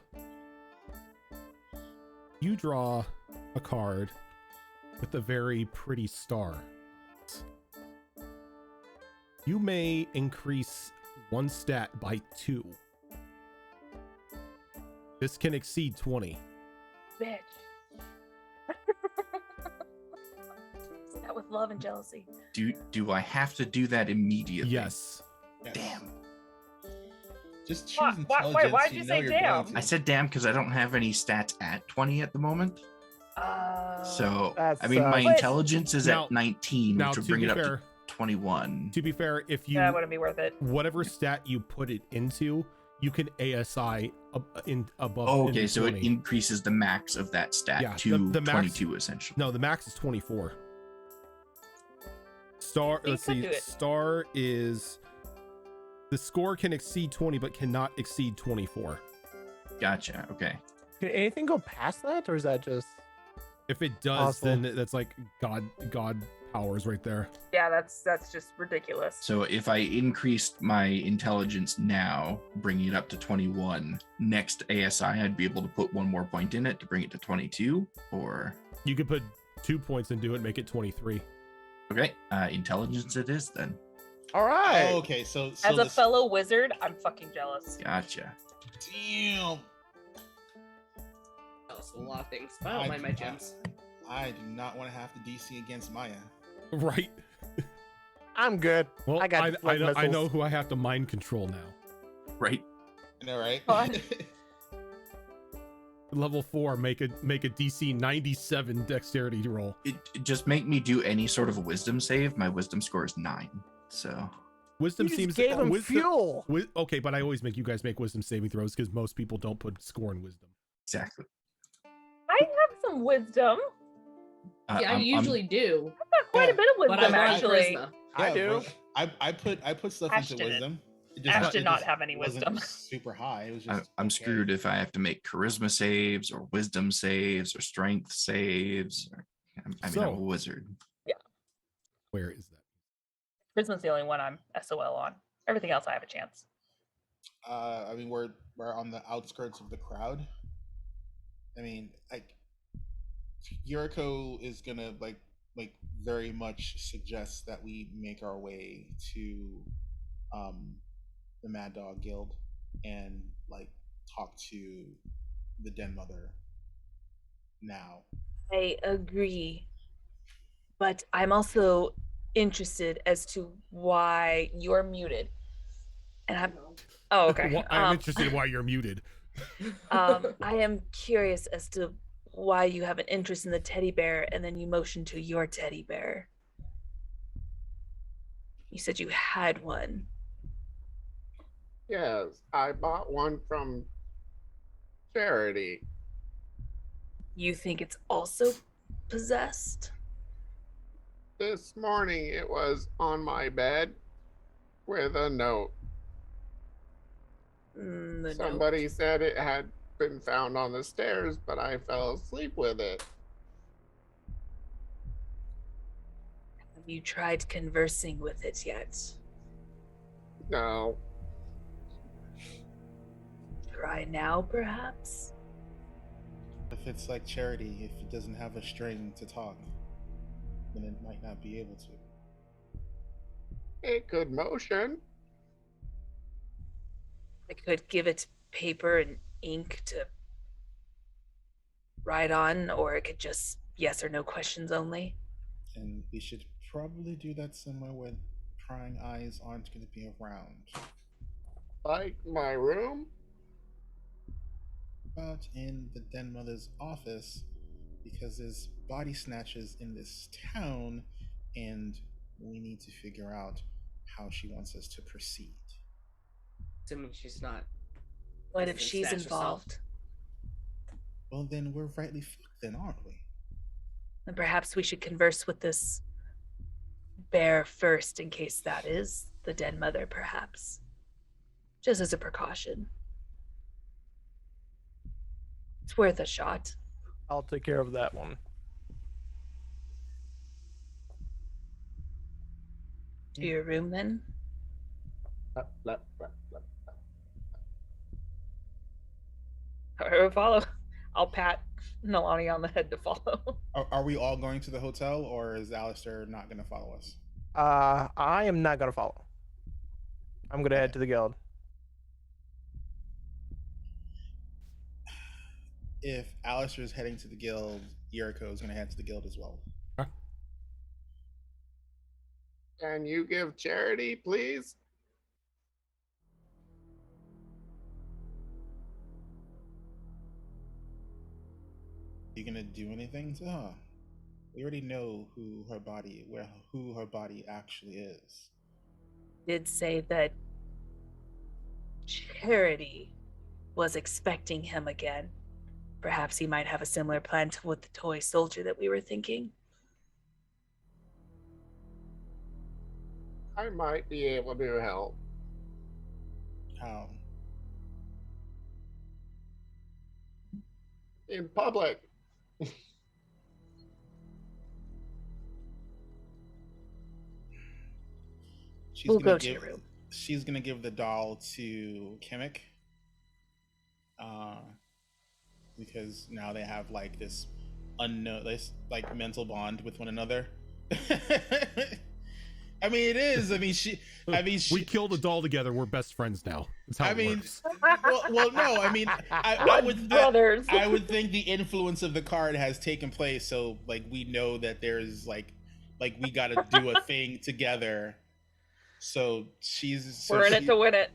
you draw a card with a very pretty star. You may increase one stat by 2. This can exceed 20. Bitch. Is that with love and jealousy? Do I have to do that immediately? Yes. Yes. Damn. Just choose Why- intelligence. why'd so you know say you're damn? going to. I said damn because I don't have any stats at 20 at the moment. So That's, I mean, my But- intelligence is Now- at 19, Now, which to would bring be it up fair, to 21. to be fair, if you that wouldn't be worth it. whatever stat you put it into, you can ASI above. Oh, okay, into so it 20. increases the max of that stat Yeah, to the max- 22 essentially. No, the max is 24. Star. You Let's could see. do it. Star is The score can exceed 20, but cannot exceed 24. Gotcha. Okay. Can anything go past that, or is that just? If it does, Possible. then that's like God powers right there. Yeah, that's just ridiculous. So if I increased my intelligence now, bringing it up to 21, next ASI, I'd be able to put one more point in it to bring it to 22, or? You could put 2 points into it, make it 23. Okay, intelligence it is then. All right. Oh, okay, so As a fellow wizard, I'm fucking jealous. Gotcha. Damn. That's a lot of things. I don't mind my gems. I do not want to have to DC against Maya. Right. I'm good. Well, I got I know missiles. who I have to mind control now. Right. I know, right? Fun. Level 4, make a DC 97 dexterity roll. It just make me do any sort of a wisdom save. My wisdom score is 9. So Wisdom You just seems gave him wisdom, fuel. Okay, but I always make you guys make wisdom saving throws because most people don't put score in wisdom. exactly. I have some wisdom. Yeah, I usually do, I've got quite a bit of but wisdom, I roll actually. charisma. I do. I put stuff Ash into didn't. wisdom. Ash did it not have any wasn't wisdom. super high. It was just. I'm okay. screwed if I have to make charisma saves or wisdom saves or strength saves. I'm So- a wizard. Where is that? Prisma's the only one I'm SOL on. Everything else I have a chance. I mean, we're on the outskirts of the crowd. I mean, like, Yuriko is gonna like very much suggest that we make our way to the Mad Dog Guild and like talk to the Den Mother now. I agree. But I'm also interested as to why you're muted. And I'm oh okay. Well, I'm interested in why you're muted. I am curious as to why you have an interest in the teddy bear and then you motion to your teddy bear. You said you had one. Yes, I bought one from Charity. You think it's also possessed? This morning it was on my bed with a note. The note. Somebody said it had been found on the stairs, but I fell asleep with it. Have you tried conversing with it yet? No, Try now, perhaps? If it's like Charity, if it doesn't have a string to talk, then it might not be able to. it could motion. I could give it paper and ink to write on, or it could just yes or no questions only. And we should probably do that somewhere where prying eyes aren't going to be around. Like my room? About in the Den Mother's office, because there's body snatches in this town, and we need to figure out how she wants us to proceed. Assuming she's not. What if Doesn't she's snatch herself. involved? Well, then we're rightly fucked, then, aren't we? And perhaps we should converse with this bear first, in case that is the Den Mother, perhaps. Just as a precaution. It's worth a shot. I'll take care of that one. To your room, then. Or follow. I'll pat Nalani on the head to follow. Are we all going to the hotel, or is Alistair not going to follow us? I am not gonna follow. I'm gonna head to the guild. If Alistair is heading to the guild, Yuriko is going to head to the guild as well. Can you give Charity, please? You gonna do anything to her? We already know who her body actually is. Did say that Charity was expecting him again. Perhaps he might have a similar plan to with the toy soldier that we were thinking. I might be able to help. How? In public. We'll go to your room. She's gonna give the doll to Kemek. Because now they have like this like mental bond with one another. I mean, it is. We killed a doll together. We're best friends now. That's how it works. well, no. I mean, I would think the influence of the card has taken place. So, like, we know that there's like we got to do a thing together. So we're in it to win it.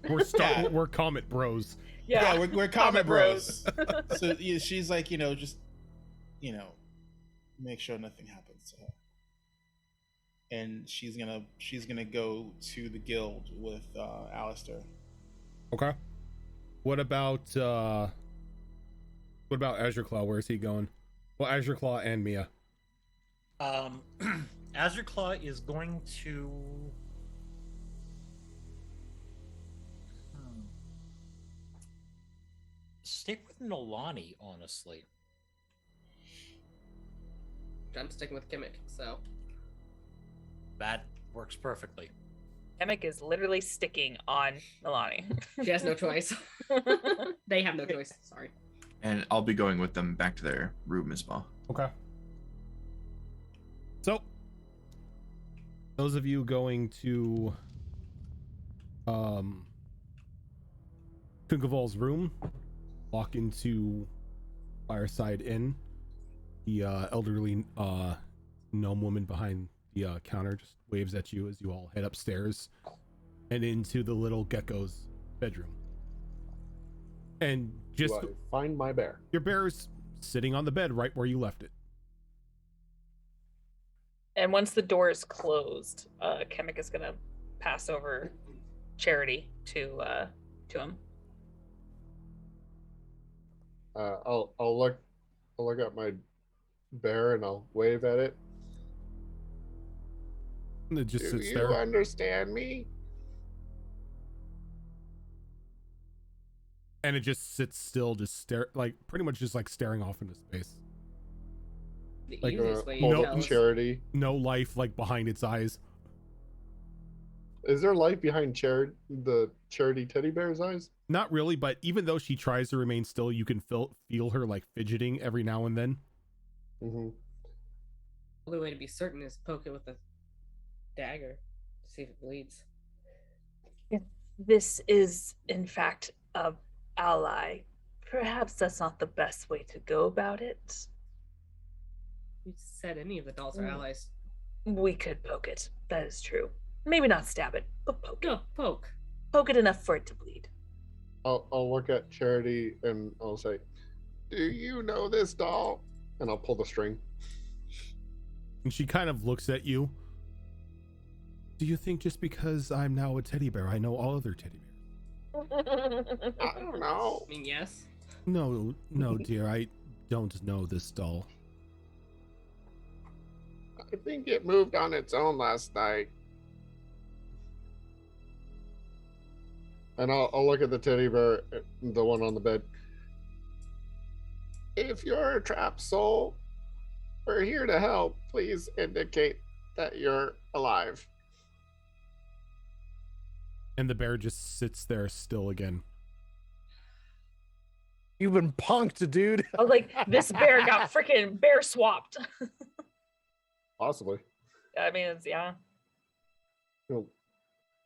We're Comet Bros. Yeah, we're Comet Bros. So yeah, she's like, just, make sure nothing happens to her. And she's gonna go to the guild with Alistair. Okay. What about Azure Claw? Where's he going? Well, Azure Claw and Mia. Azure Claw is going to stick with Nolani, honestly. I'm sticking with Kemek, so That works perfectly. Kemek is literally sticking on Milani. she has no choice. They have no choice. Sorry. And I'll be going with them back to their room as well. Okay. So, those of you going to Kunkavol's room, walk into Fireside Inn. The elderly gnome woman behind the counter just waves at you as you all head upstairs and into the little gecko's bedroom. And just Do I find my bear. Your bear's sitting on the bed right where you left it. And once the door is closed, Kemek is gonna pass over Charity to him. I'll look at my bear and I'll wave at it. And it just Do sits you there. understand me? And it just sits still, just pretty much just like staring off into space. The Like, easiest way Hold you up tell us- Charity. No life like behind its eyes. Is there light behind the Charity teddy bear's eyes? Not really, but even though she tries to remain still, you can feel her like fidgeting every now and then. Mm-hmm. The only way to be certain is poke it with a dagger to see if it bleeds. If this is, in fact, a ally, perhaps that's not the best way to go about it. You said any of the dolls are allies. We could poke it. That is true. Maybe not stab it, but poke it. No, poke. Poke it enough for it to bleed. I'll look at Charity and I'll say, "Do you know this doll?" And I'll pull the string. And she kind of looks at you. Do you think just because I'm now a teddy bear, I know all other teddy bears? I don't know. I mean, yes. No, dear, I don't know this doll. I think it moved on its own last night. And I'll look at the teddy bear, the one on the bed. If you're a trapped soul, we're here to help. Please indicate that you're alive. And the bear just sits there still again. You've been punked, dude. I was like, this bear got freaking bear swapped. Possibly. I mean, it's, yeah. You'll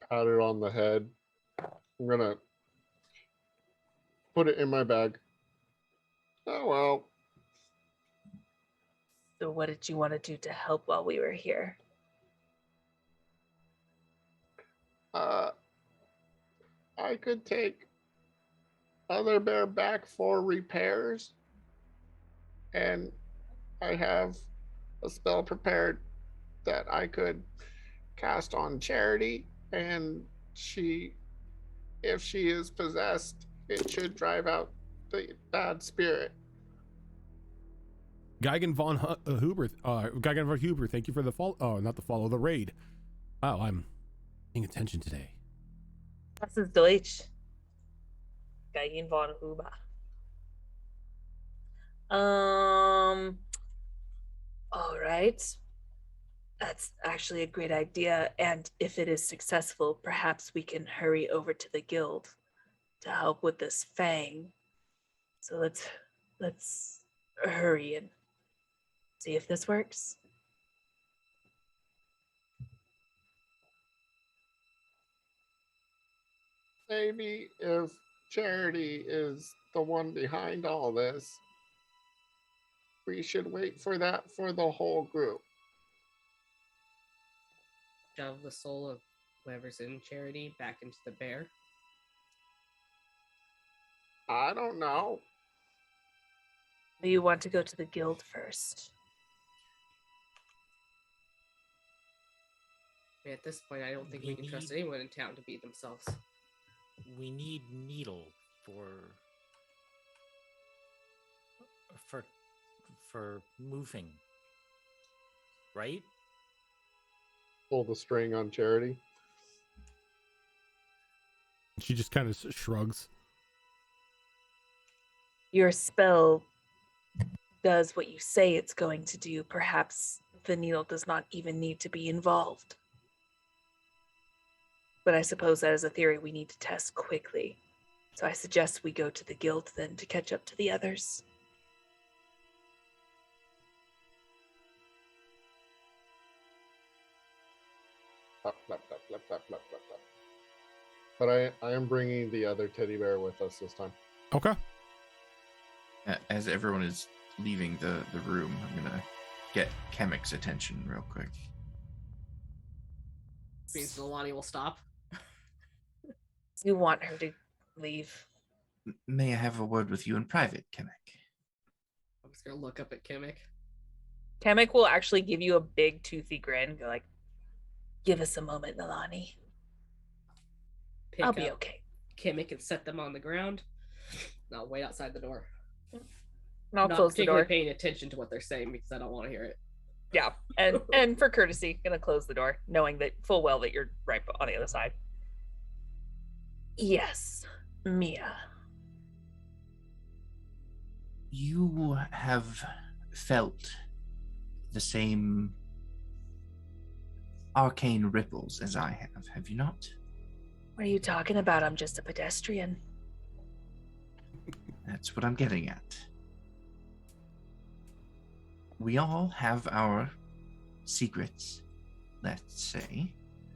pat it on the head. I'm gonna put it in my bag. Oh well. So what did you want to do to help while we were here? I could take other bear back for repairs, and I have a spell prepared that I could cast on Charity, and if she is possessed, it should drive out the bad spirit. Geigen von Huber, thank you for the follow. Oh, not the follow, the raid. Wow, I'm paying attention today. Das ist Deutsch. Gain von Huba. All right. That's actually a great idea, and if it is successful, perhaps we can hurry over to the guild to help with this fang. So let's hurry and see if this works. Maybe if Charity is the one behind all this, we should wait for that for the whole group. Shove the soul of whoever's in Charity back into the bear. I don't know. You want to go to the guild first? At this point, I don't think we can trust anyone in town to be themselves. We need Needle for moving, right? Pull the string on Charity. She just kind of shrugs. Your spell does what you say it's going to do. Perhaps the needle does not even need to be involved. But I suppose that is a theory we need to test quickly. So I suggest we go to the guild then to catch up to the others. But I am bringing the other teddy bear with us this time. Okay. As everyone is leaving the room, I'm gonna get Chemic's attention real quick. Means Nalani will stop. You want her to leave. May I have a word with you in private, Chemic? I'm just gonna look up at Kemek. Kamek will actually give you a big toothy grin. Go like, give us a moment, Nalani. I'll be okay. Kemek and set them on the ground. And I'll wait outside the door. And I'll Not close the particularly door. paying attention to what they're saying because I don't want to hear it. Yeah, and for courtesy, gonna close the door, knowing that full well that you're right on the other side. Yes, Mia. You have felt the same arcane ripples as I have you not? What are you talking about? I'm just a pedestrian. That's what I'm getting at. We all have our secrets, let's say.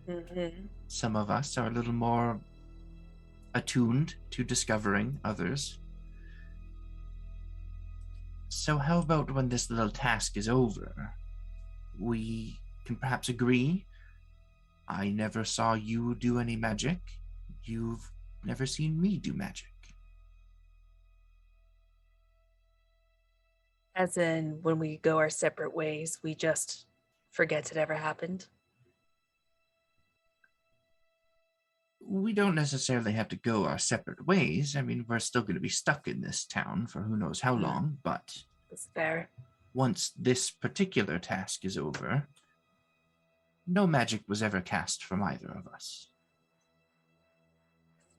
Mm-hmm. Some of us are a little more attuned to discovering others. So how about when this little task is over, we can perhaps agree? I never saw you do any magic. You've never seen me do magic. As in, when we go our separate ways, we just forget it ever happened. We don't necessarily have to go our separate ways. I mean, we're still going to be stuck in this town for who knows how long, but That's fair. once this particular task is over, no magic was ever cast from either of us.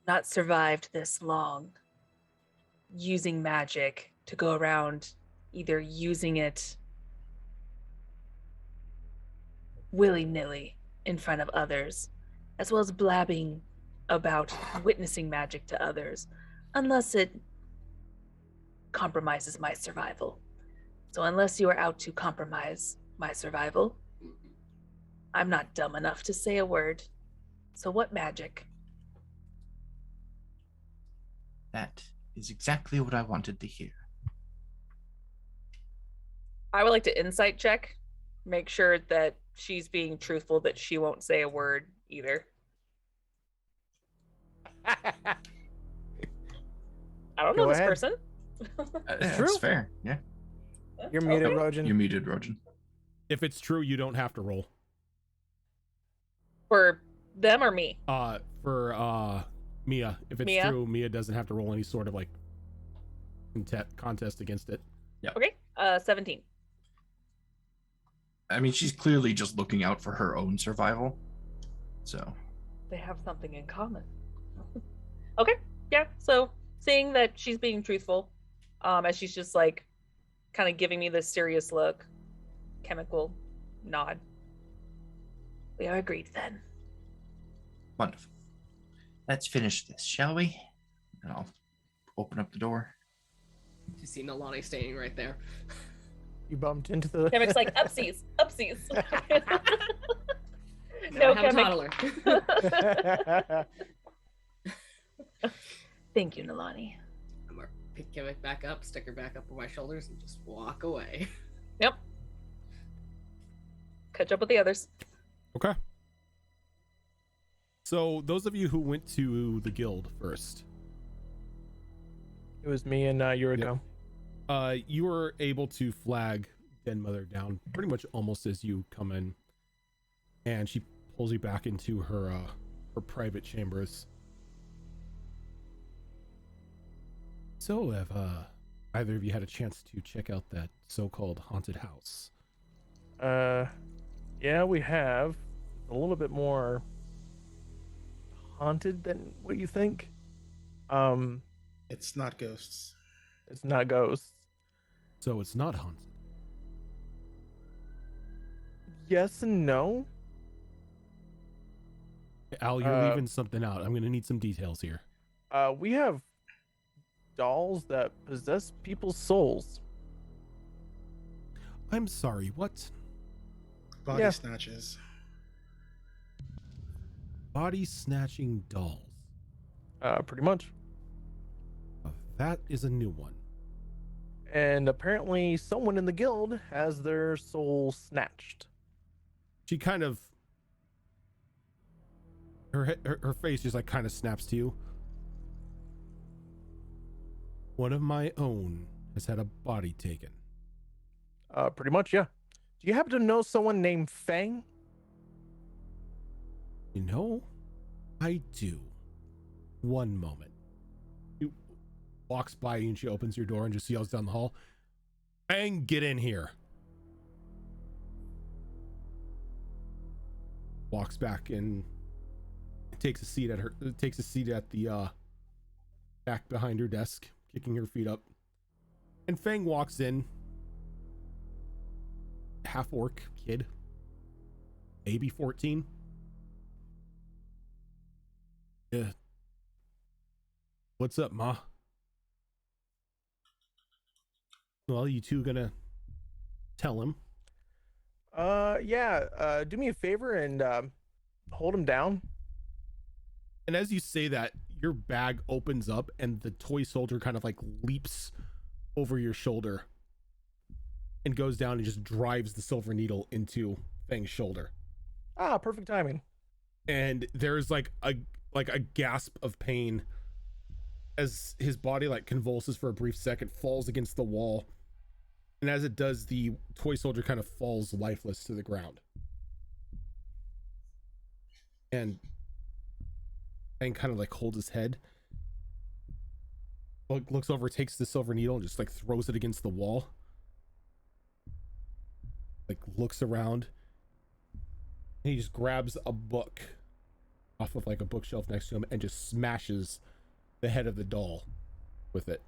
Not survived this long. Using magic to go around, either using it willy-nilly in front of others, as well as blabbing about witnessing magic to others, unless it compromises my survival. So unless you are out to compromise my survival, I'm not dumb enough to say a word. So what magic? That is exactly what I wanted to hear. I would like to insight check, make sure that she's being truthful, that she won't say a word either. I don't know Go this ahead. person. That's true. fair. Yeah. You're muted, Okay. Rojan. You're muted, Rojan. If it's true, you don't have to roll. For them or me? For Mia. If it's Mia? true, Mia doesn't have to roll any sort of like contest against it. Okay. 17. I mean, she's clearly just looking out for her own survival. So, They have something in common. Okay. Yeah. So seeing that she's being truthful, as she's just like kind of giving me this serious look, chemical nod. We are agreed then. Wonderful. Let's finish this, shall we? And I'll open up the door. You see Nalani standing right there. You bumped into the. Chemic's like, upsies. No, No, have a Chemic. toddler. Thank you, Nalani. I'm gonna pick Chemic back up, stick her back up on my shoulders, and just walk away. Yep. Catch up with the others. Okay. So those of you who went to the guild first, It was me and Yuriko. you were able to flag Den Mother down pretty much almost as you come in, and she pulls you back into her private chambers. So have either of you had a chance to check out that so-called haunted house? Yeah, we have. A little bit more haunted than what you think. It's not ghosts. It's not ghosts. So it's not haunted. Yes and no. Al, you're leaving something out. I'm going to need some details here. We have dolls that possess people's souls. I'm sorry, what? Body Yeah. snatches. Body snatching dolls. Pretty much. That is a new one. And apparently someone in the guild has their soul snatched. She kind of her face just like kind of snaps to you. One of my own has had a body taken. Pretty much, yeah. Do you happen to know someone named Fang? You know, I do. One moment. She walks by you and she opens your door and just yells down the hall, "Fang, get in here." Walks back and takes a seat at the back behind her desk, kicking her feet up. And Fang walks in. Half orc kid, maybe 14. Yeah. What's up, Ma? Well, you two gonna tell him? Yeah. Do me a favor and hold him down. And as you say that, your bag opens up and the toy soldier kind of like leaps over your shoulder and goes down and just drives the silver needle into Fang's shoulder. Ah, perfect timing. And there's like a gasp of pain as his body like convulses for a brief second, falls against the wall. And as it does, the toy soldier kind of falls lifeless to the ground. And Fang kind of like holds his head, looks over, takes the silver needle and just like throws it against the wall. Like looks around and he just grabs a book off of like a bookshelf next to him and just smashes the head of the doll with it.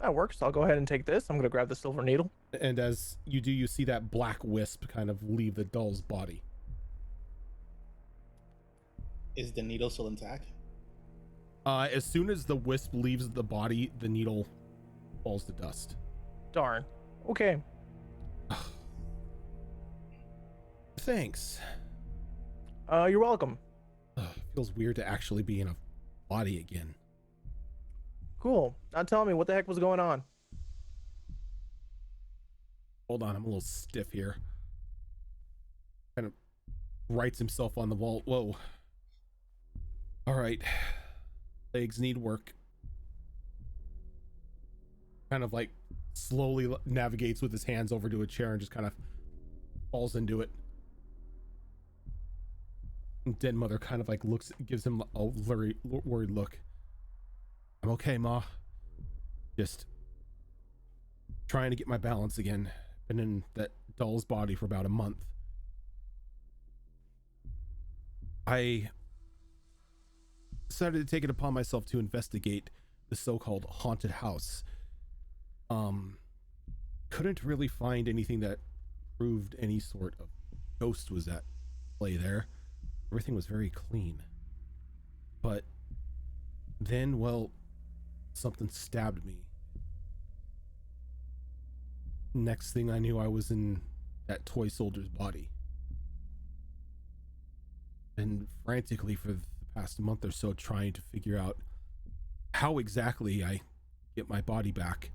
That works. I'll go ahead and take this. I'm going to grab the silver needle. And as you do, you see that black wisp kind of leave the doll's body. Is the needle still intact? As soon as the wisp leaves the body, the needle falls to dust. Darn. Okay. Thanks. You're welcome. Feels weird to actually be in a body again. Cool. Now tell me, what the heck was going on? Hold on, I'm a little stiff here. Kind of writes himself on the wall. Whoa. All right. Legs need work. Kind of like slowly navigates with his hands over to a chair and just kind of falls into it. And Den Mother kind of like looks, gives him a worried look. I'm okay, Ma. Just trying to get my balance again. Been in that doll's body for about a month. decided to take it upon myself to investigate the so-called haunted house. Couldn't really find anything that proved any sort of ghost was at play there. Everything was very clean. But then, well, something stabbed me. Next thing I knew, I was in that toy soldier's body. And frantically for the past month or so trying to figure out how exactly I get my body back.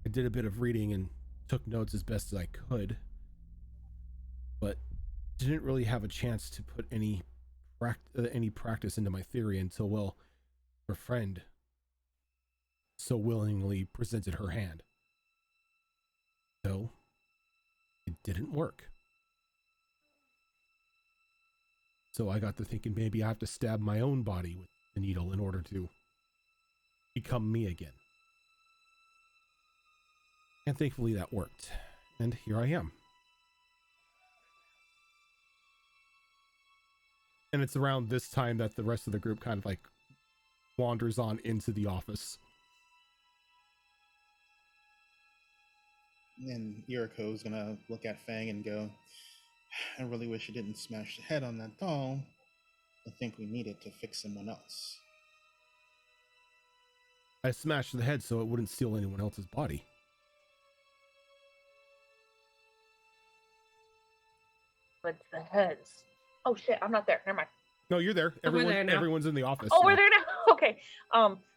I did a bit of reading and took notes as best as I could, but didn't really have a chance to put any practice into my theory until, well, her friend so willingly presented her hand. So it didn't work. So I got to thinking maybe I have to stab my own body with the needle in order to become me again. And thankfully that worked. And here I am. And it's around this time that the rest of the group kind of like wanders on into the office. And Yuriko's gonna look at Fang and go, I really wish you didn't smash the head on that doll. I think we need it to fix someone else. I smashed the head so it wouldn't steal anyone else's body. But the heads. Oh shit, I'm not there. Never mind. No, you're there. Oh, we're there now. Everyone's in the office. Oh, now. we're there now. Okay.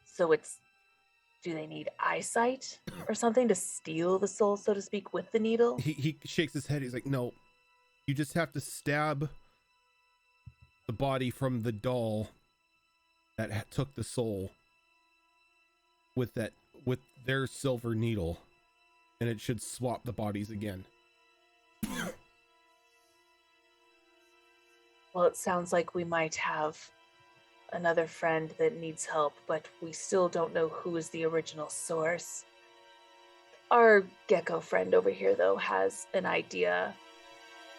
So it's, do they need eyesight or something to steal the soul, so to speak, with the needle? He shakes his head. He's like, no, you just have to stab the body from the doll that took the soul with their silver needle, and it should swap the bodies again. Well, it sounds like we might have another friend that needs help, but we still don't know who is the original source. Our gecko friend over here, though, has an idea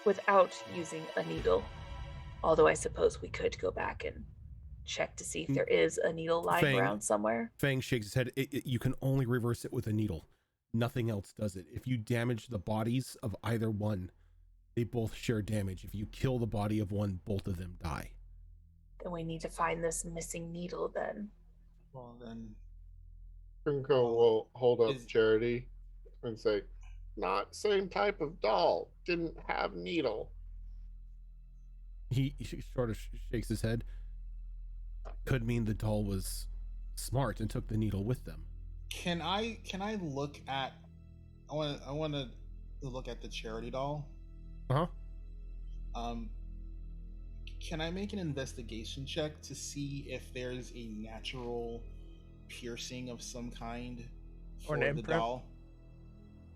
without using a needle. Although I suppose we could go back and check to see if there is a needle lying around somewhere. Fang shakes his head. You can only reverse it with a needle. Nothing else does it. If you damage the bodies of either one, they both share damage. If you kill the body of one, both of them die. Then we need to find this missing needle then. Well, then Kunko will hold up Charity and say, not same type of doll. Didn't have needle. He sort of shakes his head. Could mean the doll was smart and took the needle with them. Can I look at I want to look at the Charity doll. Uh-huh. Can I make an investigation check to see if there's a natural piercing of some kind for the doll?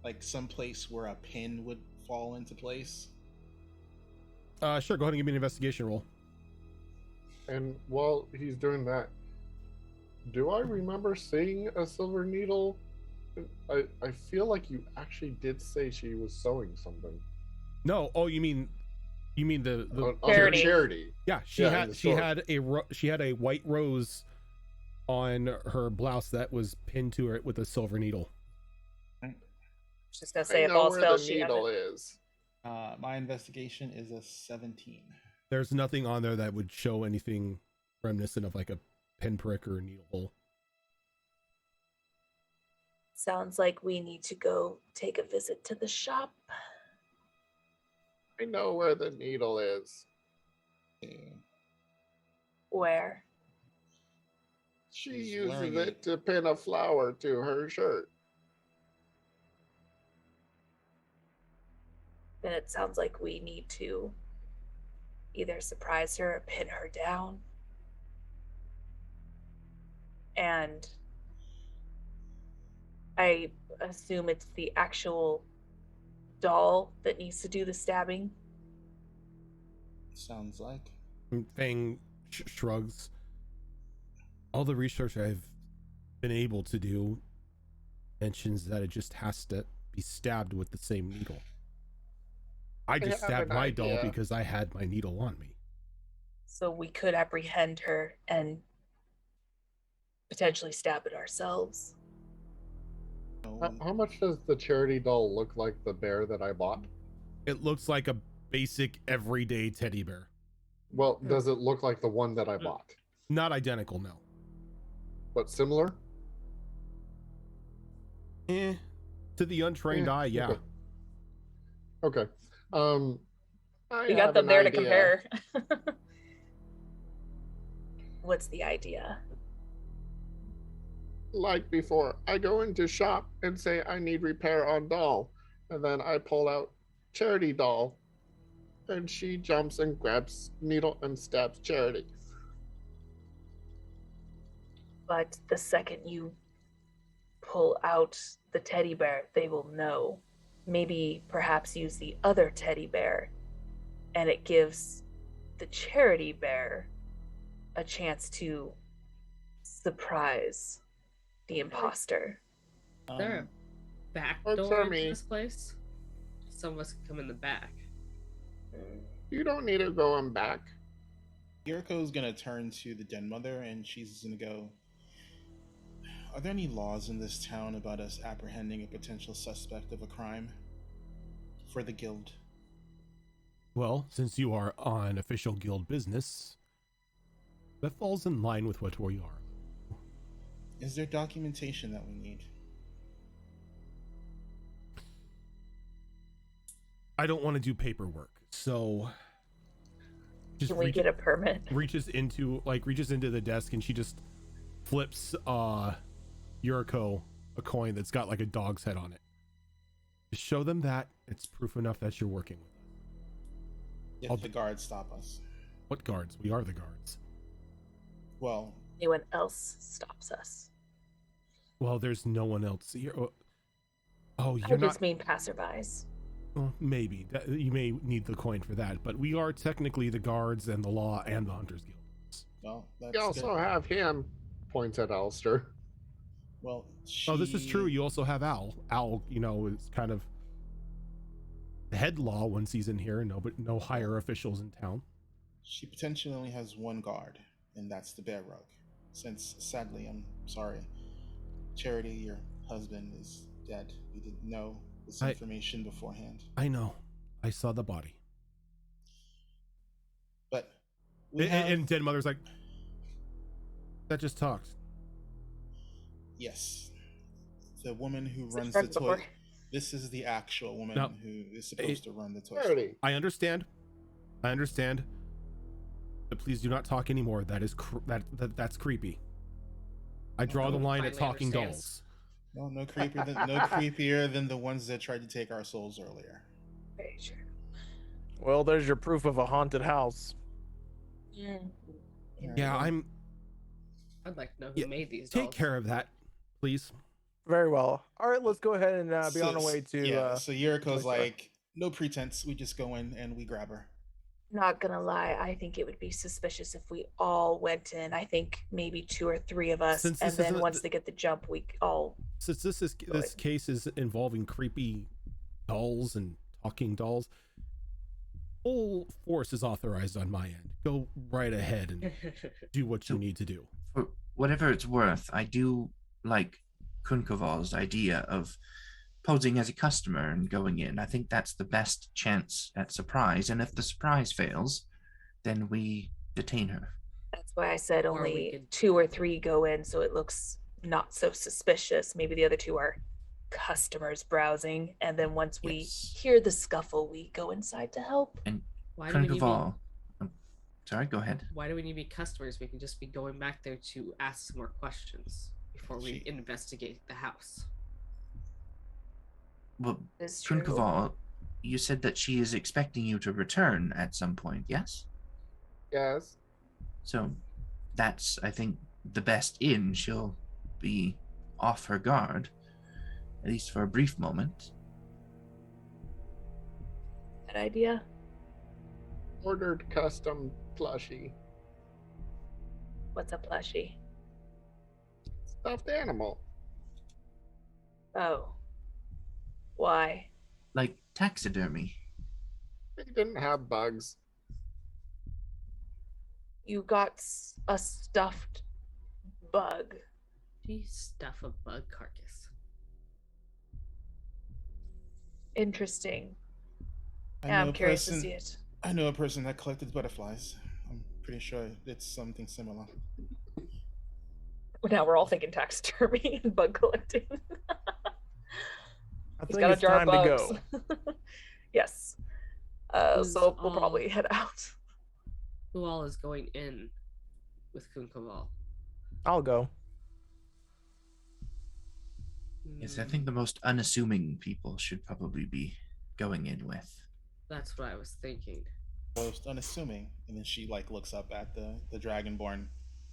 Like some place where a pin would fall into place? Sure, go ahead and give me an investigation roll. And while he's doing that, do I remember seeing a silver needle? I feel like you actually did say she was sewing something. No, oh, you mean the Charity? Yeah, she had a white rose on her blouse that was pinned to her with a silver needle. Just gonna say, if all spells she needle is. My investigation is a 17. There's nothing on there that would show anything reminiscent of like a pinprick or a needle hole. Sounds like we need to go take a visit to the shop. I know where the needle is. Where? She uses it to pin a flower to her shirt. Then it sounds like we need to either surprise her or pin her down. And I assume it's the actual doll that needs to do the stabbing. Sounds like. Fang shrugs. All the research I've been able to do mentions that it just has to be stabbed with the same needle. I just stabbed my doll because I had my needle on me. So we could apprehend her and potentially stab it ourselves. How much does the charity doll look like the bear that I bought? It looks like a basic everyday teddy bear. Well, does it look like the one that I bought? Not identical, no. But similar? To the untrained eye, yeah. Okay. We got them there to compare. What's the idea? Like before, I go into shop and say I need repair on doll, and then I pull out Charity doll, and she jumps and grabs needle and stabs Charity. But the second you pull out the teddy bear, they will know. Maybe perhaps use the other teddy bear, and it gives the charity bear a chance to surprise the imposter. Is there a back Works door for into me. this place? Some of us can come in the back. You don't need to go in back. Yuriko's gonna turn to the den mother and she's gonna go, are there any laws in this town about us apprehending a potential suspect of a crime for the guild? Well, since you are on official guild business, that falls in line with what we are. Is there documentation that we need? I don't want to do paperwork, so just Can we get a permit? reaches into the desk and she just flips Yuriko a coin that's got like a dog's head on it. Just show them that it's proof enough that you're working with us. If the guards stop us. What guards? We are the guards. Well, Anyone else stops us? Well, there's no one else here. Oh, I you're just not. mean passerbys. Well, maybe you may need the coin for that, but we are technically the guards and the law and the hunters guild. well, that's You also good. have him, points at Alistair. Well, Oh, this is true. You also have Al. Al, is kind of the head law once he's in here. No higher officials in town. She potentially only has one guard, and that's the bear rug. Since, sadly, I'm sorry, Charity, your husband, is dead. We didn't know this information beforehand. I know. I saw the body. But And dead mother's like, that just talked. Yes, the woman who It's runs a the drug toy. lord. This is the actual woman No. who is supposed to run the toy. Charity. I understand. But please do not talk anymore. That is that's creepy. I draw the line at Finally talking understands. dolls. No creepier than the ones that tried to take our souls earlier. Very true. Well, there's your proof of a haunted house. Yeah, I'd like to know who Yeah, made these take dolls. care of that, please. Very well. All right, let's go ahead and be on our way to. So Yuriko's toy store. like, no pretense. We just go in and we grab her. Not gonna lie, I think it would be suspicious if we all went in. I think maybe 2 or 3 of us, Since and this then isn't once they get the jump, we all. Since this case is involving creepy dolls and talking dolls, full force is authorized on my end. Go right ahead and do what you need to do. For whatever it's worth, I do like Kunkoval's idea of posing as a customer and going in. I think that's the best chance at surprise. And if the surprise fails, then we detain her. That's why I said Or we only could- 2 or 3 go in, so it looks not so suspicious. Maybe the other 2 are customers browsing, and then once we Yes. hear the scuffle, we go inside to help. And Why do we need to be, Kunkoval, sorry, go ahead. why do we need to be customers? We can just be going back there to ask some more questions before we investigate the house. Well, It's true. Kunkoval, you said that she is expecting you to return at some point, yes? Yes. So that's, I think, the best in. She'll be off her guard, at least for a brief moment. Good idea. Ordered custom plushie. What's a plushie? Stuffed animal. Oh. Why? Like taxidermy. They didn't have bugs. You got a stuffed bug. Do you stuff a bug carcass? Interesting. I Yeah, know I'm a curious to person. see it. I know a person that collected butterflies. I'm pretty sure it's something similar. Now we're all thinking taxidermy and bug collecting. I He's think got a it's jar of time to bugs. go. Yes. Who's So we'll all- probably head out. Who all is going in with Kunkaval? I'll go. Yes, I think the most unassuming people should probably be going in with. That's what I was thinking. Most unassuming, and then she like looks up at the dragonborn.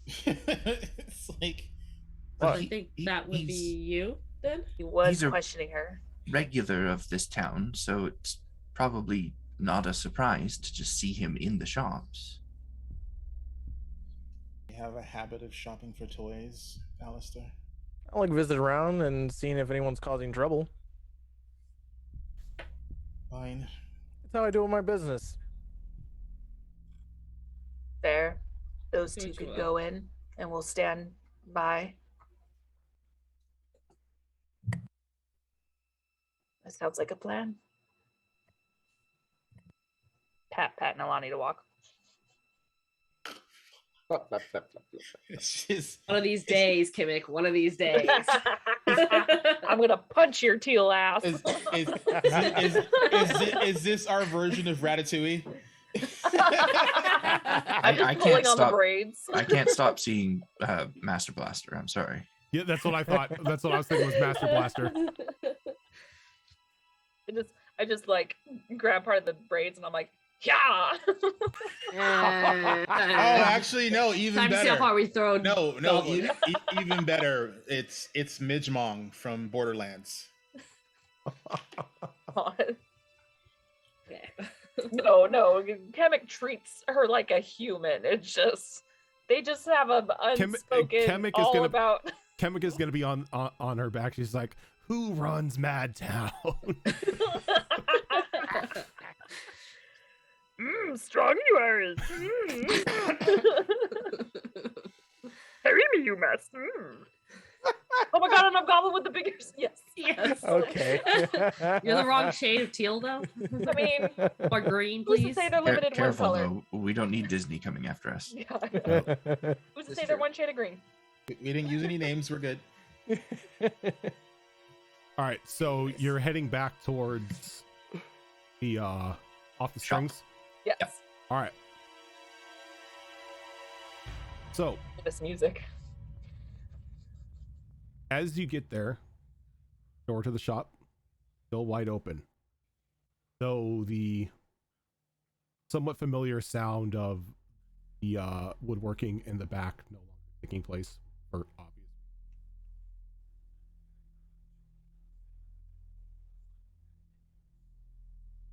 It's like So What? I think that would be he's you then. He was These are- questioning her. regular of this town, so it's probably not a surprise to just see him in the shops. you have a habit of shopping for toys, Alistair. I like visit around and seeing if anyone's causing trouble. Fine. That's how I do with my business. There. Those Do two what you could will. go in and we'll stand by. That sounds like a plan. Pat Nalani to walk. It's just One of these days, Kimmick. One of these days. I'm gonna punch your teal ass. is this our version of Ratatouille? I'm just I pulling can't on stop. the braids. I can't stop seeing Master Blaster. I'm sorry. Yeah, that's what I thought. That's what I was thinking was Master Blaster. I just like grab part of the braids and I'm like, yeah. Oh, actually, no. Even Time to see how better. far we throw. No, Goblin. even better. It's Midgemong from Borderlands. God. Okay. No. Kemek treats her like a human. It's just they just have a unspoken Kemek is all gonna- about. Kemek is gonna be on her back. She's like, "Who runs Mad Town?" Strong you are. Hurry me, you must. Oh my god, and I'm goblin with the big ears. Yes. Yes. Okay. You're the wrong shade of teal, though. I mean, Or green, who's to please. say they're limited one Careful color? though. We don't need Disney coming after us. Yeah. Who's to That's say they're true. one shade of green? We didn't use any names. We're good. All right, so you're heading back towards the off the Shop. strings. Yes. Yep. All right. So This music. as you get there, door to the shop still wide open, though the somewhat familiar sound of the woodworking in the back no longer taking place for obvious.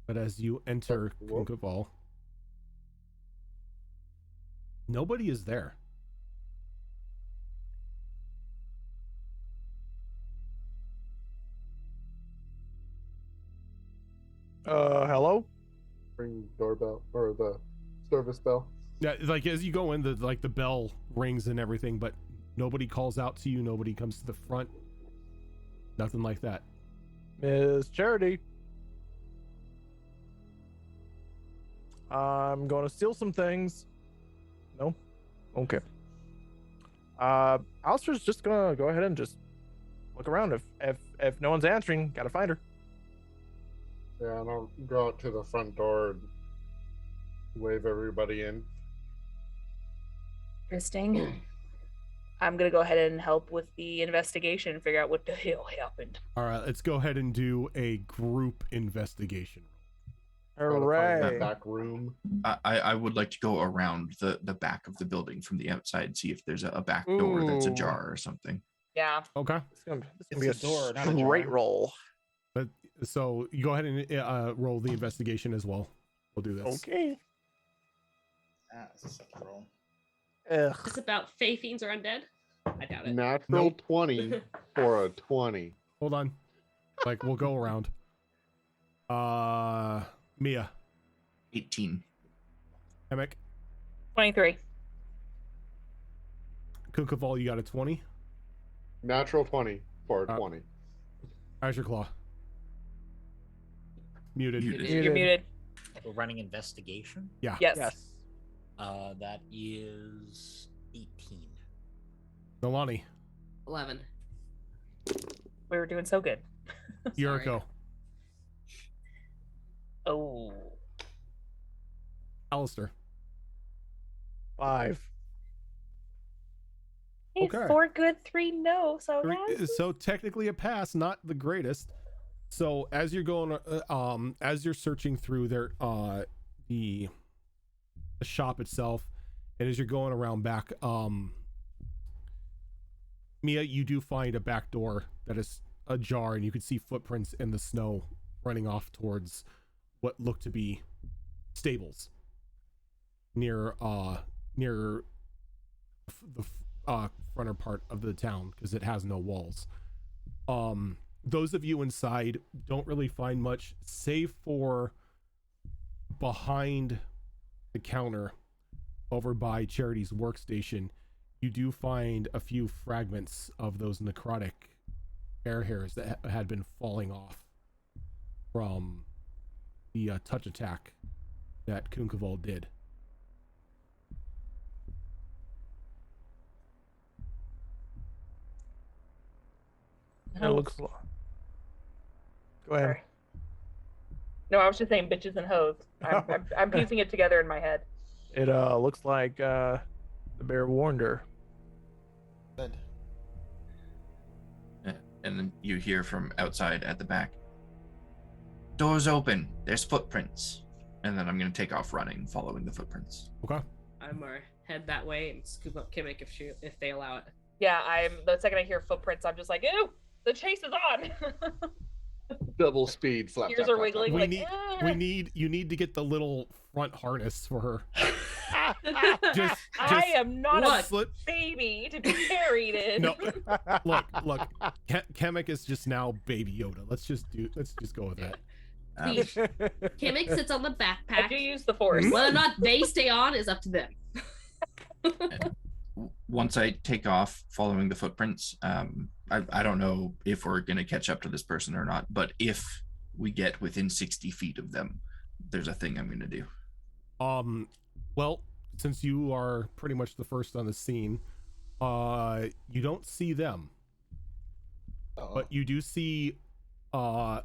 But as you enter Whoop. Kunkaval, nobody is there. Hello? Ring doorbell or the service bell. Yeah, like as you go in, the bell rings and everything, but nobody calls out to you. Nobody comes to the front. Nothing like that. Miss Charity. I'm going to steal some things. No? Okay. Alistair's just gonna go ahead and just look around. If no one's answering, gotta find her. Yeah, and I'll go out to the front door and wave everybody in. Interesting. I'm gonna go ahead and help with the investigation and figure out what the hell happened. All right, let's go ahead and do a group investigation. Try to find Hooray! that back room. I would like to go around the back of the building from the outside, see if there's a back door that's Ooh. ajar or something. Yeah. Okay. This is gonna It's be a a door, not a straight jar. roll. But so you go ahead and roll the investigation as well. We'll do this. Okay. It's a second roll. Ugh. Is this about Fey fiends or undead? I doubt it. Natural Nope. 20 for a 20. Hold on. Like we'll go around. Mia, 18. Emek, 23. Kunkaval, you got a 20. Natural 20 for a 20. Azure Claw. Muted. You're muted. We're running investigation. Yeah. Yes. That is 18. Nolani. 11. We were doing so good. Yuriko. Oh. Alistair. 5. Hey, Okay. 4 good, 3 no. So So technically a pass, not the greatest. So as you're going, as you're searching through there, the shop itself, and as you're going around back, Mia, you do find a back door that is ajar, and you can see footprints in the snow running off towards what look to be stables near the fronter part of the town, because it has no walls. Those of you inside don't really find much, save for behind the counter over by Charity's workstation. You do find a few fragments of those necrotic air hairs that had been falling off from the touch attack that Kunkaval did. It looks. Go ahead. Sorry. No, I was just saying bitches and hoes. I'm piecing it together in my head. It looks like the bear warned her. Good. And then you hear from outside at the back, doors open, there's footprints. And then I'm going to take off running, following the footprints. Okay. I'm gonna head that way and scoop up Kimmick if they allow it. Yeah, the second I hear footprints, I'm just like, ew, the chase is on. Double speed flap. Ears are wiggling. You need to get the little front harness for her. I am not a slip. baby to be carried in. No, look. Kamek is just now Baby Yoda. Let's just go with that. Kimmick sits on the backpack. I do use the force. Whether or not they stay on is up to them. Once I take off following the footprints, I don't know if we're going to catch up to this person or not, but if we get within 60 feet of them, there's a thing I'm going to do. Well, since you are pretty much the first on the scene, you don't see them. Uh-oh. But you do see, you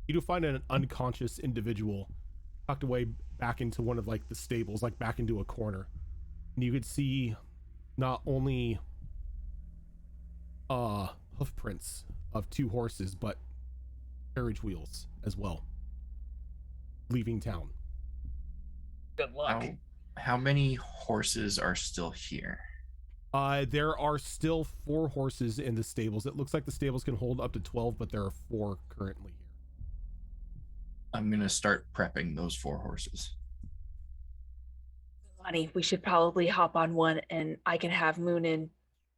do find an unconscious individual tucked away back into one of like the stables, like back into a corner. And you could see not only hoof prints of 2 horses, but carriage wheels as well, leaving town. Good luck. How many horses are still here? There are still 4 horses in the stables. It looks like the stables can hold up to 12, but there are 4 currently here. I'm going to start prepping those 4 horses. Honey, we should probably hop on one and I can have Moonin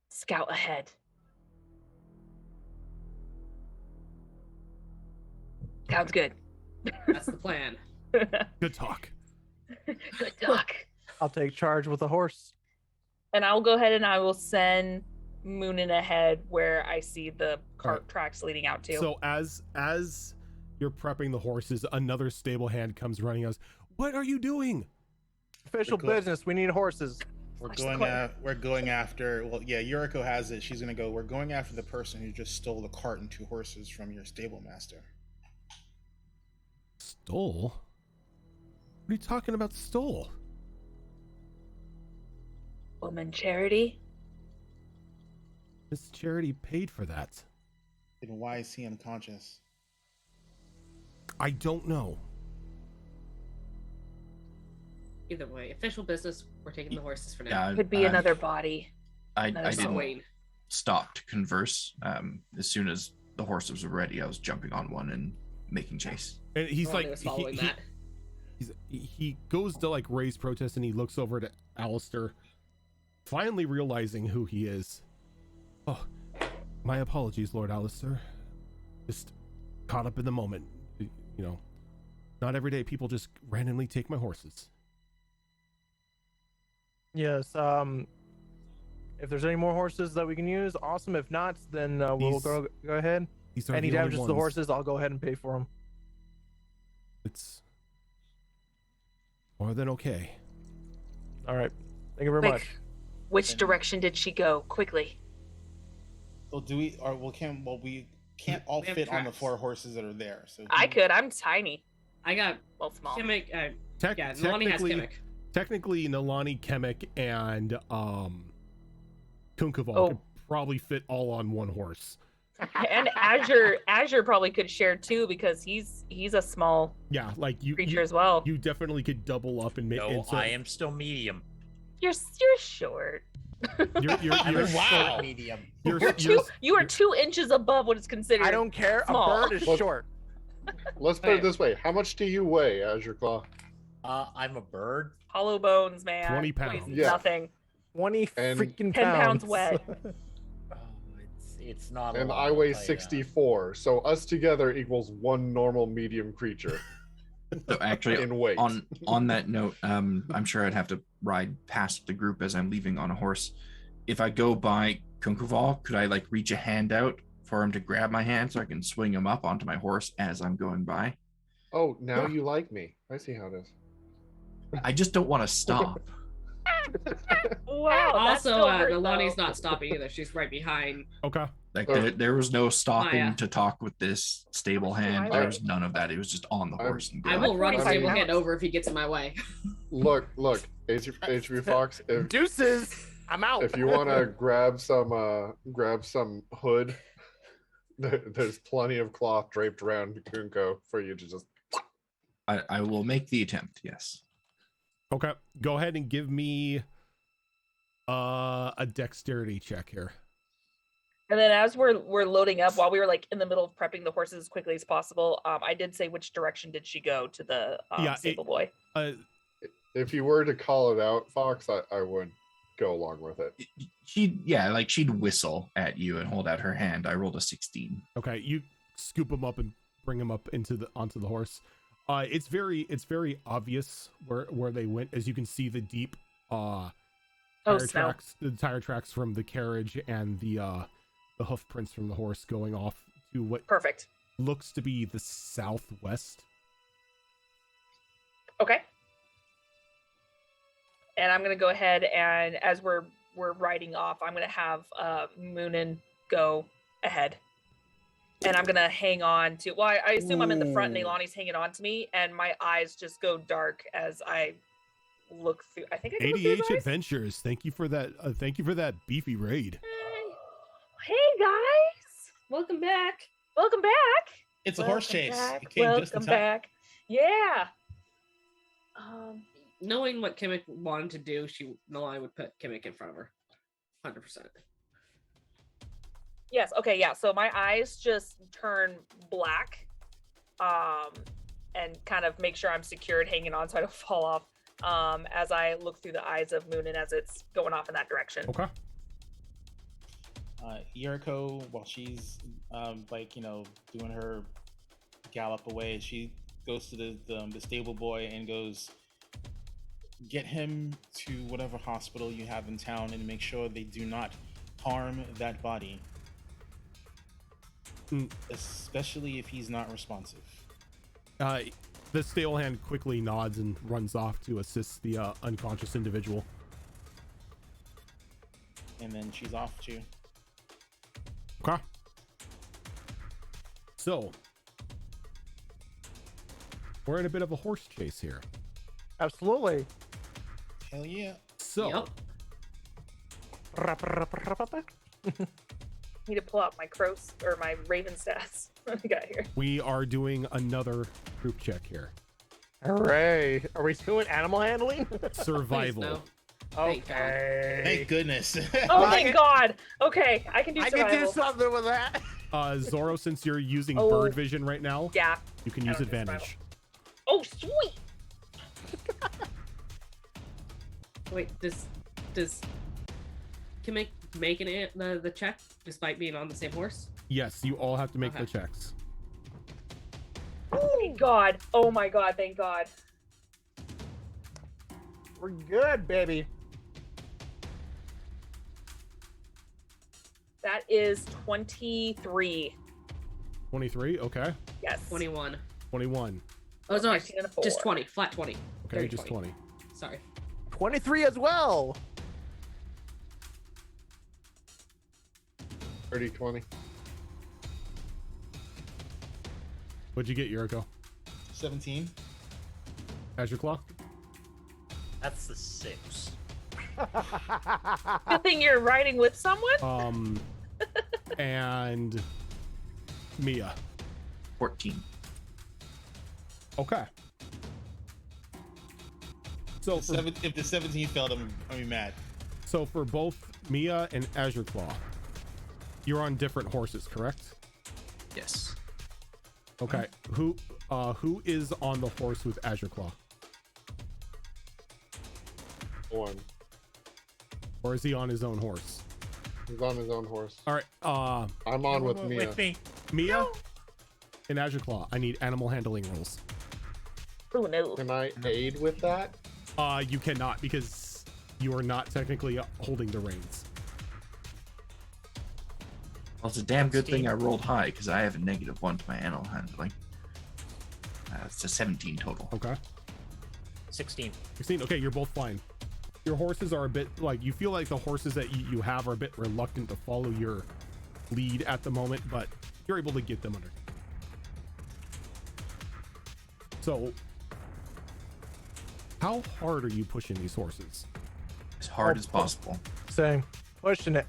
scout ahead. Sounds good. That's the plan. Good talk. Good talk. I'll take charge with a horse. And I'll go ahead and I will send Moonin ahead where I see the cart Alright. tracks leading out to. So as you're prepping the horses, another stable hand comes running. Goes, "What are you doing?" Official business. We need horses. We're going after. Well, yeah, Yuriko has it. She's gonna go. We're going after the person who just stole the cart and 2 horses from your stable master. Stole? What are you talking about? Stole? Woman Charity. Miss Charity paid for that. Then why is he unconscious? I don't know. Either way, official business. We're taking the horses for now. Yeah, Could be another body. I Another didn't Wayne. stop to converse. As soon as the horses were ready, I was jumping on one and making chase. And he's Ronnie like, was following that. he goes to like raise protest, and he looks over to Alistair, finally realizing who he is. Oh, my apologies, Lord Alistair. Just caught up in the moment. You know, not every day people just randomly take my horses. Yes. If there's any more horses that we can use, awesome. If not, then we'll go ahead. These are Any the only damages to the ones. horses, I'll go ahead and pay for them. It's more than okay. All right. Thank you very Quick. much. Which direction did she go? Quickly. So do we? Or we can't all We have fit on the tracks. 4 horses that are there. So I could. I'm tiny. I got Well, small. Kimmik. Tec- Yeah, Nalani has technically- Kimmik. Technically, Nalani, Kemek, and Kunkaval Oh. could probably fit all on one horse. And Azure probably could share too because he's a small Yeah, like creature as well. you definitely could double up and make. No, I am still medium. You're short. You're I'm a wow. short medium. You are 2 inches above what is considered. I don't care. Small. A bird is Look. short. Let's put it this way: how much do you weigh, Azure Claw? I'm a bird. Hollow bones, man. 20 pounds. Weighs Yeah. Nothing. 20 And- freaking 10 pounds pounds. wet. Oh, it's not. a And lot, I I'll weigh tell you that. 64. So us together equals one normal medium creature So actually, in weight. on that note, I'm sure I'd have to ride past the group as I'm leaving on a horse. If I go by Kunkuval, could I like reach a hand out for him to grab my hand so I can swing him up onto my horse as I'm going by? Oh, now you like me. I see how it is. I just don't want to stop. Wow. that Also, still hurt, Nalani's though. not stopping either. She's right behind. Okay. Like Oh. there was no stopping Maya. to talk with this stable hand. There was none of that. It was just on the horse and I go. will run a 45 stable pounds. hand over if he gets in my way. Look, HB Fox. Deuces. I'm out. If you want to grab some hood, there's plenty of cloth draped around Kunko for you to just. I will make the attempt. Yes. Okay. Go ahead and give me a dexterity check here. And then as we're loading up, while we were like in the middle of prepping the horses as quickly as possible, I did say which direction did she go to the stable boy. If you were to call it out, Fox, I would go along with it. She'd whistle at you and hold out her hand. I rolled a 16. Okay, you scoop him up and bring him up onto the horse. It's very obvious where they went, as you can see the deep tire tracks from the carriage and the hoof prints from the horse going off to what Perfect. looks to be the southwest. Okay. And I'm gonna go ahead and as we're riding off, I'm gonna have Moonin go ahead. And I'm gonna hang on to I assume I'm in the front and Ilani's hanging on to me, and my eyes just go dark as I look through. I think I can look through his ADH eyes. Adventures. Thank you for that beefy raid. Hey guys, Welcome back. welcome back. It's a horse Welcome chase. back, It came just in welcome time. back. Yeah. Knowing what Kimmik wanted to do, Nalani would put Kimmik in front of her. 100%. Yes. Okay. Yeah. So my eyes just turn black, and kind of make sure I'm secured, hanging on, so I don't fall off. As I look through the eyes of Moon and as it's going off in that direction. Okay. Yuriko, while she's doing her gallop away, she goes to the stable boy and goes, get him to whatever hospital you have in town and make sure they do not harm that body, especially if he's not responsive. The stable hand quickly nods and runs off to assist the unconscious individual. And then she's off too. Okay. So we're in a bit of a horse chase here. Absolutely. Hell yeah. So Yep. Need to pull out my my raven stats. What we got here? we are doing another group check here. Hooray. Are we doing animal handling? Survival. Please, no. Thank God. Okay. Thank goodness. Oh, thank God. Okay, I can do I survival. can do something with that. Zoro, since you're using Oh. bird vision right now, Yeah. you can I use don't do advantage. Oh, sweet. Wait, does Kimmik make the check despite being on the same horse? Yes, you all have to make the Okay. checks. Thank God. Oh my God. Thank God. We're good, baby. That is 23. 23. Okay. Yes. 21. 21. Oh, sorry. 19 and a 4. Just 20. Flat 20. Okay, Dirty just 20. Sorry. 23 as well. 30, 20. What'd you get, Yuriko? 17. Azure Claw? That's the 6. Good thing you're riding with someone. And Mia. 14. Okay. So If the 17 failed, I'm gonna be mad. so for both Mia and Azure Claw, you're on different horses, correct? Yes. Okay. Who is on the horse with Azure Claw? 1. Or is he on his own horse? He's on his own horse. All right. I'm on with Mia. With me. Mia and Azure Claw, I need animal handling rules. Oh no. Can I aid with that? You cannot because you are not technically holding the reins. Well, it's a damn good thing I rolled high because I have a -1 to my animal handling. It's a 17 total. Okay. 16. 16. Okay, you're both fine. Your horses are a bit like you feel like the horses that you have are a bit reluctant to follow your lead at the moment, but you're able to get them under. So, how hard are you pushing these horses? As hard as possible. Same. Pushing it.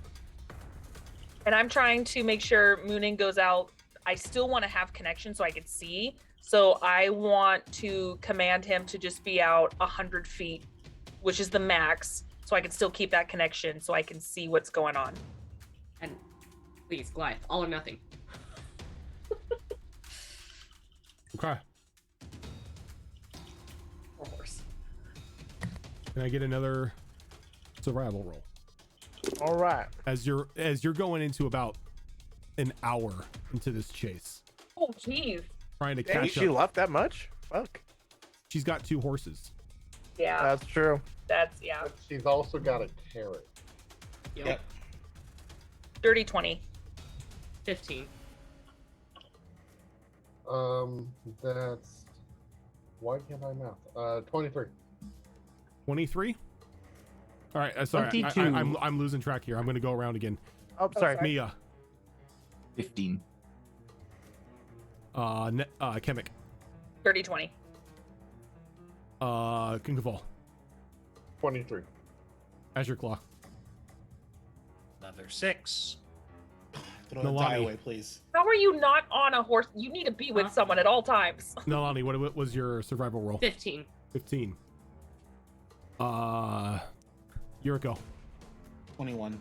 And I'm trying to make sure Moonin goes out. I still want to have connection so I can see. So I want to command him to just be out 100 feet, which is the max, so I can still keep that connection so I can see what's going on. And please, Glythe, all or nothing. Okay. Or horse. Can I get another survival roll? All right. As you're going into about an hour into this chase, Oh, jeez. trying to Dang, catch she up. left that much? Fuck. She's got 2 horses. Yeah, That's true. that's, yeah. But she's also got a carrot. Yep. Dirty 20. 15. That's why can't I math? 23. 23. All right. Sorry, 22. I'm losing track here. I'm going to go around again. Oh, sorry. sorry. Mia. 15. Kemek. Dirty 20. Kungaval. 23. Azure Claw. Another 6. Throw the die Nalani. away, please. How are you not on a horse? You need to be with someone at all times. Nalani, what was your survival roll? 15. 15. Yuriko. 21.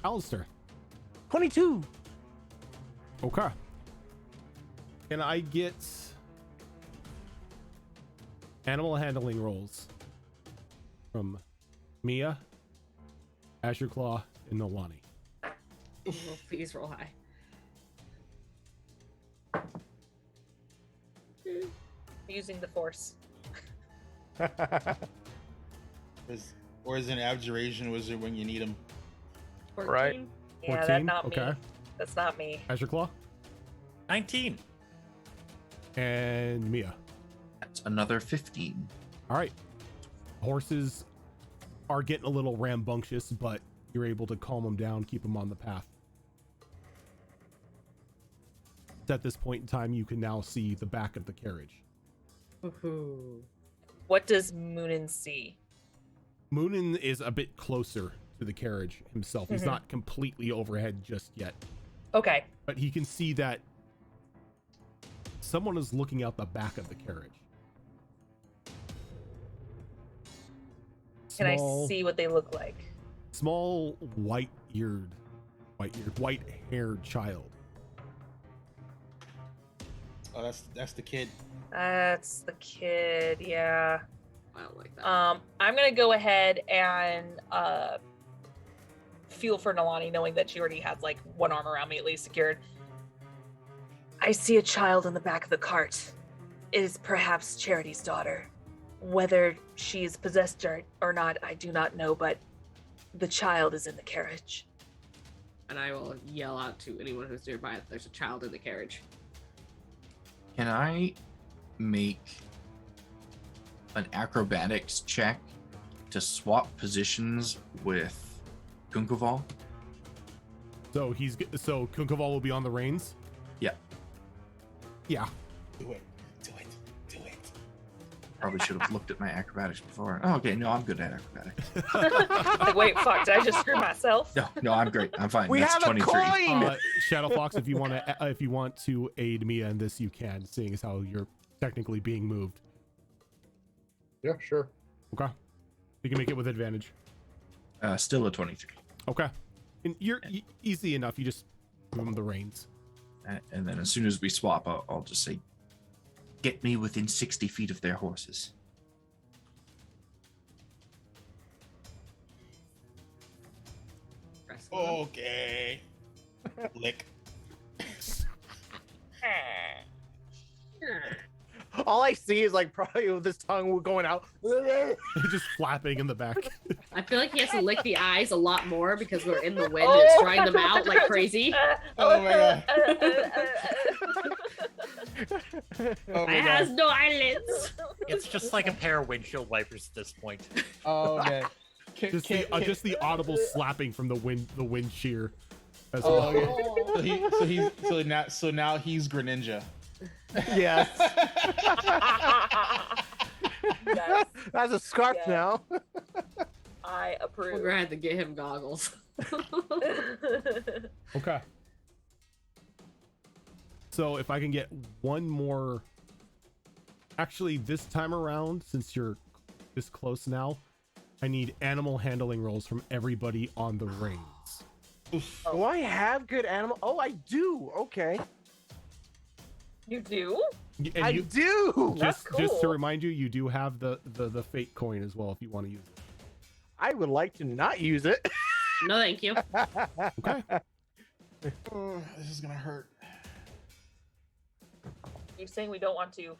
Alistair. 22. Okay. Can I get animal handling rolls from Mia, Azure Claw, and Nolani? Oh, please roll high. Using the force. Or is an abjuration wizard when you need him? 14. Right. Yeah, 14? that's not Okay. me. That's not me. Azure Claw 19. and Mia. That's another 15. All right. Horses are getting a little rambunctious, but you're able to calm them down, keep them on the path. At this point in time, you can now see the back of the carriage. Woohoo. What does Moonin see? Moonin is a bit closer to the carriage himself. He's Mhm. not completely overhead just yet, Okay. but he can see that someone is looking out the back of the carriage. Can I see what they look like? Small white-haired child. Oh, that's the kid. That's the kid, yeah. I don't like that. I'm gonna go ahead and feel for Nalani, knowing that she already has like one arm around me at least secured. I see a child in the back of the cart. It is perhaps Charity's daughter. Whether she is possessed or not, I do not know, but The child is in the carriage. And I will yell out to anyone who's nearby that there's a child in the carriage. Can I make an acrobatics check to swap positions with Kunkoval? So Kunkoval will be on the reins. Yeah. Yeah. Do it. Do it. Do it. Probably should have looked at my acrobatics before. Oh, okay, no, I'm good at acrobatics. Like, wait, fuck, did I just screw myself? No, I'm great. I'm fine. We That's have 23. a coin. Shadow Fox, if you want to aid Mia in this, you can, seeing as how you're technically being moved. Yeah, sure. Okay. You can make it with advantage. Still a 23. Okay. And you're easy enough. You just move them the reins. And then as soon as we swap, I'll just say, get me within 60 feet of their horses. Okay. Lick. All I see is like probably with this tongue going out. Just flapping in the back. I feel like he has to lick the eyes a lot more because we're in the wind and it's drying them out like crazy. Oh my god. Oh I my has god. no eyelids. It's just like a pair of windshield wipers at this point. Oh okay. Just the audible slapping from the wind shear. As Oh, well. okay. So now he's Greninja. Yes. Yes, That's a scarf Yeah. now. I We're approve. gonna have to get him goggles. Okay. So if I can get one more, actually this time around, since you're this close now, I need animal handling rolls from everybody on the reins. Do I have good animal? Oh, I do. Okay. You do? And I you, do. That's just to cool. remind you, you do have the fate coin as well if you want to use it. I would like to not use it. No, thank you. Okay. Oh, this is gonna hurt. You saying we don't want to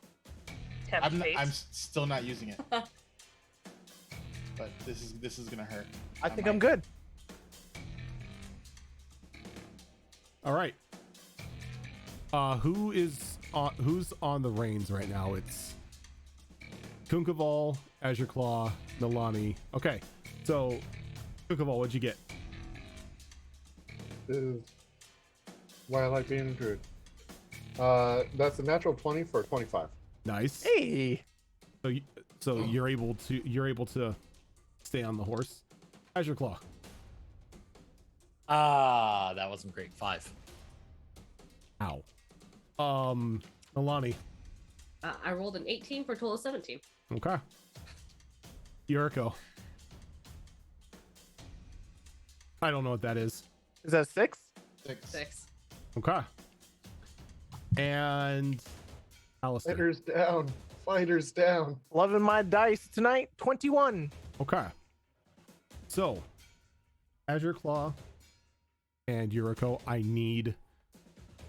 tempt fate? I'm still not using it. But this is gonna hurt. I think I'm good. All right. Who's on the reins right now? It's Kunkoval, Azure Claw, Nalani. Okay, so Kunkoval, what'd you get? This is why I like being a druid. That's a natural 20 for 25. Nice. Hey. So you're able to stay on the horse. Azure Claw. That wasn't great. 5. Ow. Nalani. I rolled an 18 for a total of 17. Okay. Yuriko. I don't know what that is. Is that 6? 6. Okay. And Alistair. Fighters down. Fighters down. Loving my dice tonight. 21. Okay. So, Azure Claw and Yuriko, I need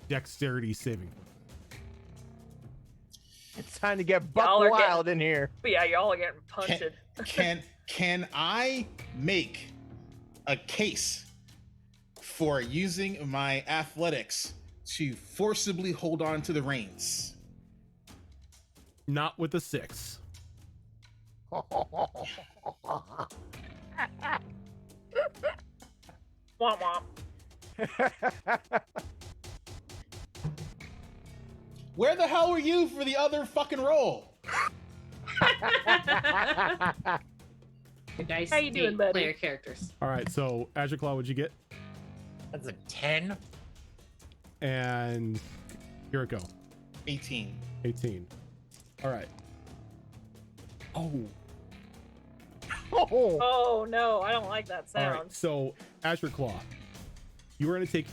dexterity saving. It's time to get buck Y'all are wild in here. But yeah, y'all are getting punted. Can I make a case for using my athletics to forcibly hold on to the reins? Not with a 6. Womp womp. Where the hell were you for the other fucking roll? Your dice How you doing, state buddy? player characters. All right, so Azure Claw, what'd you get? That's a 10. And Yuriko, 18. 18. All right. Oh. Oh. Oh no, I don't like that All sound. right. So Azure Claw, you are going to take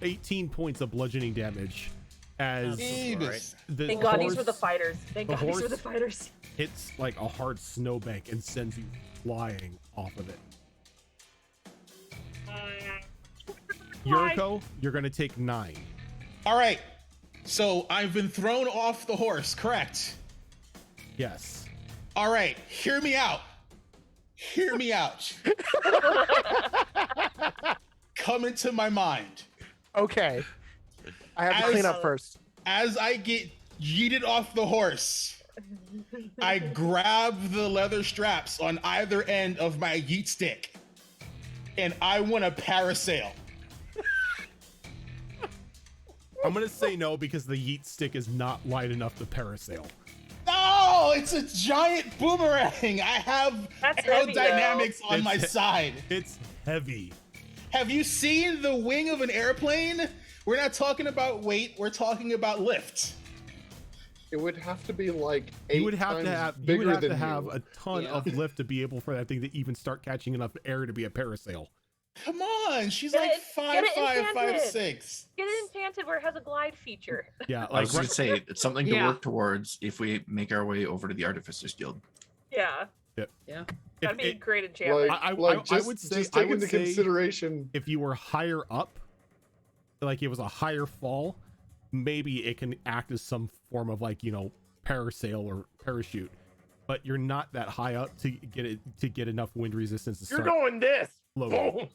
18 points of bludgeoning damage as Jeebus. the Thank God these horse were the fighters. Thank the God these were horse- the fighters. hits like a hard snowbank and sends you flying off of it. Yuriko, you're going to take 9. All right. So I've been thrown off the horse, correct? Yes. All right. Hear me out. Hear me out. Come into my mind. Okay. I have to clean up first. As I get yeeted off the horse, I grab the leather straps on either end of my yeet stick, and I want to parasail. I'm gonna say no because the yeet stick is not light enough to parasail. No, it's a giant boomerang. I have aerodynamics on my side. It's heavy. Have you seen the wing of an airplane? We're not talking about weight. We're talking about lift. It would have to be like 8 You would have times to have bigger than have you. a ton of lift to be able for that thing to even start catching enough air to be a parasail. Come on, she's Get like it- get it 5'5", enchanted. 5'6". Get it enchanted where it has a glide feature. Yeah, I was like going to say it's something to Yeah. work towards if we make our way over to the Artificers Guild. Yeah. Yeah. That'd be If- great enchantment. I Just, would say- just I take would into say- consideration. if you were higher up, like it was a higher fall, maybe it can act as some form of like, parasail or parachute. But you're not that high up to get enough wind resistance to You're start doing this. floating. Boom.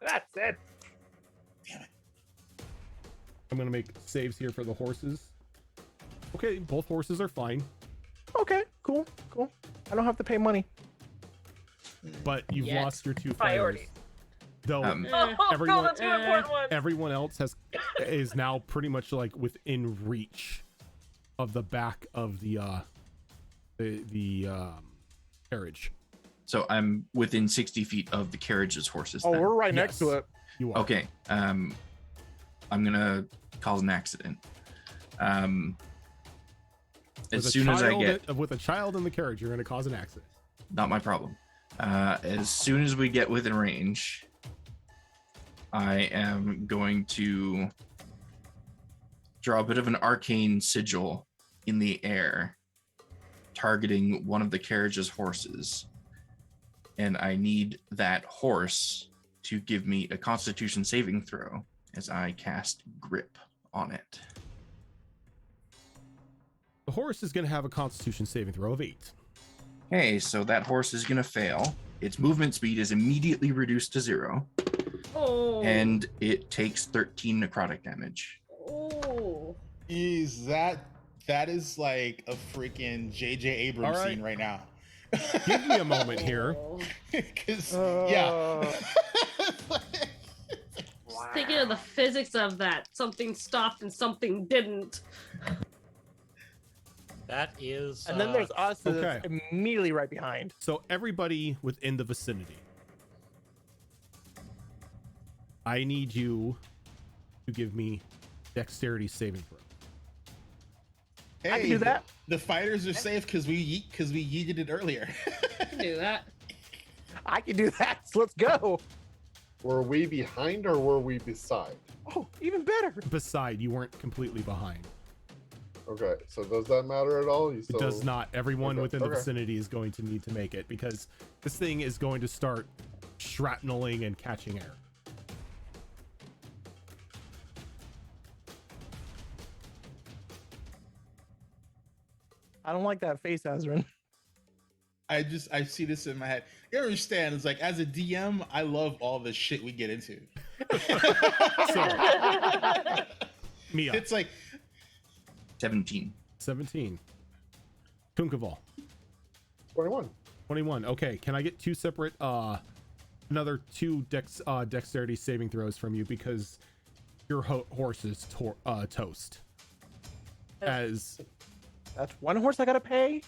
That's it. I'm gonna make saves here for the horses. Okay, both horses are fine, Okay, cool. I don't have to pay money. but you've Yet. lost your 2 Priority. fighters. Though Oh, everyone- the two important ones. everyone else is now pretty much like within reach of the back of the carriage. So I'm within 60 feet of the carriage's horses. Oh, then. we're right next to Yes. it. You are. Okay. I'm gonna cause an accident. As With a soon as I child get, with a child in the carriage, you're gonna cause an accident. not my problem. As soon as we get within range, I am going to draw a bit of an arcane sigil in the air, targeting one of the carriage's horses. And I need that horse to give me a Constitution saving throw as I cast Grip on it. The horse is gonna have a Constitution saving throw of 8. Okay, so that horse is going to fail. Its movement speed is immediately reduced to 0, Oh. and it takes 13 necrotic damage. Oh. Is that is like a freaking J.J. Abrams All right. scene right now. Give me a moment here. Because yeah. Just thinking of the physics of that. Something stopped and something didn't. That is. And then there's us that's okay. immediately right behind. So everybody within the vicinity, I need you to give me dexterity saving throw. Hey, I can do that. The fighters are safe because we yeeted it earlier. I can do that. I can do that. So let's go. Were we behind or were we beside? Oh, even better. Beside, you weren't completely behind. Okay, so does that matter at all? It does not. Everyone Okay, within the okay. vicinity is going to need to make it because this thing is going to start shrapneling and catching air. I don't like that face, Azrin. I see this in my head. You understand? It's like as a DM, I love all the shit we get into. So, Mia, It's like 17. 17. Tunkaval, 21. 21. Okay, can I get two separate, another 2 dexterity saving throws from you because your horse is toast. As That's one horse I gotta pay.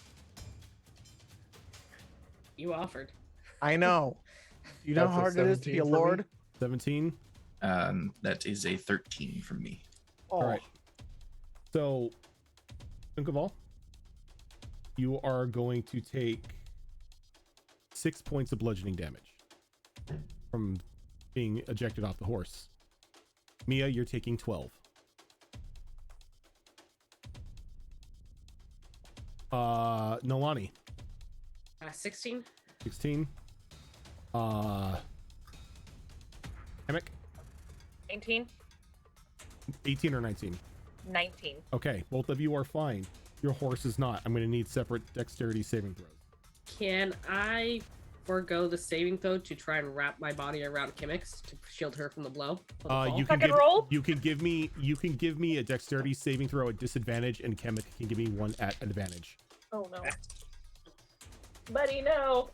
You offered. I know. You know That's how a hard it is to be 17 a for me. lord. 17. That is a 13 from me. Oh, All right. So, Tunkaval, you are going to take 6 points of bludgeoning damage from being ejected off the horse. Mia, you're taking 12. Nolani, 16. 16. Hammock, 19. 18 or 19. 19. Okay, both of you are fine. Your horse is not. I'm going to need separate dexterity saving throws. Can I forego the saving throw to try and wrap my body around Kimix to shield her from the blow? From the fall? You can Second roll? You can give me a dexterity saving throw at disadvantage, and Kemet can give me one at advantage. Oh no. Buddy, no.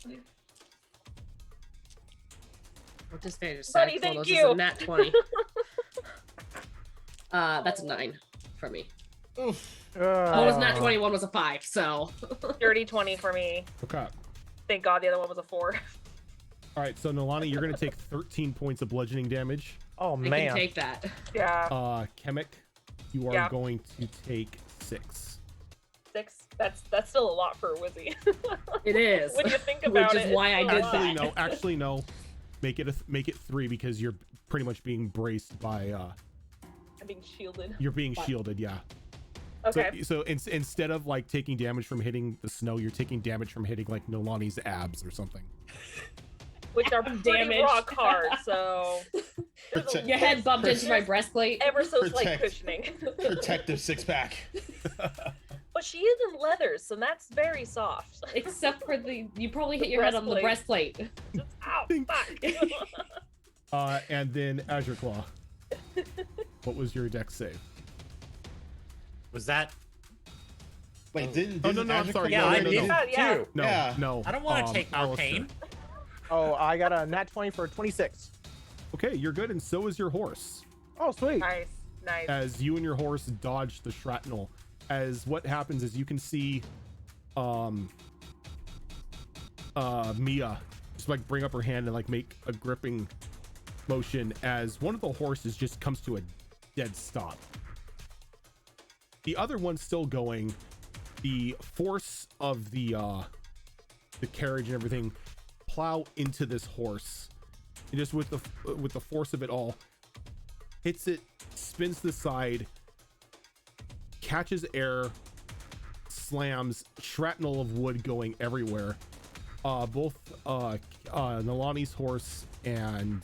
What disadvantage? Buddy, Well, thank this you. Is a nat 20. That's a 9 for me. Oof. One was nat 20, one was a 5, so. Dirty 20 for me. Okay. Thank God the other one was a 4. All right, so Nolani, you're going to take 13 points of bludgeoning damage. Oh, I man. can take that. Yeah. Kemet, you are Yeah. going to take 6. 6. That's still a lot for a Wizzy. It is. When you think about Which it. is why I it's did a lot. that. Actually, no. Make it 3 because you're pretty much being braced by. I'm being shielded. You're being shielded, yeah. Okay. So instead of like taking damage from hitting the snow, you're taking damage from hitting like Nolani's abs or something. Which are pretty Damage. rock hard, so Protect- Your head bumped into my breastplate. ever so slight Protect. cushioning. Protective 6-pack. But she is in leathers, so that's very soft. Except for you probably hit The your head on the breastplate. breastplate. Ow, fuck. And then Azure Claw. What was your dex save? Was that? Wait, didn't Oh, no, I'm Azure sorry. Claw Yeah, I already- did. Yeah. Too. No, Yeah. no. I don't want to take more Alistair. pain. Oh, I got a nat 20 for 26. Okay, you're good, and so is your horse. Oh, sweet. Nice, nice. As you and your horse dodge the shrapnel, as what happens is you can see Mia just like bring up her hand and like make a gripping motion as one of the horses just comes to a dead stop. The other one's still going. The force of the carriage and everything plow into this horse, and just with the force of it all, hits it, spins to the side, catches air, slams, shrapnel of wood going everywhere. Both Nolani's horse and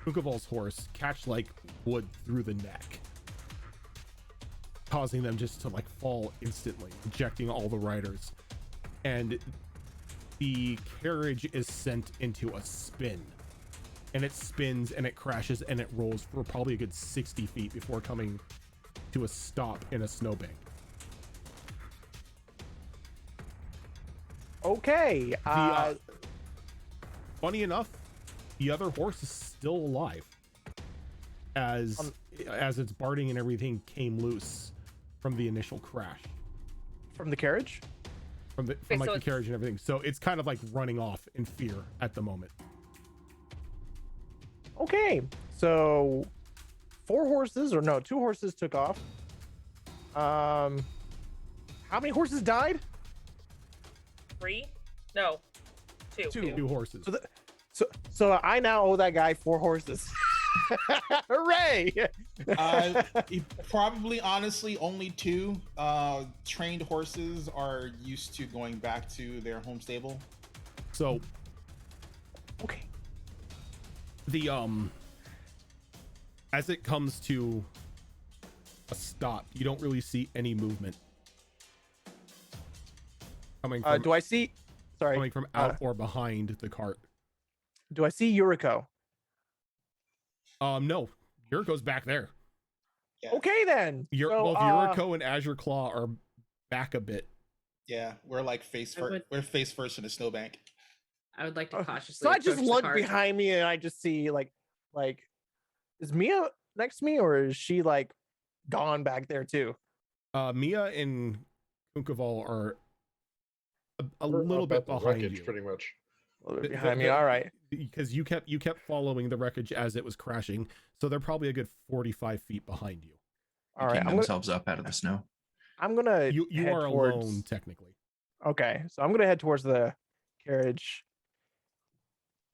Kukaval's horse catch like wood through the neck, causing them just to like fall instantly, ejecting all the riders. And the carriage is sent into a spin, and it spins and it crashes and it rolls for probably a good 60 feet before coming to a stop in a snowbank. Okay. Funny enough, the other horse is still alive as its barting and everything came loose from the initial crash, from the carriage? from so the it's- carriage and everything. So it's kind of like running off in fear at the moment. Okay. So 2 horses took off. How many horses died? 3? No. 2. 2 horses. So I now owe that guy 4 horses. Hooray! Probably, honestly, only 2 trained horses are used to going back to their home stable. So Okay. the as it comes to a stop, you don't really see any movement coming from Do I see? Sorry. coming from out or behind the cart. Do I see Yuriko? No, Yuriko's back there. Okay then. Both Yuriko and Azure Claw are back a bit. Yeah, we're like face first. We're face first in a snowbank. I would like to cautiously. So I just approach the look cart. behind me and I just see like, is Mia next to me or is she like gone back there too? Mia and Kunkaval are a We're little up bit at the behind wreckage, you. pretty much. A little bit The- behind the- me. All right. Because you kept following the wreckage as it was crashing, so they're probably a good 45 feet behind you. All right. Picking themselves up out of the snow. I'm gonna. You head are towards... alone technically. Okay, so I'm gonna head towards the carriage.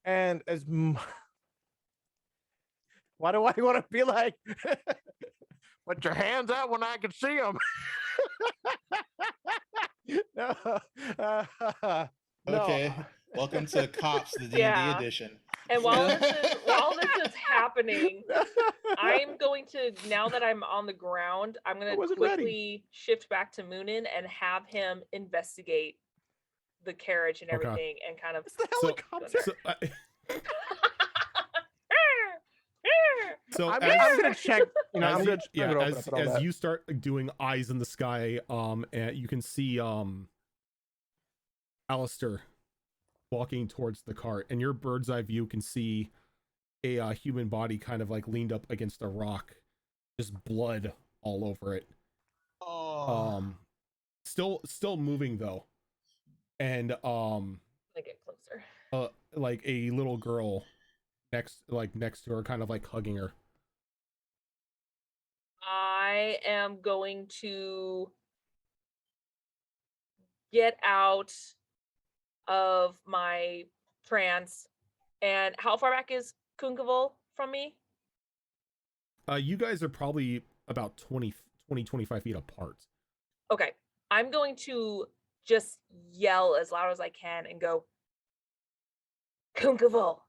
And why do I want to be like? Put your hands out when I can see them. No. Okay, welcome to Cops, the D&D Yeah. edition. And while this is happening, I'm going to, now that I'm on the ground, I'm going I to wasn't quickly shift back to Moonin and have him investigate the carriage and Okay. everything and kind of It's the helicopter. So I'm as, gonna check. You know, as I'm you, gonna open as up and all that. you start doing eyes in the sky, and you can see Alistair walking towards the cart, and your bird's eye view can see a human body kind of like leaned up against a rock, just blood all over it. Still moving though, and I get closer. like a little girl next to her, kind of like hugging her. I am going to get out of my trance. And how far back is Kunkavol from me? You guys are probably about 25 feet apart. Okay. I'm going to just yell as loud as I can and go, Kunkavol,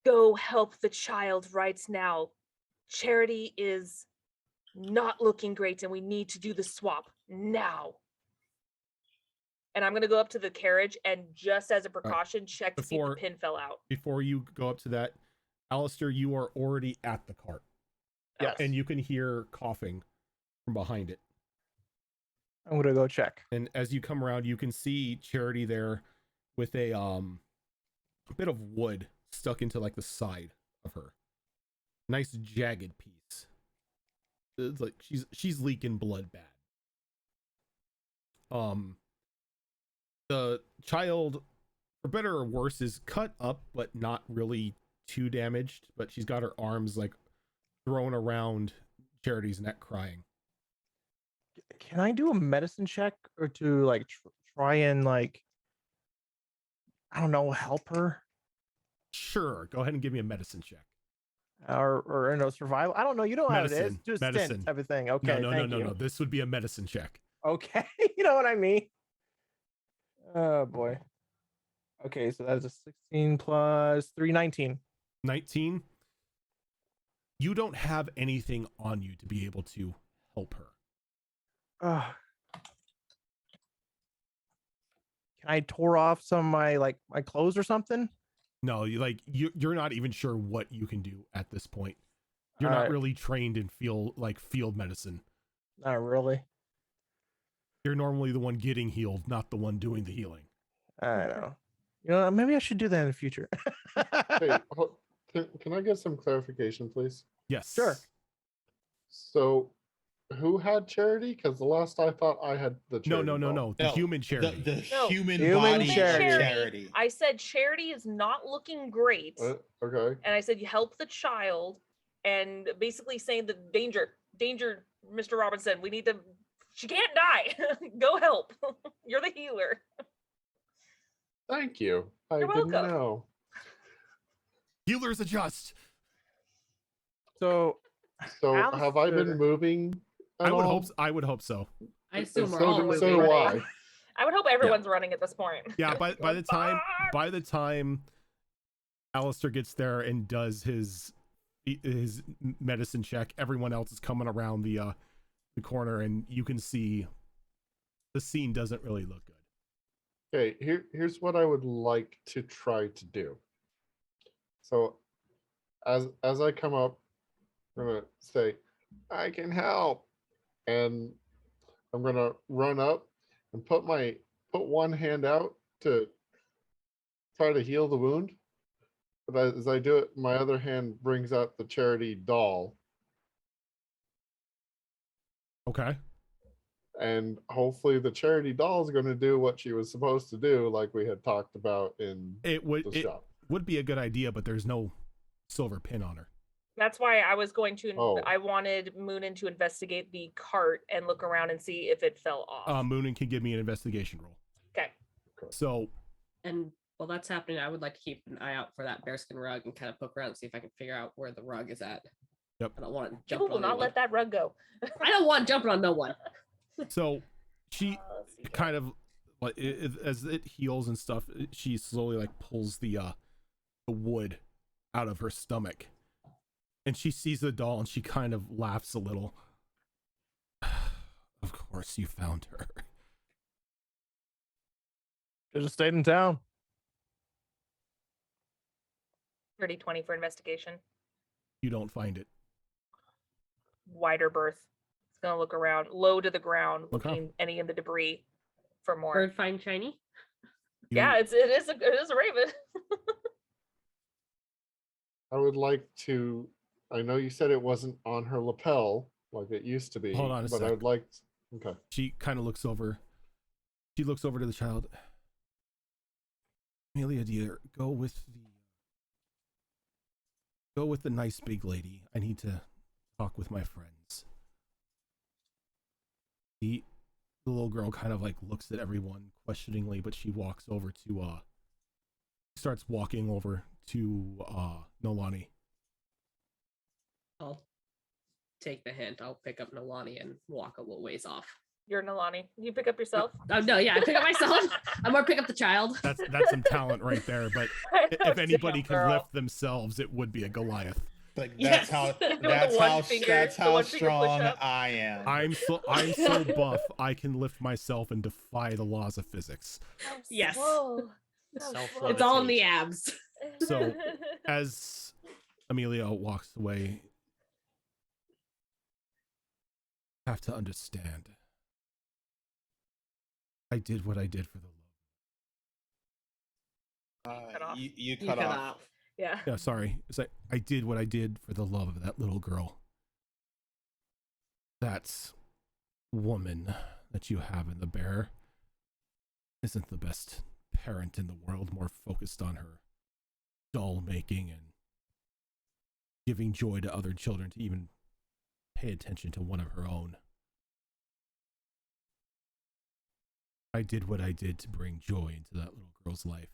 go help the child right now. Charity is not looking great and we need to do the swap now. And I'm going to go up to the carriage and just as a precaution, check to see if the pin fell out. Before you go up to that, Alistair, you are already at the cart. Yes. And you can hear coughing from behind it. I'm gonna go check. And as you come around, you can see Charity there with a bit of wood stuck into like the side of her. Nice jagged piece. It's like she's leaking blood bad. The child, for better or worse, is cut up but not really too damaged, but she's got her arms like thrown around Charity's neck crying. Can I do a medicine check or to like try and like, I don't know, help her? Sure, go ahead and give me a medicine check. Or you know, survival. I don't know. You know how it is. Medicine, Just medicine. stint type of thing. Okay. No. This would be a medicine check. Okay. You know what I mean? Oh boy. Okay, so that's a 16 plus 3, 19. 19. You don't have anything on you to be able to help her. Can I tore off some of my my clothes or something? No, you're not even sure what you can do at this point. You're not really trained in field medicine. Not really. You're normally the one getting healed, not the one doing the healing. I know. You know, maybe I should do that in the future. Hey, can I get some clarification, please? Yes. Sure. So, who had Charity? Because the last I thought I had the Charity. No. The human Charity. The No. human Human body charity. I said Charity is not looking great. Okay. And I said, you help the child. And basically saying the danger, Mr. Robinson, she can't die. Go help. You're the healer. Thank you. I You're didn't welcome. know. Healers adjust. So have I been moving? I would hope so. I assume we're So all do moving. I. I would hope everyone's running at this point. Yeah, by the time Alistair gets there and does his medicine check, everyone else is coming around the corner, and you can see the scene doesn't really look good. Okay, here's what I would like to try to do. So, as I come up, I'm gonna say, "I can help," and I'm gonna run up and put one hand out to try to heal the wound. But as I do it, my other hand brings out the Charity doll. Okay. And hopefully the Charity doll is going to do what she was supposed to do, like we had talked about in the shop. Would be a good idea, but there's no silver pin on her. That's why I was going to. I wanted Moonin to investigate the cart and look around and see if it fell off. Moonin can give me an investigation roll. Okay. So. And while that's happening, I would like to keep an eye out for that bearskin rug and kind of poke around and see if I can figure out where the rug is at. Yep. I don't want to jump People will on not let that rug go. I don't want jumping on no one. So she kind of like as it heals and stuff, she slowly like pulls the wood out of her stomach, and she sees the doll and she kind of laughs a little. Of course you found her. Should have stayed in town. Dirty 20 for investigation. You don't find it. Wider berth. It's gonna look around, low to the ground, Okay. looking any of the debris for more. Bird find shiny. Yeah, it is a raven. I would like to. I know you said it wasn't on her lapel like it used to be. Hold on a but sec. I would like. Okay. She kind of looks over. She looks over to the child. Amelia, dear, go with the nice big lady. I need to talk with my friends. The little girl kind of like looks at everyone questioningly, but she walks over to starts walking over to Nolani. I'll take the hint. I'll pick up Nolani and walk a little ways off. You're Nolani. You pick up yourself. Oh no, yeah, I pick up myself. I'm gonna pick up the child. That's some talent right there. But if anybody could lift themselves, it would be a Goliath. Like Yes. that's how strong I am. I'm so buff. I can lift myself and defy the laws of physics. Yes. Self-limitation. It's all in the abs. So as Amelia walks away, I have to understand. I did what I did for the love. Cut off. You cut off. Yeah. Yeah, sorry. It's like I did what I did for the love of that little girl. That woman that you have in the bear isn't the best parent in the world, more focused on her doll making and giving joy to other children to even pay attention to one of her own. I did what I did to bring joy into that little girl's life.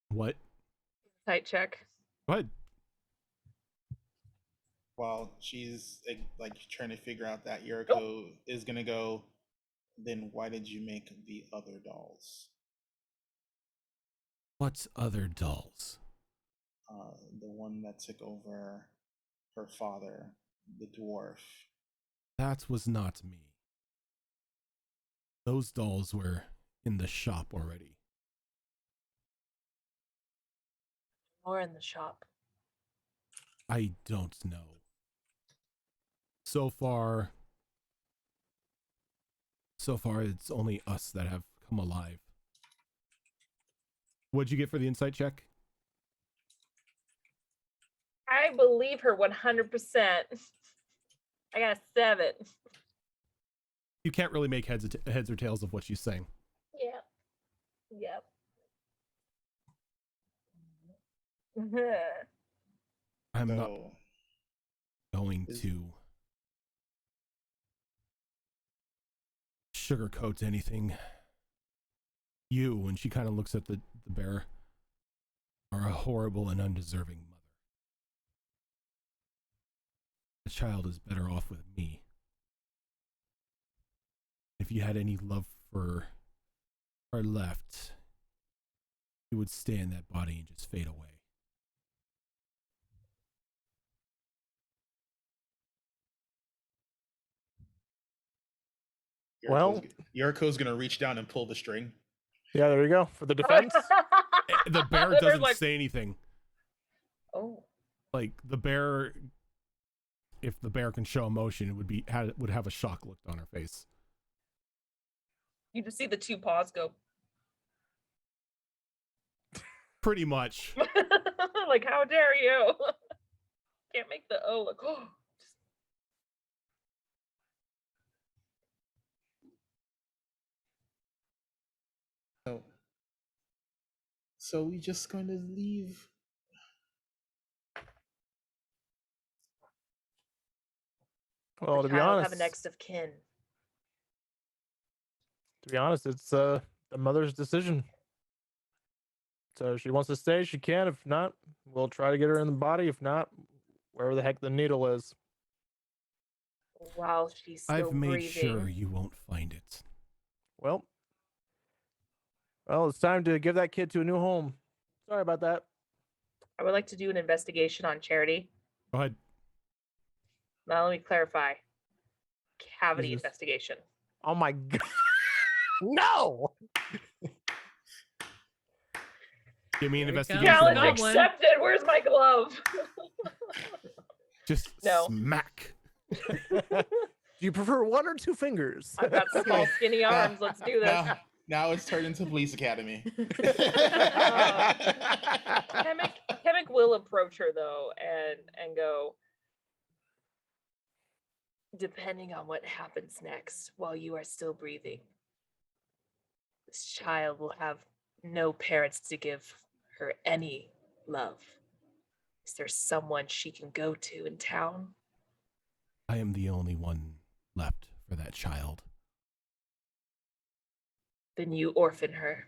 What? Tight check. Go ahead. While she's like trying to figure out that, Yuriko is gonna go. Then why did you make the other dolls? What other dolls? The one that took over her father, the dwarf. That was not me. Those dolls were in the shop already. More in the shop. I don't know. So far, it's only us that have come alive. What'd you get for the insight check? I believe her 100%. I got a 7. You can't really make heads or tails of what she's saying. Yep. I'm not going to sugarcoat anything. You, and she kind of looks at the bear, are a horrible and undeserving mother. The child is better off with me. If you had any love for her left, you would stay in that body and just fade away. Well, Yuriko's gonna reach down and pull the string. Yeah, there you go. For the defense. The bear doesn't say anything. Oh. Like the bear, if the bear can show emotion, it would have a shock look on her face. You just see the 2 paws go. Pretty much. Like, how dare you? Can't make the O look. Oh. So we just going to leave. Well, to be Child honest, have a next of kin. It's the mother's decision. So if she wants to stay, she can. If not, we'll try to get her in the body. If not, wherever the heck the needle is. While she's still I've made breathing. sure you won't find it. Well, it's time to give that kid to a new home. Sorry about that. I would like to do an investigation on Charity. Go ahead. Now let me clarify. cavity Jesus. investigation. Oh my god. No. Give me an Here it comes. investigation. Challenge roll. Got one. accepted. Where's my glove? Just No. smack. Do you prefer 1 or 2 fingers? I've got small, skinny arms. Let's do this. Now it's turned into police academy. Chemic will approach her though and go, depending on what happens next while you are still breathing, this child will have no parents to give her any love. Is there someone she can go to in town? I am the only one left for that child. Then you orphan her.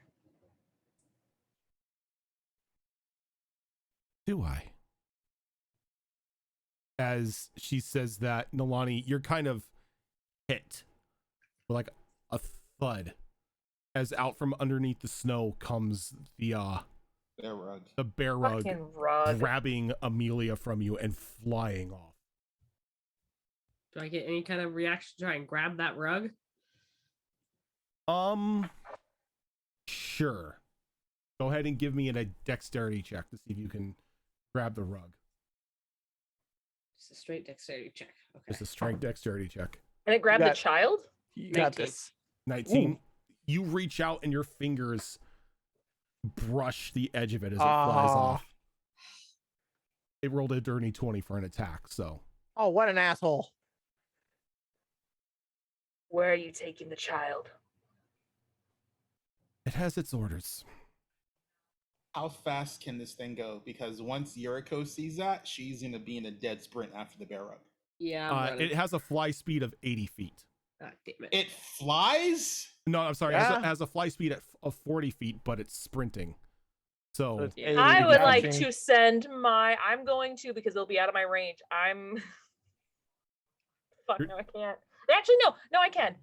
Do I? As she says that, Nalani, you're kind of hit with like a thud as out from underneath the snow comes the bear rug Fucking rug. grabbing Amelia from you and flying off. Do I get any kind of reaction to try and grab that rug? Sure. Go ahead and give me a dexterity check to see if you can grab the rug. Just a straight dexterity check. Okay. Just a strength dexterity check. And it grabbed You the got- child? You got 19. this. 19. Ooh. You reach out and your fingers brush the edge of it as it flies off. It rolled a dirty 20 for an attack, so. Oh, what an asshole. Where are you taking the child? It has its orders. How fast can this thing go? Because once Yuriko sees that, she's gonna be in a dead sprint after the bear rug. Yeah. I'm running. It has a fly speed of 80 feet. God damn it. It flies? No, I'm sorry. Yeah. It has a fly speed of 40 feet, but it's sprinting. So, It's Yeah. 80 I would like dashing. to send I'm going to because it'll be out of my range. Fuck, no, I can't. Actually, no, I can.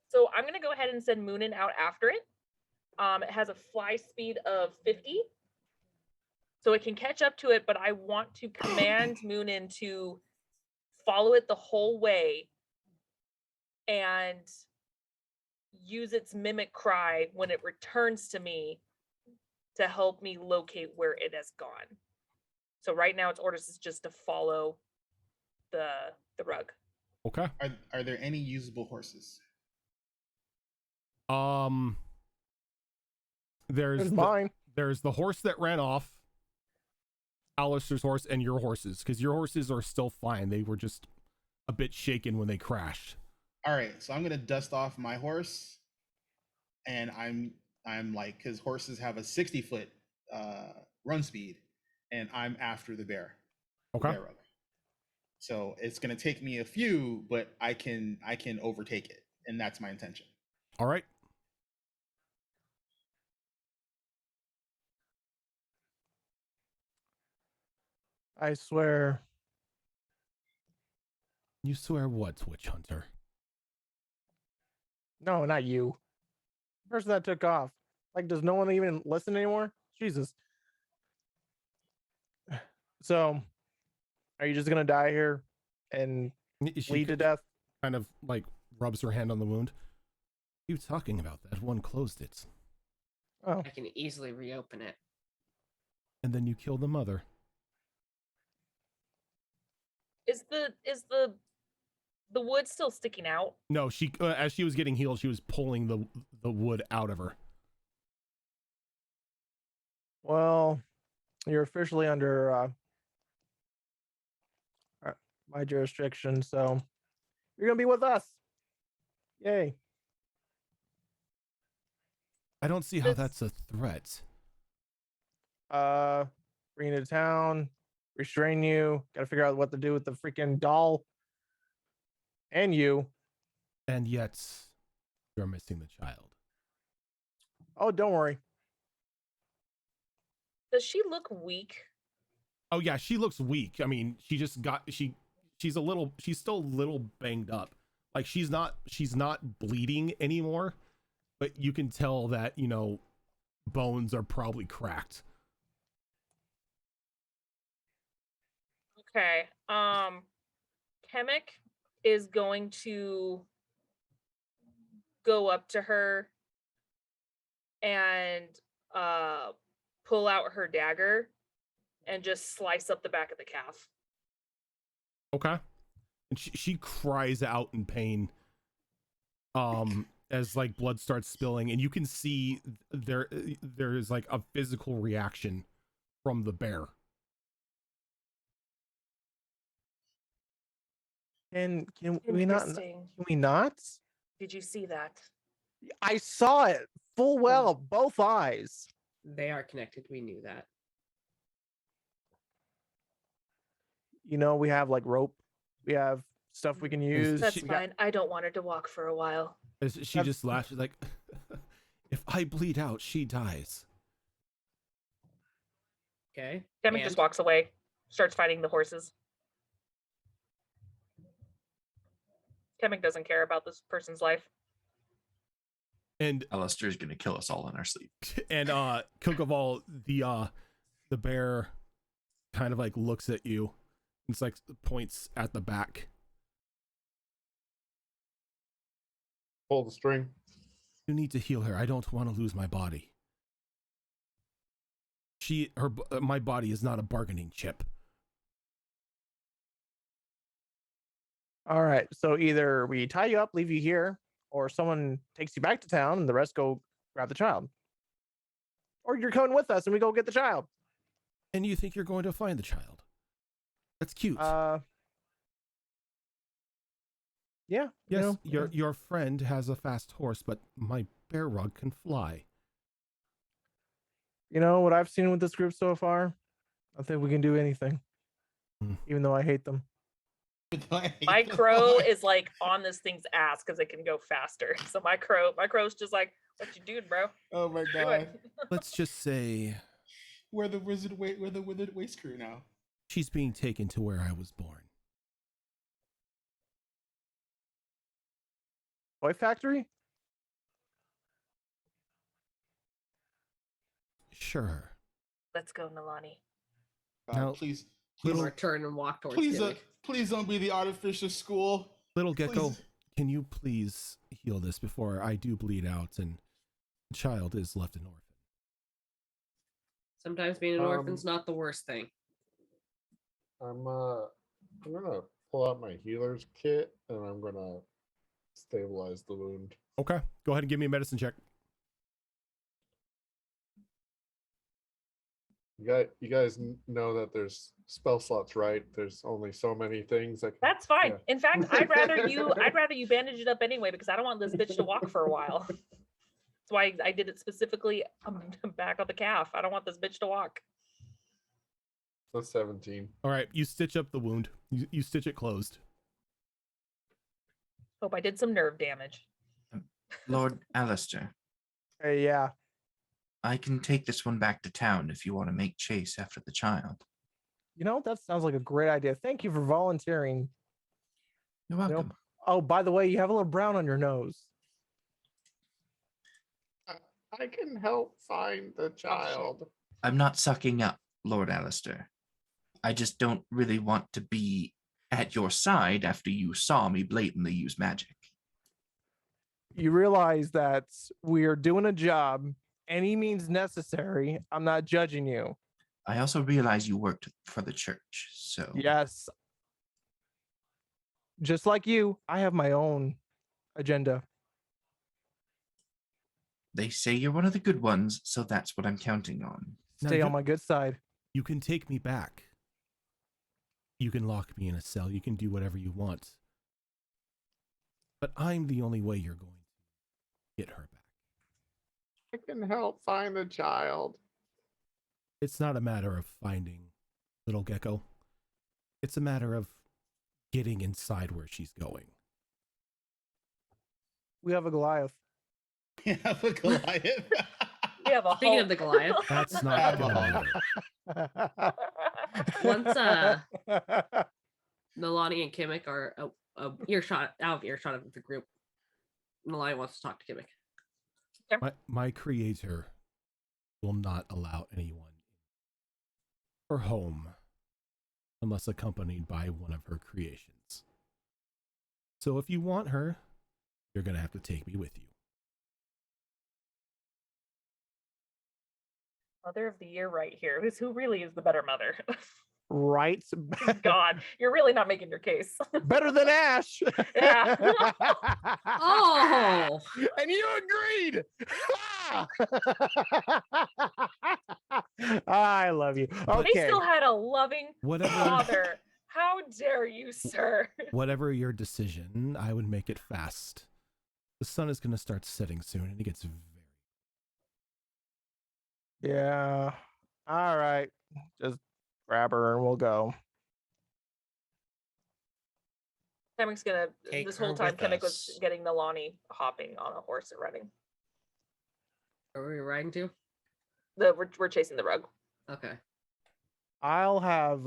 So I'm gonna go ahead and send Moonin out after it. It has a fly speed of 50. So it can catch up to it, but I want to command Moonin to follow it the whole way and use its mimic cry when it returns to me to help me locate where it has gone. So right now its orders is just to follow the rug. okay. Are there any usable horses? There's mine. there's the horse that ran off, Alistair's horse, and your horses, because your horses are still fine. They were just a bit shaken when they crashed. All right, so I'm gonna dust off my horse, and I'm like, because horses have a 60-foot run speed, and I'm after the bear. the Okay. bear rug. So it's gonna take me a few, but I can overtake it, and that's my intention. All right. I swear. You swear what, Witch Hunter? No, not you. The person that took off. Like, does no one even listen anymore? Jesus. So, are you just gonna die here and She bleed to death? kind of like rubs her hand on the wound. What are you talking about? That one closed it. Oh, I can easily reopen it. And then you kill the mother. Is the wood still sticking out? No, she as she was getting healed, she was pulling the wood out of her. well, you're officially under my jurisdiction, so you're gonna be with us. Yay! I don't see how This- that's a threat. Bring you to town, restrain you. Got to figure out what to do with the freaking doll, and you. And yet, you're missing the child. Oh, don't worry. Does she look weak? Oh yeah, she looks weak. I mean, she just got she's still a little banged up. Like she's not bleeding anymore, but you can tell that, bones are probably cracked. Okay. Chemic is going to go up to her and pull out her dagger and just slice up the back of the calf. Okay. And she cries out in pain as like blood starts spilling, and you can see there is like a physical reaction from the bear. Can we not? Interesting. Can we not? Did you see that? I saw it full well, both eyes. They are connected. We knew that. You know, we have like rope. We have stuff we can use. That's fine. I don't want her to walk for a while. She just laughs. She's like, if I bleed out, she dies. Okay. Demi just walks away, starts fighting the horses. Kemek doesn't care about this person's life. And Alistair's gonna kill us all in our sleep. And Kokoval, the bear kind of like looks at you. It's like points at the back. Pull the string. You need to heal her. I don't want to lose my body. My body is not a bargaining chip. All right. So either we tie you up, leave you here, or someone takes you back to town and the rest go grab the child. Or you're coming with us and we go get the child. And you think you're going to find the child? That's cute. Yeah. Yes, your friend has a fast horse, but my bear rug can fly. You know what I've seen with this group so far? I think we can do anything. Even though I hate them. My crow is like on this thing's ass because it can go faster. So my crow's just like, what you doing, bro? Oh my god. Let's just say We're the withered waste crew now. she's being taken to where I was born. Toy factory? Sure. Let's go, Nalani. Now, Please, Or turn and walk towards please, Kemek. please don't be the artificial school. Little Gecko, Please. can you please heal this before I do bleed out and the child is left an orphan? Sometimes being an orphan's not the worst thing. I'm gonna pull out my healer's kit and I'm gonna stabilize the wound. Okay, go ahead and give me a medicine check. You guys know that there's spell slots, right? There's only so many things that. That's fine. Yeah. In fact, I'd rather you bandage it up anyway because I don't want this bitch to walk for a while. That's why I did it specifically back on the calf. I don't want this bitch to walk. So 17. All right, you stitch up the wound. You stitch it closed. Hope I did some nerve damage. Lord Alistair, Hey, yeah. I can take this one back to town if you want to make chase after the child. You know, that sounds like a great idea. Thank you for volunteering. You're welcome. You know, oh, by the way, you have a little brown on your nose. I can help find the child. I'm not sucking up, Lord Alistair. I just don't really want to be at your side after you saw me blatantly use magic. You realize that we're doing a job, any means necessary. I'm not judging you. I also realize you worked for the church, so... Yes. Just like you, I have my own agenda. They say you're one of the good ones, so that's what I'm counting on. Stay on my good side. You can take me back. You can lock me in a cell. You can do whatever you want. But I'm the only way you're going to get her back. I can help find the child. It's not a matter of finding Little Gecko. It's a matter of getting inside where she's going. We have a Goliath. We have a Goliath. We have a Speaking of the Goliath, That's not gonna matter. once Nalani and Kemek are out of earshot of the group, Nalani wants to talk to Kemek. My creator will not allow anyone her home unless accompanied by one of her creations. So if you want her, you're going to have to take me with you. Mother of the year right here. Who really is the better mother? Right? God, you're really not making your case. Better than Ash. Yeah. Oh, And you agreed. I love you. They Okay. still had a loving Whatever. father. How dare you, sir? Whatever your decision, I would make it fast. The sun is going to start setting soon, and it gets very... Yeah. All right. Just grab her and we'll go. Kemik's gonna. Take This whole her time, with Kemek was us. getting Milani hopping on a horse and running. are we riding to? We're chasing the rug. Okay. I'll have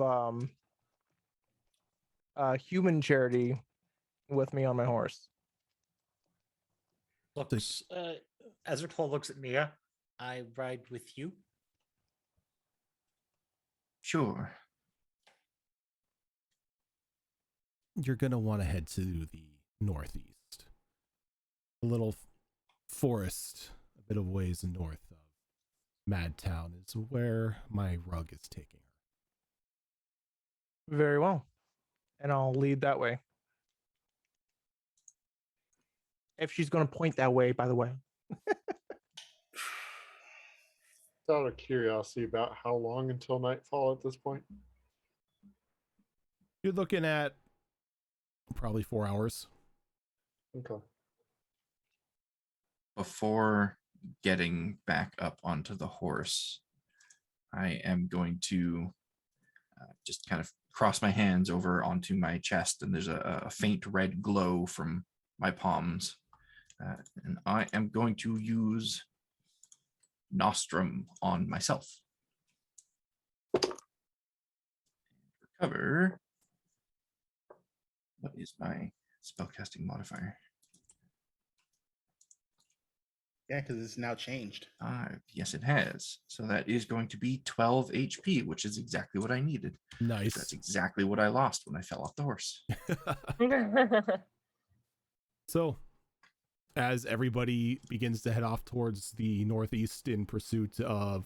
human charity with me on my horse. Looks, Ezreal looks at Mia. I ride with you. Sure. You're going to want to head to the northeast. A little forest, a bit of ways north of Madtown is where my rug is taking her. Very well. And I'll lead that way. If she's going to point that way, by the way. Out of curiosity, about how long until nightfall at this point? You're looking at probably 4 hours. Okay. Before getting back up onto the horse, I am going to just kind of cross my hands over onto my chest, and there's a faint red glow from my palms. And I am going to use Nostrum on myself. Recover. What is my spellcasting modifier? Yeah, because it's now changed. 5. Yes, it has. So that is going to be 12 HP, which is exactly what I needed. Nice. That's exactly what I lost when I fell off the horse. So, as everybody begins to head off towards the northeast in pursuit of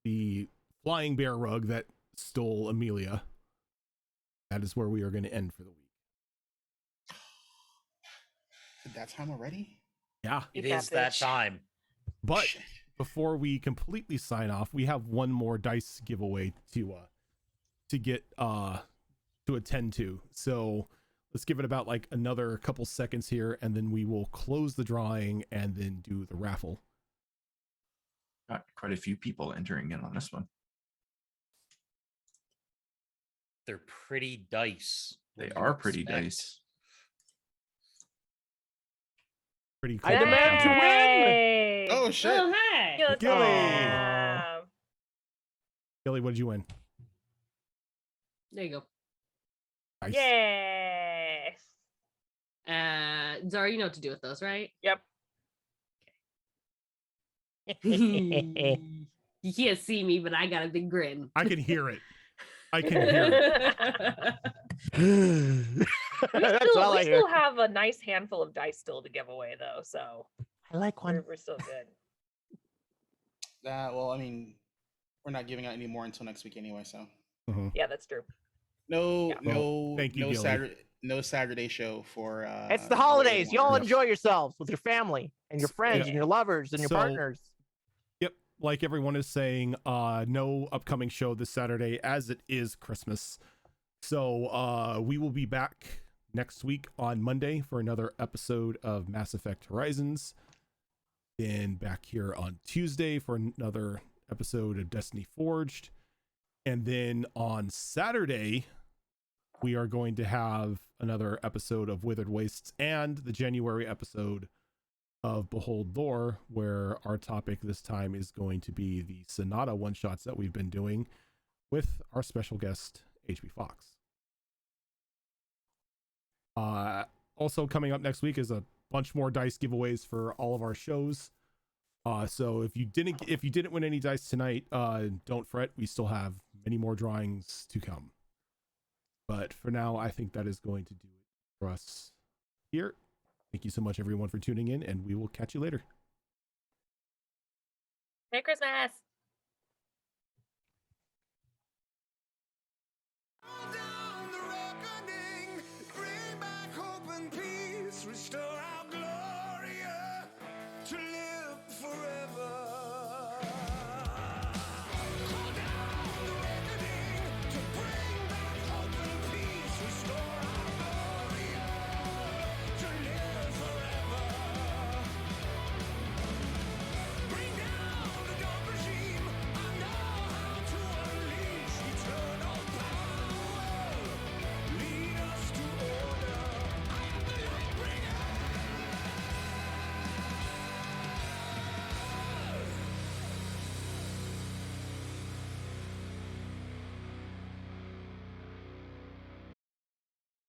the flying bear rug that stole Amelia, that is where we are going to end for the week. That time already? Yeah. It is that time. But before we completely sign off, we have one more dice giveaway to get to attend to. So let's give it about like another couple seconds here, and then we will close the drawing and then do the raffle. Got quite a few people entering in on this one. They're pretty dice. They What do you are pretty expect? dice. Pretty cool. I demand to win. Hey! Oh shit! Oh, hey. Good Gilly! job. Billy, what did you win? There you go. Nice. Yes. Zara, you know what to do with those, right? Yep. You can't see me, but I got a big grin. I can hear it. I can hear it. We That's still, all we I hear. still have a nice handful of dice still to give away, though, so I like one. we're still good. Well, I mean, we're not giving out any more until next week anyway, so Yeah, that's true. no, Yeah. no, Thank you, no Gilly. Saturday show for. It's the holidays. Y'all Yep. enjoy yourselves with your family and your friends Yeah. and your lovers and your So- partners. Yep, like everyone is saying, no upcoming show this Saturday as it is Christmas. So we will be back next week on Monday for another episode of Mass Effect Horizons. Then back here on Tuesday for another episode of Destiny Forged. And then on Saturday, we are going to have another episode of Withered Wastes and the January episode of Behold Lore, where our topic this time is going to be the Sonata one-shots that we've been doing with our special guest, HB Fox. Also coming up next week is a bunch more dice giveaways for all of our shows. So if you didn't win any dice tonight, don't fret. We still have many more drawings to come. But for now, I think that is going to do it for us here. Thank you so much, everyone, for tuning in, and we will catch you later. Merry Christmas.